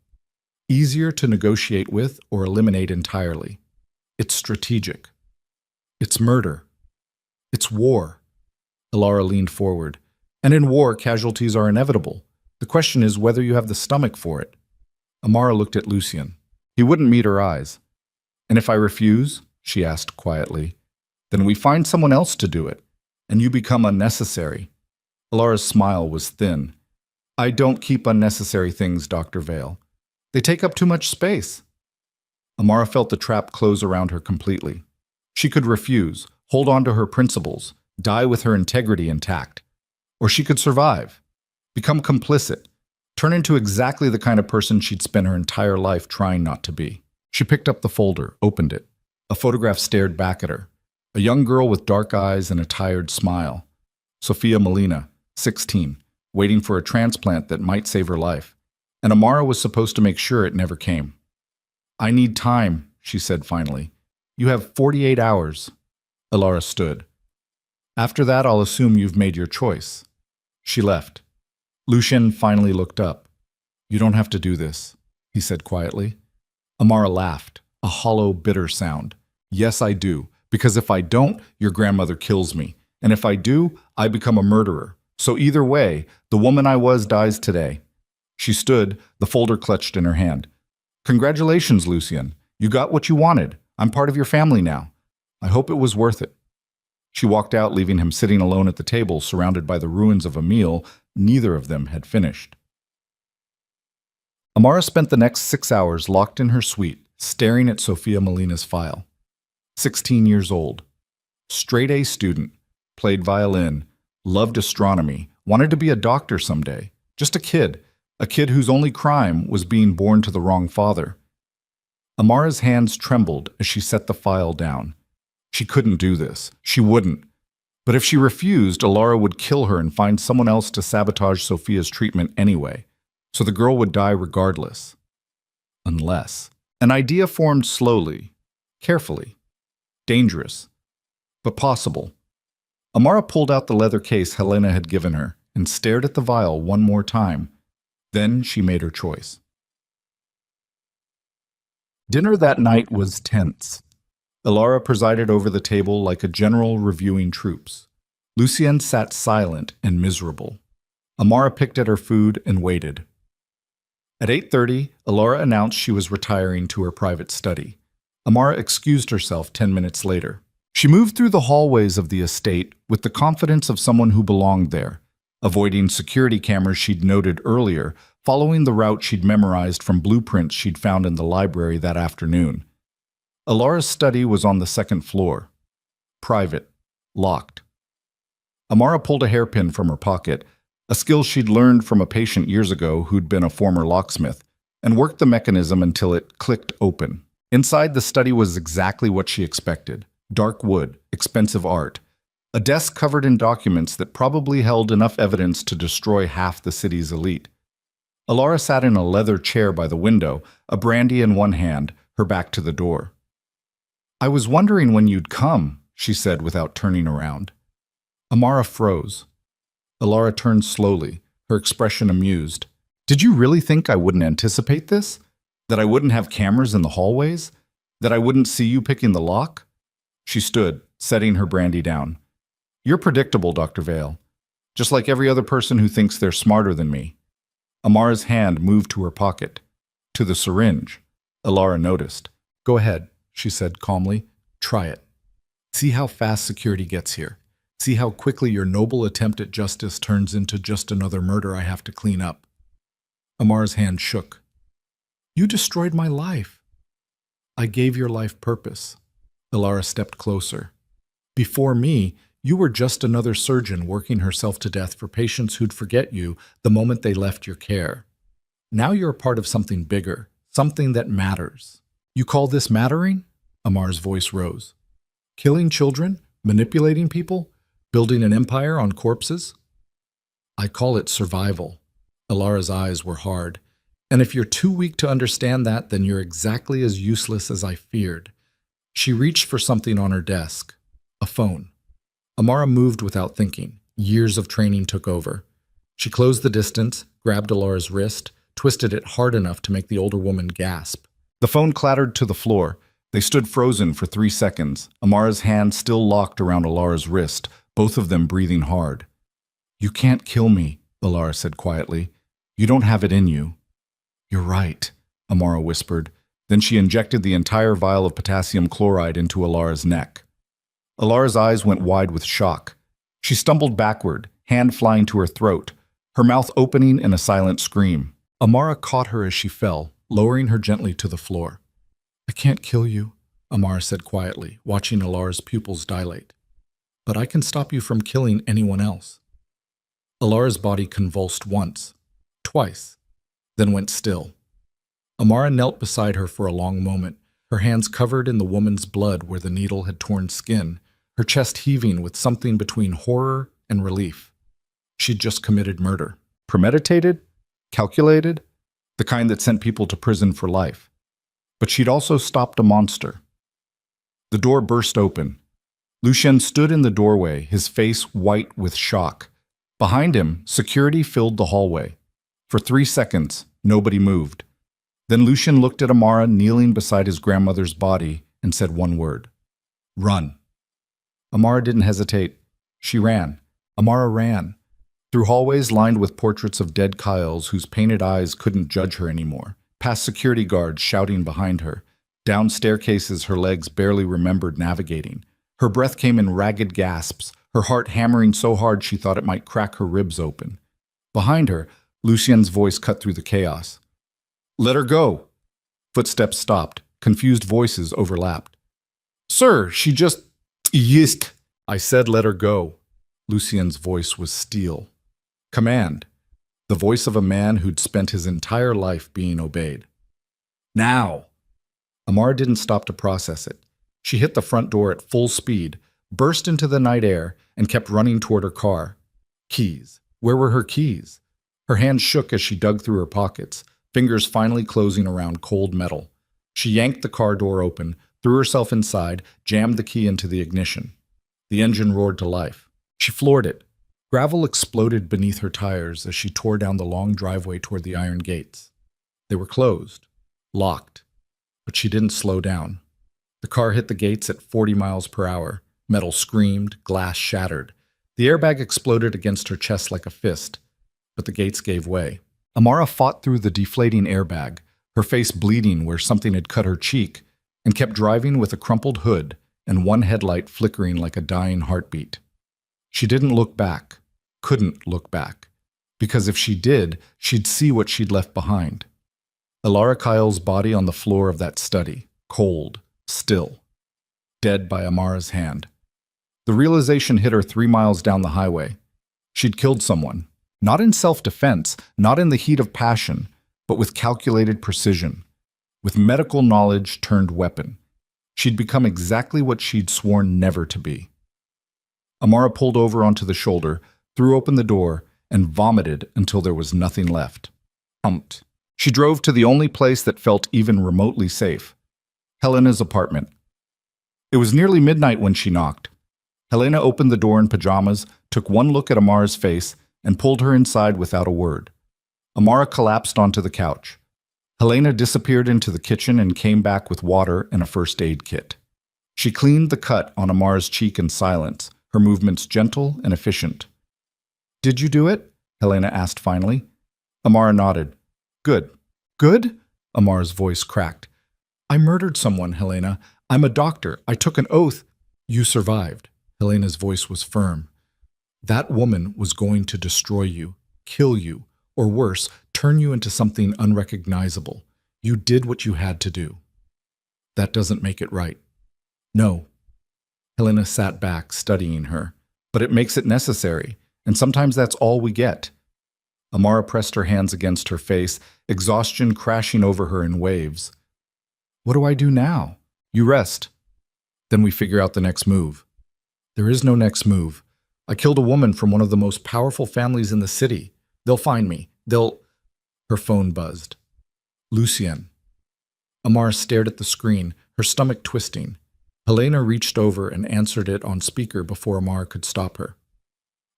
Easier to negotiate with or eliminate entirely. It's strategic. It's murder. It's war." Alara leaned forward. "And in war, casualties are inevitable. The question is whether you have the stomach for it." Amara looked at Lucien. He wouldn't meet her eyes. "And if I refuse?" she asked quietly. "Then we find someone else to do it, and you become unnecessary." Alara's smile was thin. "I don't keep unnecessary things, Dr. Vale. They take up too much space." Amara felt the trap close around her completely. She could refuse, hold on to her principles, die with her integrity intact. Or she could survive, become complicit, turn into exactly the kind of person she'd spent her entire life trying not to be. She picked up the folder, opened it. A photograph stared back at her. A young girl with dark eyes and a tired smile. Sophia Molina, 16, waiting for a transplant that might save her life. And Amara was supposed to make sure it never came. "I need time," she said finally. "You have 48 hours." Alara stood. "After that, I'll assume you've made your choice." She left. Lucien finally looked up. "You don't have to do this," he said quietly. Amara laughed, a hollow, bitter sound. "Yes, I do, because if I don't, your grandmother kills me. And if I do, I become a murderer. So either way, the woman I was dies today." She stood, the folder clutched in her hand. "Congratulations, Lucien. You got what you wanted. I'm part of your family now. I hope it was worth it." She walked out, leaving him sitting alone at the table, surrounded by the ruins of a meal neither of them had finished. Amara spent the next 6 hours locked in her suite, staring at Sophia Molina's file. 16 years old. Straight-A student. Played violin. Loved astronomy. Wanted to be a doctor someday. Just a kid. A kid whose only crime was being born to the wrong father. Amara's hands trembled as she set the file down. She couldn't do this. She wouldn't. But if she refused, Alara would kill her and find someone else to sabotage Sophia's treatment anyway. So the girl would die regardless. Unless. An idea formed slowly, carefully. Dangerous, but possible. Amara pulled out the leather case Helena had given her and stared at the vial one more time. Then she made her choice. Dinner that night was tense. Alara presided over the table like a general reviewing troops. Lucien sat silent and miserable. Amara picked at her food and waited. At 8:30, Alara announced she was retiring to her private study. Amara excused herself 10 minutes later. She moved through the hallways of the estate with the confidence of someone who belonged there, avoiding security cameras she'd noted earlier, following the route she'd memorized from blueprints she'd found in the library that afternoon. Alara's study was on the second floor. Private. Locked. Amara pulled a hairpin from her pocket, a skill she'd learned from a patient years ago who'd been a former locksmith, and worked the mechanism until it clicked open. Inside, the study was exactly what she expected. Dark wood, expensive art, a desk covered in documents that probably held enough evidence to destroy half the city's elite. Alara sat in a leather chair by the window, a brandy in one hand, her back to the door. "I was wondering when you'd come," she said without turning around. Amara froze. Alara turned slowly, her expression amused. "Did you really think I wouldn't anticipate this? That I wouldn't have cameras in the hallways? That I wouldn't see you picking the lock?" She stood, setting her brandy down. "You're predictable, Dr. Vale. Just like every other person who thinks they're smarter than me." Amara's hand moved to her pocket. To the syringe. Alara noticed. "Go ahead," she said calmly. "Try it. See how fast security gets here. See how quickly your noble attempt at justice turns into just another murder I have to clean up." Amara's hand shook. "You destroyed my life." "I gave your life purpose." Alara stepped closer. "Before me, you were just another surgeon working herself to death for patients who'd forget you the moment they left your care. Now you're a part of something bigger, something that matters." "You call this mattering?" Amar's voice rose. "Killing children? Manipulating people? Building an empire on corpses?" "I call it survival." Alara's eyes were hard. "And if you're too weak to understand that, then you're exactly as useless as I feared." She reached for something on her desk. A phone. Amara moved without thinking. Years of training took over. She closed the distance, grabbed Alara's wrist, twisted it hard enough to make the older woman gasp. The phone clattered to the floor. They stood frozen for 3 seconds, Amara's hand still locked around Alara's wrist, both of them breathing hard. "You can't kill me," Alara said quietly. "You don't have it in you." "You're right," Amara whispered. Then she injected the entire vial of potassium chloride into Alara's neck. Alara's eyes went wide with shock. She stumbled backward, hand flying to her throat, her mouth opening in a silent scream. Amara caught her as she fell, lowering her gently to the floor. "I can't kill you," Amara said quietly, watching Alara's pupils dilate. "But I can stop you from killing anyone else." Alara's body convulsed once, twice, then went still. Amara knelt beside her for a long moment, her hands covered in the woman's blood where the needle had torn skin, her chest heaving with something between horror and relief. She'd just committed murder. Premeditated? Calculated? The kind that sent people to prison for life. But she'd also stopped a monster. The door burst open. Lucien stood in the doorway, his face white with shock. Behind him, security filled the hallway. For 3 seconds, nobody moved. Then Lucien looked at Amara kneeling beside his grandmother's body and said one word. "Run." Amara didn't hesitate. She ran. Amara ran. Through hallways lined with portraits of dead Kyles whose painted eyes couldn't judge her anymore, past security guards shouting behind her, down staircases her legs barely remembered navigating. Her breath came in ragged gasps, her heart hammering so hard she thought it might crack her ribs open. Behind her, Lucien's voice cut through the chaos. "Let her go." Footsteps stopped. Confused voices overlapped. "Sir, she just... Yist." "I said let her go." Lucien's voice was steel. Command. The voice of a man who'd spent his entire life being obeyed. "Now." Amara didn't stop to process it. She hit the front door at full speed, burst into the night air, and kept running toward her car. Keys. Where were her keys? Her hands shook as she dug through her pockets, fingers finally closing around cold metal. She yanked the car door open, threw herself inside, jammed the key into the ignition. The engine roared to life. She floored it. Gravel exploded beneath her tires as she tore down the long driveway toward the iron gates. They were closed, locked, but she didn't slow down. The car hit the gates at 40 miles per hour. Metal screamed, glass shattered. The airbag exploded against her chest like a fist, but the gates gave way. Amara fought through the deflating airbag, her face bleeding where something had cut her cheek, and kept driving with a crumpled hood, and one headlight flickering like a dying heartbeat. She didn't look back, couldn't look back, because if she did, she'd see what she'd left behind. Elara Kyle's body on the floor of that study, cold, still, dead by Amara's hand. The realization hit her 3 miles down the highway. She'd killed someone, not in self-defense, not in the heat of passion, but with calculated precision, with medical knowledge turned weapon. She'd become exactly what she'd sworn never to be. Amara pulled over onto the shoulder, threw open the door, and vomited until there was nothing left. Humped. She drove to the only place that felt even remotely safe, Helena's apartment. It was nearly midnight when she knocked. Helena opened the door in pajamas, took one look at Amara's face, and pulled her inside without a word. Amara collapsed onto the couch. Helena disappeared into the kitchen and came back with water and a first aid kit. She cleaned the cut on Amara's cheek in silence, her movements gentle and efficient. "Did you do it?" Helena asked finally. Amara nodded. "Good." "Good?" Amara's voice cracked. "I murdered someone, Helena. I'm a doctor. I took an oath." "You survived." Helena's voice was firm. "That woman was going to destroy you, kill you, or worse, turn you into something unrecognizable. You did what you had to do. That doesn't make it right." "No." Helena sat back, studying her. "But it makes it necessary, and sometimes that's all we get." Amara pressed her hands against her face, exhaustion crashing over her in waves. "What do I do now?" "You rest. Then we figure out the next move." "There is no next move. I killed a woman from one of the most powerful families in the city. They'll find me. Her phone buzzed. "Lucien." Amara stared at the screen, her stomach twisting. Helena reached over and answered it on speaker before Amara could stop her.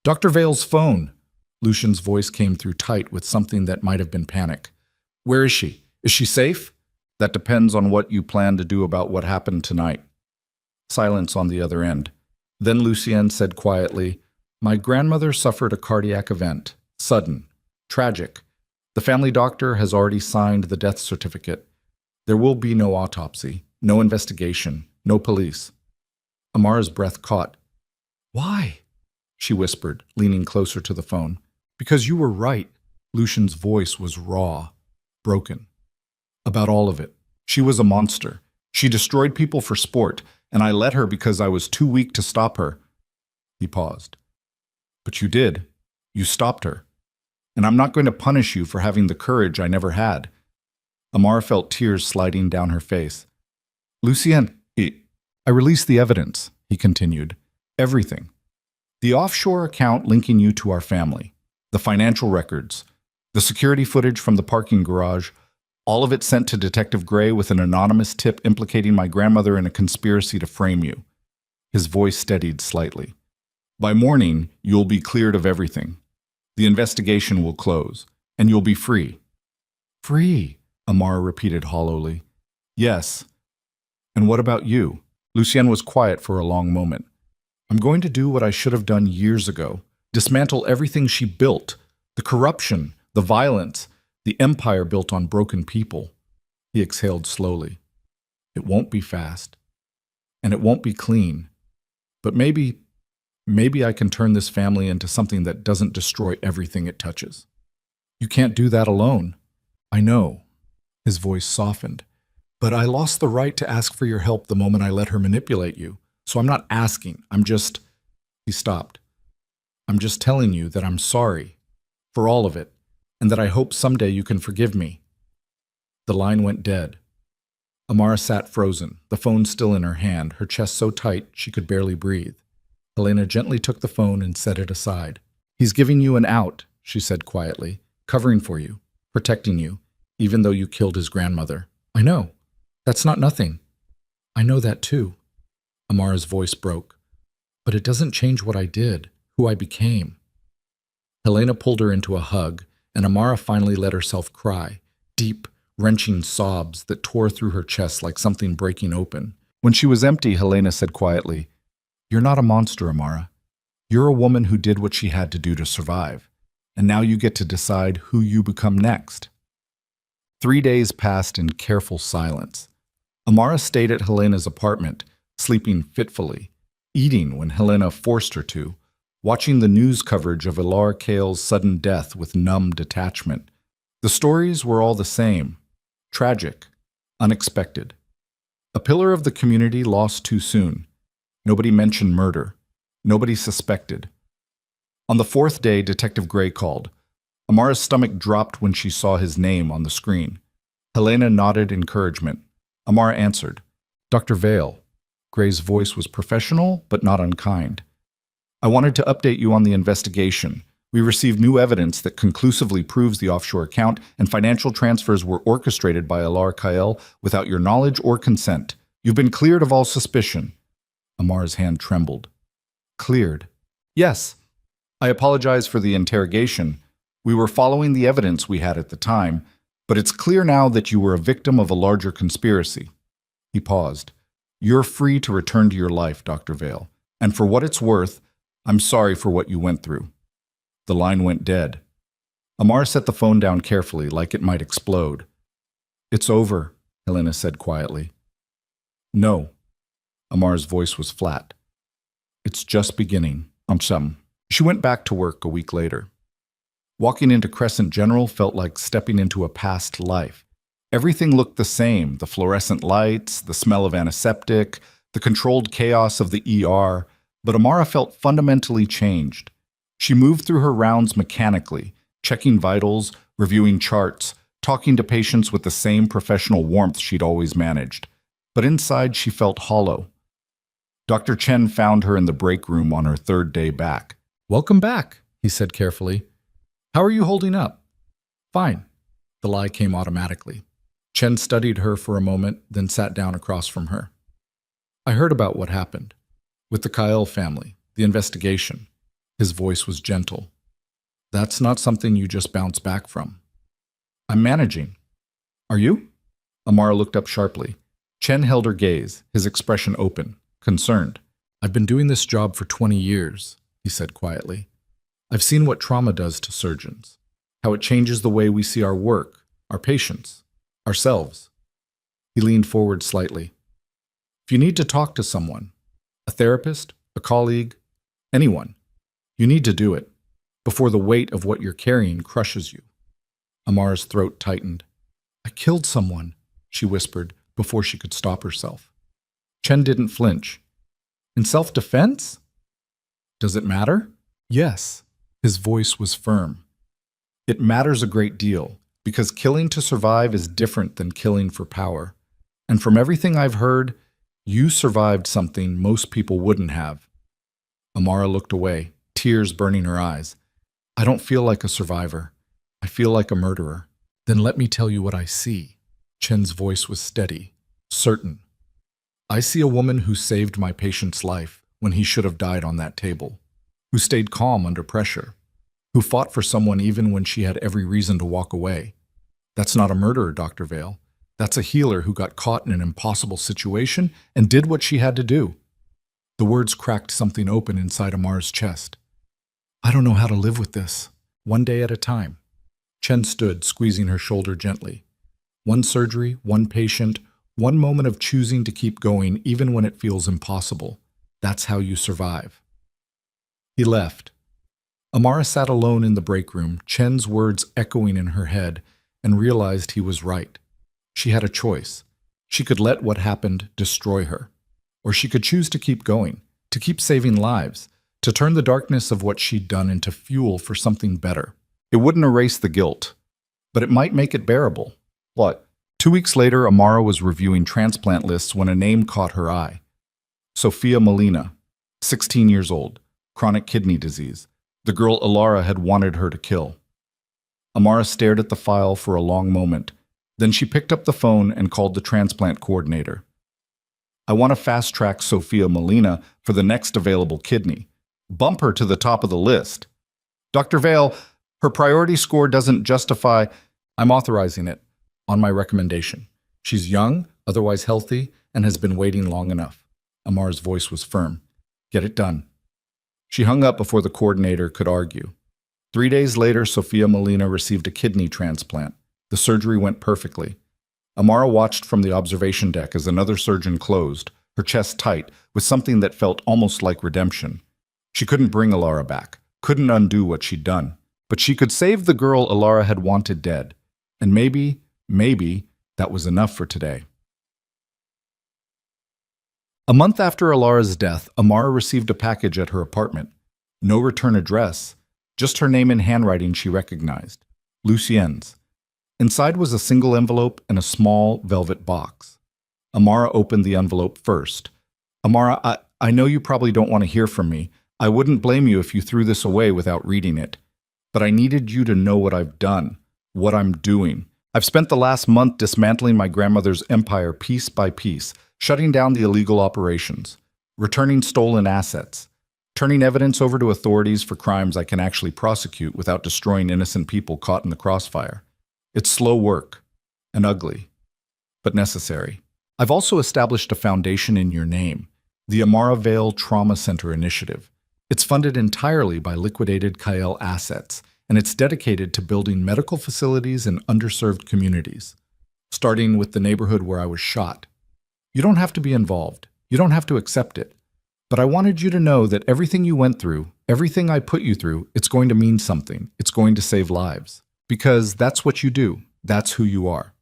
"Dr. Vale's phone." Lucien's voice came through tight with something that might have been panic. "Where is she? Is she safe?" "That depends on what you plan to do about what happened tonight." Silence on the other end. Then Lucien said quietly, "My grandmother suffered a cardiac event. Sudden. Tragic. The family doctor has already signed the death certificate. There will be no autopsy, no investigation, no police." Amara's breath caught. "Why?" she whispered, leaning closer to the phone. "Because you were right." Lucien's voice was raw, broken. "About all of it. She was a monster. She destroyed people for sport, and I let her because I was too weak to stop her." He paused. "But you did. You stopped her. And I'm not going to punish you for having the courage I never had." Amara felt tears sliding down her face. "Lucien, I released the evidence," he continued. "Everything. The offshore account linking you to our family, the financial records, the security footage from the parking garage, all of it sent to Detective Gray with an anonymous tip implicating my grandmother in a conspiracy to frame you." His voice steadied slightly. "By morning, you'll be cleared of everything. The investigation will close, and you'll be free." "Free," Amara repeated hollowly. "Yes. And what about you?" Lucien was quiet for a long moment. "I'm going to do what I should have done years ago. Dismantle everything she built. The corruption, the violence, the empire built on broken people." He exhaled slowly. "It won't be fast. And it won't be clean. But maybe I can turn this family into something that doesn't destroy everything it touches." "You can't do that alone." "I know." His voice softened. "But I lost the right to ask for your help the moment I let her manipulate you. So I'm not asking. He stopped. "I'm just telling you that I'm sorry. For all of it. And that I hope someday you can forgive me." The line went dead. Amara sat frozen, the phone still in her hand, her chest so tight she could barely breathe. Helena gently took the phone and set it aside. "He's giving you an out," she said quietly, "covering for you, protecting you, even though you killed his grandmother." "I know. That's not nothing." "I know that too." Amara's voice broke. "But it doesn't change what I did, who I became." Helena pulled her into a hug, and Amara finally let herself cry, deep, wrenching sobs that tore through her chest like something breaking open. When she was empty, Helena said quietly, "You're not a monster, Amara. You're a woman who did what she had to do to survive, and now you get to decide who you become next." 3 days passed in careful silence. Amara stayed at Helena's apartment, sleeping fitfully, eating when Helena forced her to, watching the news coverage of Ilar Kale's sudden death with numb detachment. The stories were all the same: tragic, unexpected. A pillar of the community lost too soon. Nobody mentioned murder. Nobody suspected. On the fourth day, Detective Gray called. Amara's stomach dropped when she saw his name on the screen. Helena nodded encouragement. Amara answered. Dr. Vale. Gray's voice was professional, but not unkind. I wanted to update you on the investigation. We received new evidence that conclusively proves the offshore account and financial transfers were orchestrated by Ilar Kale without your knowledge or consent. You've been cleared of all suspicion. Amara's hand trembled. Cleared? Yes. I apologize for the interrogation. We were following the evidence we had at the time, but it's clear now that you were a victim of a larger conspiracy. He paused. You're free to return to your life, Dr. Vale. And for what it's worth, I'm sorry for what you went through. The line went dead. Amara set the phone down carefully, like it might explode. It's over, Helena said quietly. No. Amara's voice was flat. It's just beginning. She went back to work a week later. Walking into Crescent General felt like stepping into a past life. Everything looked the same: the fluorescent lights, the smell of antiseptic, the controlled chaos of the ER, but Amara felt fundamentally changed. She moved through her rounds mechanically, checking vitals, reviewing charts, talking to patients with the same professional warmth she'd always managed. But inside she felt hollow. Dr. Chen found her in the break room on her third day back. Welcome back, he said carefully. How are you holding up? Fine. The lie came automatically. Chen studied her for a moment, then sat down across from her. I heard about what happened. With the Kyle family, the investigation. His voice was gentle. That's not something you just bounce back from. I'm managing. Are you? Amara looked up sharply. Chen held her gaze, his expression open, concerned. I've been doing this job for 20 years, he said quietly. I've seen what trauma does to surgeons, how it changes the way we see our work, our patients, ourselves. He leaned forward slightly. If you need to talk to someone, a therapist, a colleague, anyone, you need to do it before the weight of what you're carrying crushes you. Amara's throat tightened. I killed someone, she whispered before she could stop herself. Chen didn't flinch. In self-defense? Does it matter? Yes. His voice was firm. It matters a great deal, because killing to survive is different than killing for power. And from everything I've heard, you survived something most people wouldn't have. Amara looked away, tears burning her eyes. I don't feel like a survivor. I feel like a murderer. Then let me tell you what I see. Chen's voice was steady, certain. I see a woman who saved my patient's life when he should have died on that table, who stayed calm under pressure, who fought for someone even when she had every reason to walk away. That's not a murderer, Dr. Vale. That's a healer who got caught in an impossible situation and did what she had to do. The words cracked something open inside Amar's chest. I don't know how to live with this, one day at a time. Chen stood, squeezing her shoulder gently. One surgery, one patient, one moment of choosing to keep going even when it feels impossible. That's how you survive. He left. Amara sat alone in the break room, Chen's words echoing in her head, and realized he was right. She had a choice. She could let what happened destroy her, or she could choose to keep going, to keep saving lives, to turn the darkness of what she'd done into fuel for something better. It wouldn't erase the guilt, but it might make it bearable. What? 2 weeks later, Amara was reviewing transplant lists when a name caught her eye. Sophia Molina, 16 years old, chronic kidney disease. The girl Ilara had wanted her to kill. Amara stared at the file for a long moment. Then she picked up the phone and called the transplant coordinator. I want to fast-track Sophia Molina for the next available kidney. Bump her to the top of the list. Dr. Vale, her priority score doesn't justify. I'm authorizing it, on my recommendation. She's young, otherwise healthy, and has been waiting long enough. Amar's voice was firm. Get it done. She hung up before the coordinator could argue. 3 days later, Sophia Molina received a kidney transplant. The surgery went perfectly. Amara watched from the observation deck as another surgeon closed, her chest tight, with something that felt almost like redemption. She couldn't bring Alara back, couldn't undo what she'd done, but she could save the girl Alara had wanted dead. And maybe, that was enough for today. A month after Alara's death, Amara received a package at her apartment. No return address, just her name in handwriting she recognized. Lucien's. Inside was a single envelope and a small velvet box. Amara opened the envelope first. Amara, I know you probably don't want to hear from me. I wouldn't blame you if you threw this away without reading it. But I needed you to know what I've done, what I'm doing. I've spent the last month dismantling my grandmother's empire piece by piece, shutting down the illegal operations, returning stolen assets, turning evidence over to authorities for crimes I can actually prosecute without destroying innocent people caught in the crossfire. It's slow work and ugly, but necessary. I've also established a foundation in your name, the Amara Vale Trauma Center Initiative. It's funded entirely by liquidated Kael assets, and it's dedicated to building medical facilities in underserved communities, starting with the neighborhood where I was shot. You don't have to be involved. You don't have to accept it. But I wanted you to know that everything you went through, everything I put you through, it's going to mean something. It's going to save lives. Because that's what you do. That's who you are.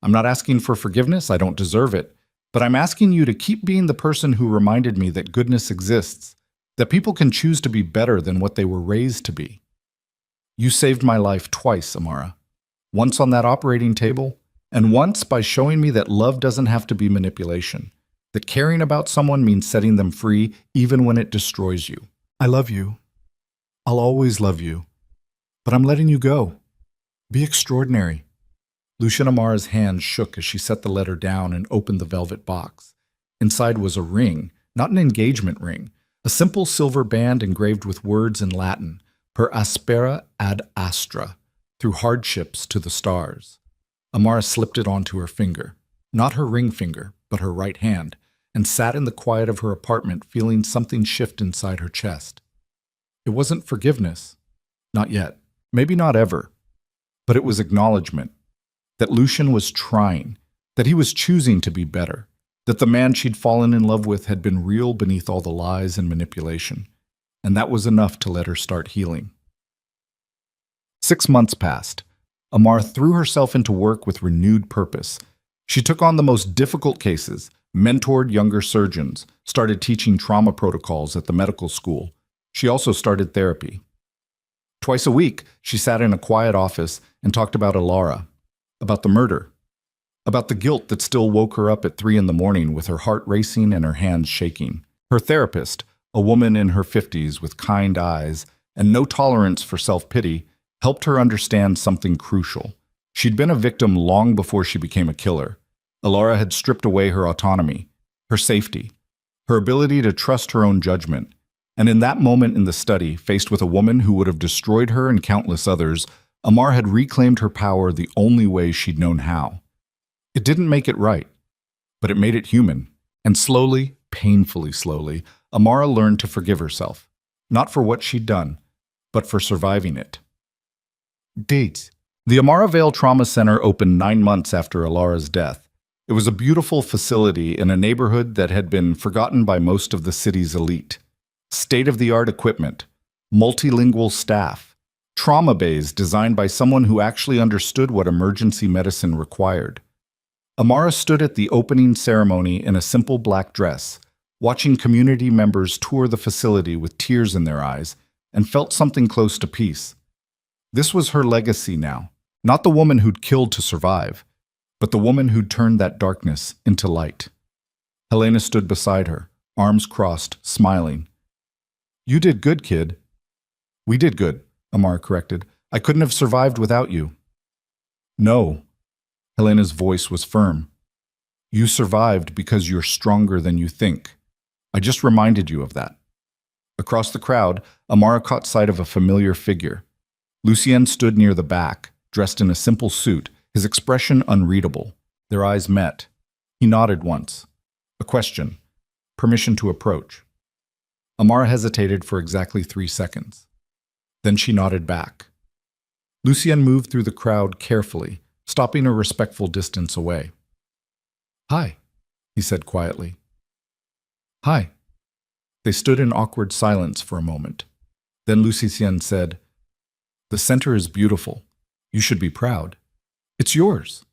I'm not asking for forgiveness. I don't deserve it. But I'm asking you to keep being the person who reminded me that goodness exists, that people can choose to be better than what they were raised to be. You saved my life twice, Amara. Once on that operating table, and once by showing me that love doesn't have to be manipulation, that caring about someone means setting them free even when it destroys you. I love you. I'll always love you. But I'm letting you go. Be extraordinary. Lucian Amara's hand shook as she set the letter down and opened the velvet box. Inside was a ring, not an engagement ring, a simple silver band engraved with words in Latin, per aspera ad astra, through hardships to the stars. Amara slipped it onto her finger, not her ring finger, but her right hand, and sat in the quiet of her apartment feeling something shift inside her chest. It wasn't forgiveness. Not yet. Maybe not ever. But it was acknowledgement. That Lucian was trying. That he was choosing to be better. That the man she'd fallen in love with had been real beneath all the lies and manipulation. And that was enough to let her start healing. 6 months passed. Amara threw herself into work with renewed purpose. She took on the most difficult cases, mentored younger surgeons, started teaching trauma protocols at the medical school. She also started therapy. Twice a week, she sat in a quiet office and talked about Alara, about the murder, about the guilt that still woke her up at 3 a.m. with her heart racing and her hands shaking. Her therapist, a woman in her 50s with kind eyes and no tolerance for self-pity, helped her understand something crucial. She'd been a victim long before she became a killer. Alara had stripped away her autonomy, her safety, her ability to trust her own judgment. And in that moment in the study, faced with a woman who would have destroyed her and countless others, Amara had reclaimed her power the only way she'd known how. It didn't make it right, but it made it human. And slowly, painfully slowly, Amara learned to forgive herself, not for what she'd done, but for surviving it. Dates. The Amara Vale Trauma Center opened 9 months after Alara's death. It was a beautiful facility in a neighborhood that had been forgotten by most of the city's elite. State-of-the-art equipment, multilingual staff, trauma bays designed by someone who actually understood what emergency medicine required. Amara stood at the opening ceremony in a simple black dress, watching community members tour the facility with tears in their eyes, and felt something close to peace. This was her legacy now, not the woman who'd killed to survive, but the woman who'd turned that darkness into light. Helena stood beside her, arms crossed, smiling. You did good, kid. We did good, Amara corrected. I couldn't have survived without you. No. Helena's voice was firm. You survived because you're stronger than you think. I just reminded you of that. Across the crowd, Amara caught sight of a familiar figure. Lucien stood near the back, dressed in a simple suit, his expression unreadable. Their eyes met. He nodded once. A question. Permission to approach. Amara hesitated for exactly 3 seconds. Then she nodded back. Lucien moved through the crowd carefully, stopping a respectful distance away. Hi, he said quietly. Hi. They stood in awkward silence for a moment. Then Lucien said, "The center is beautiful. You should be proud. It's yours.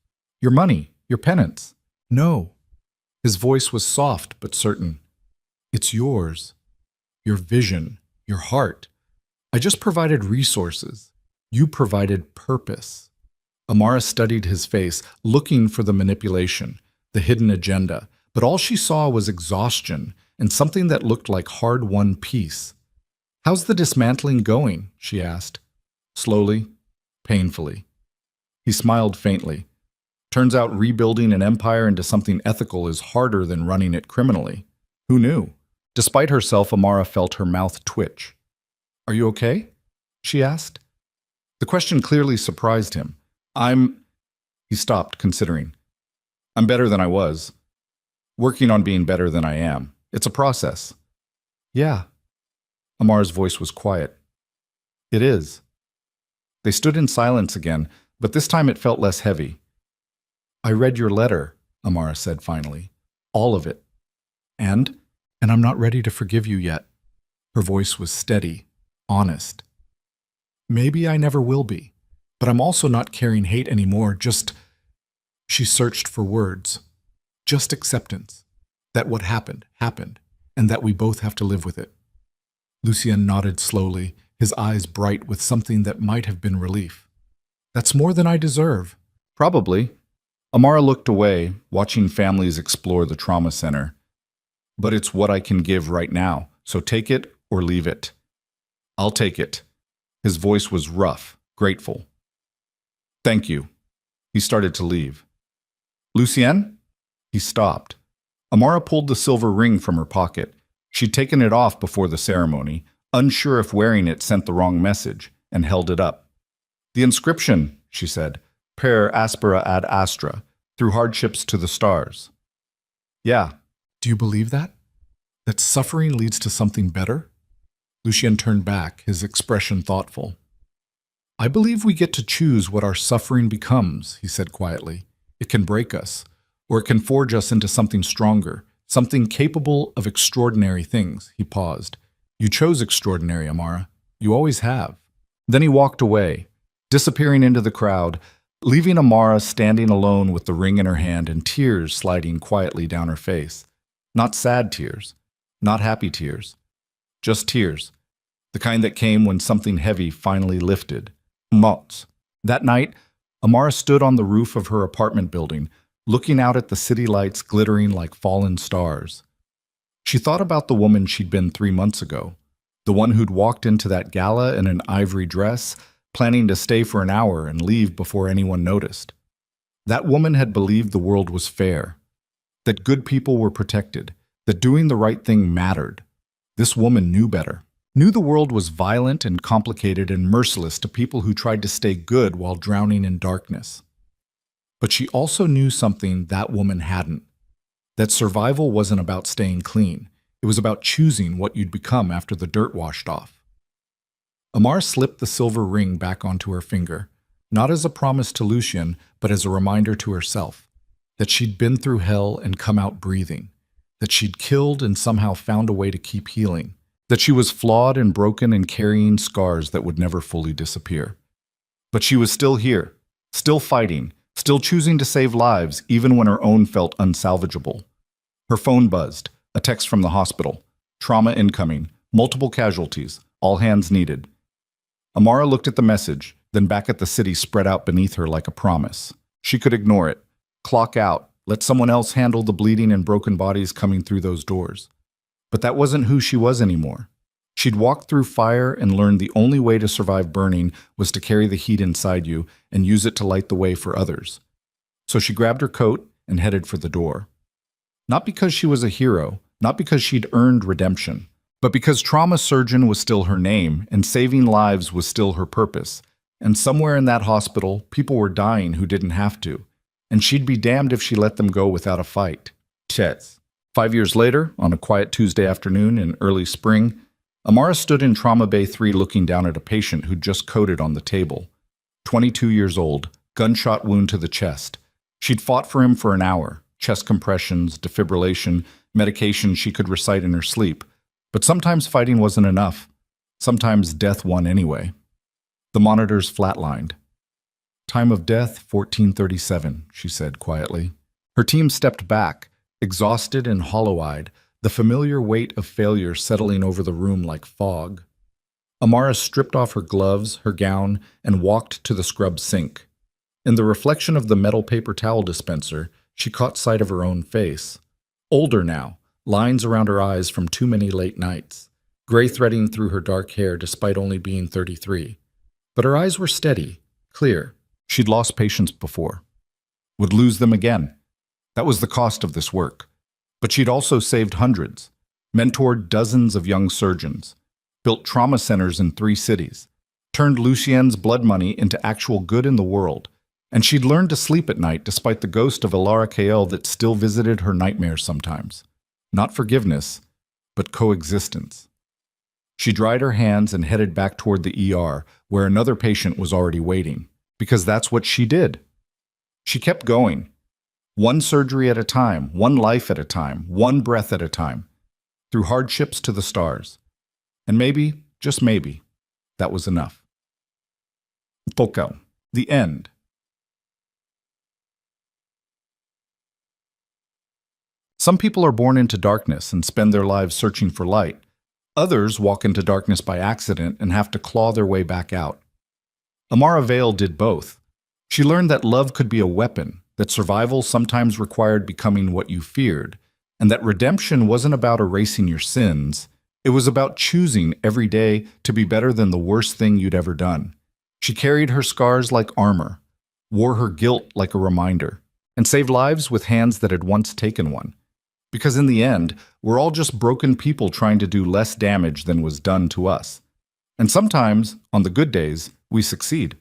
Your money, your penance." "No." His voice was soft but certain. "It's yours. Your vision, your heart. I just provided resources. You provided purpose." Amara studied his face, looking for the manipulation, the hidden agenda, but all she saw was exhaustion and something that looked like hard-won peace. "How's the dismantling going?" she asked. Slowly, painfully. He smiled faintly. "Turns out rebuilding an empire into something ethical is harder than running it criminally. Who knew?" Despite herself, Amara felt her mouth twitch. "Are you okay?" she asked. The question clearly surprised him. He stopped, considering. "I'm better than I was. Working on being better than I am. It's a process." "Yeah." Amara's voice was quiet. "It is." They stood in silence again, but this time it felt less heavy. "I read your letter," Amara said finally. "All of it. And I'm not ready to forgive you yet." Her voice was steady, honest. "Maybe I never will be, but I'm also not carrying hate anymore, just..." She searched for words. "Just acceptance. That what happened, happened, and that we both have to live with it." Lucien nodded slowly, his eyes bright with something that might have been relief. "That's more than I deserve." "Probably." Amara looked away, watching families explore the trauma center. "But it's what I can give right now, so take it or leave it." "I'll take it." His voice was rough, grateful. "Thank you." He started to leave. "Lucien?" He stopped. Amara pulled the silver ring from her pocket. She'd taken it off before the ceremony, unsure if wearing it sent the wrong message, and held it up. "The inscription," she said, "Per aspera ad astra, through hardships to the stars." "Yeah." "Do you believe that? That suffering leads to something better?" Lucien turned back, his expression thoughtful. "I believe we get to choose what our suffering becomes," he said quietly. "It can break us, or it can forge us into something stronger, something capable of extraordinary things." He paused. "You chose extraordinary, Amara. You always have." Then he walked away, disappearing into the crowd, leaving Amara standing alone with the ring in her hand and tears sliding quietly down her face. Not sad tears, not happy tears, just tears, the kind that came when something heavy finally lifted. Mots. That night, Amara stood on the roof of her apartment building, looking out at the city lights glittering like fallen stars. She thought about the woman she'd been 3 months ago, the one who'd walked into that gala in an ivory dress, planning to stay for an hour and leave before anyone noticed. That woman had believed the world was fair, that good people were protected, that doing the right thing mattered. This woman knew better, knew the world was violent and complicated and merciless to people who tried to stay good while drowning in darkness. But she also knew something that woman hadn't, that survival wasn't about staying clean. It was about choosing what you'd become after the dirt washed off. Amara slipped the silver ring back onto her finger, not as a promise to Lucien, but as a reminder to herself, that she'd been through hell and come out breathing, that she'd killed and somehow found a way to keep healing, that she was flawed and broken and carrying scars that would never fully disappear. But she was still here, still fighting, still choosing to save lives even when her own felt unsalvageable. Her phone buzzed, a text from the hospital. Trauma incoming, multiple casualties, all hands needed. Amara looked at the message, then back at the city spread out beneath her like a promise. She could ignore it, clock out, let someone else handle the bleeding and broken bodies coming through those doors. But that wasn't who she was anymore. She'd walked through fire and learned the only way to survive burning was to carry the heat inside you and use it to light the way for others. So she grabbed her coat and headed for the door. Not because she was a hero, not because she'd earned redemption, but because trauma surgeon was still her name and saving lives was still her purpose. And somewhere in that hospital, people were dying who didn't have to. And she'd be damned if she let them go without a fight. Chets. 5 years later, on a quiet Tuesday afternoon in early spring, Amara stood in Trauma Bay 3 looking down at a patient who'd just coded on the table. 22 years old, gunshot wound to the chest. She'd fought for him for an hour, chest compressions, defibrillation, medication she could recite in her sleep, but sometimes fighting wasn't enough. Sometimes death won anyway. The monitors flatlined. "Time of death, 1437, she said quietly. Her team stepped back, exhausted and hollow-eyed, the familiar weight of failure settling over the room like fog. Amara stripped off her gloves, her gown, and walked to the scrub sink. In the reflection of the metal paper towel dispenser, she caught sight of her own face. Older now, lines around her eyes from too many late nights, gray threading through her dark hair despite only being 33. But her eyes were steady, clear. She'd lost patients before. Would lose them again. That was the cost of this work. But she'd also saved hundreds, mentored dozens of young surgeons, built trauma centers in 3 cities, turned Lucien's blood money into actual good in the world, and she'd learned to sleep at night despite the ghost of Elara Kael that still visited her nightmares sometimes. Not forgiveness, but coexistence. She dried her hands and headed back toward the ER, where another patient was already waiting, because that's what she did. She kept going. One surgery at a time, one life at a time, one breath at a time, through hardships to the stars. And maybe, just maybe, that was enough. Focal. The end. Some people are born into darkness and spend their lives searching for light. Others walk into darkness by accident and have to claw their way back out. Amara Vale did both. She learned that love could be a weapon, that survival sometimes required becoming what you feared, and that redemption wasn't about erasing your sins. It was about choosing every day to be better than the worst thing you'd ever done. She carried her scars like armor, wore her guilt like a reminder, and saved lives with hands that had once taken one. Because in the end, we're all just broken people trying to do less damage than was done to us. And sometimes, on the good days, we succeed.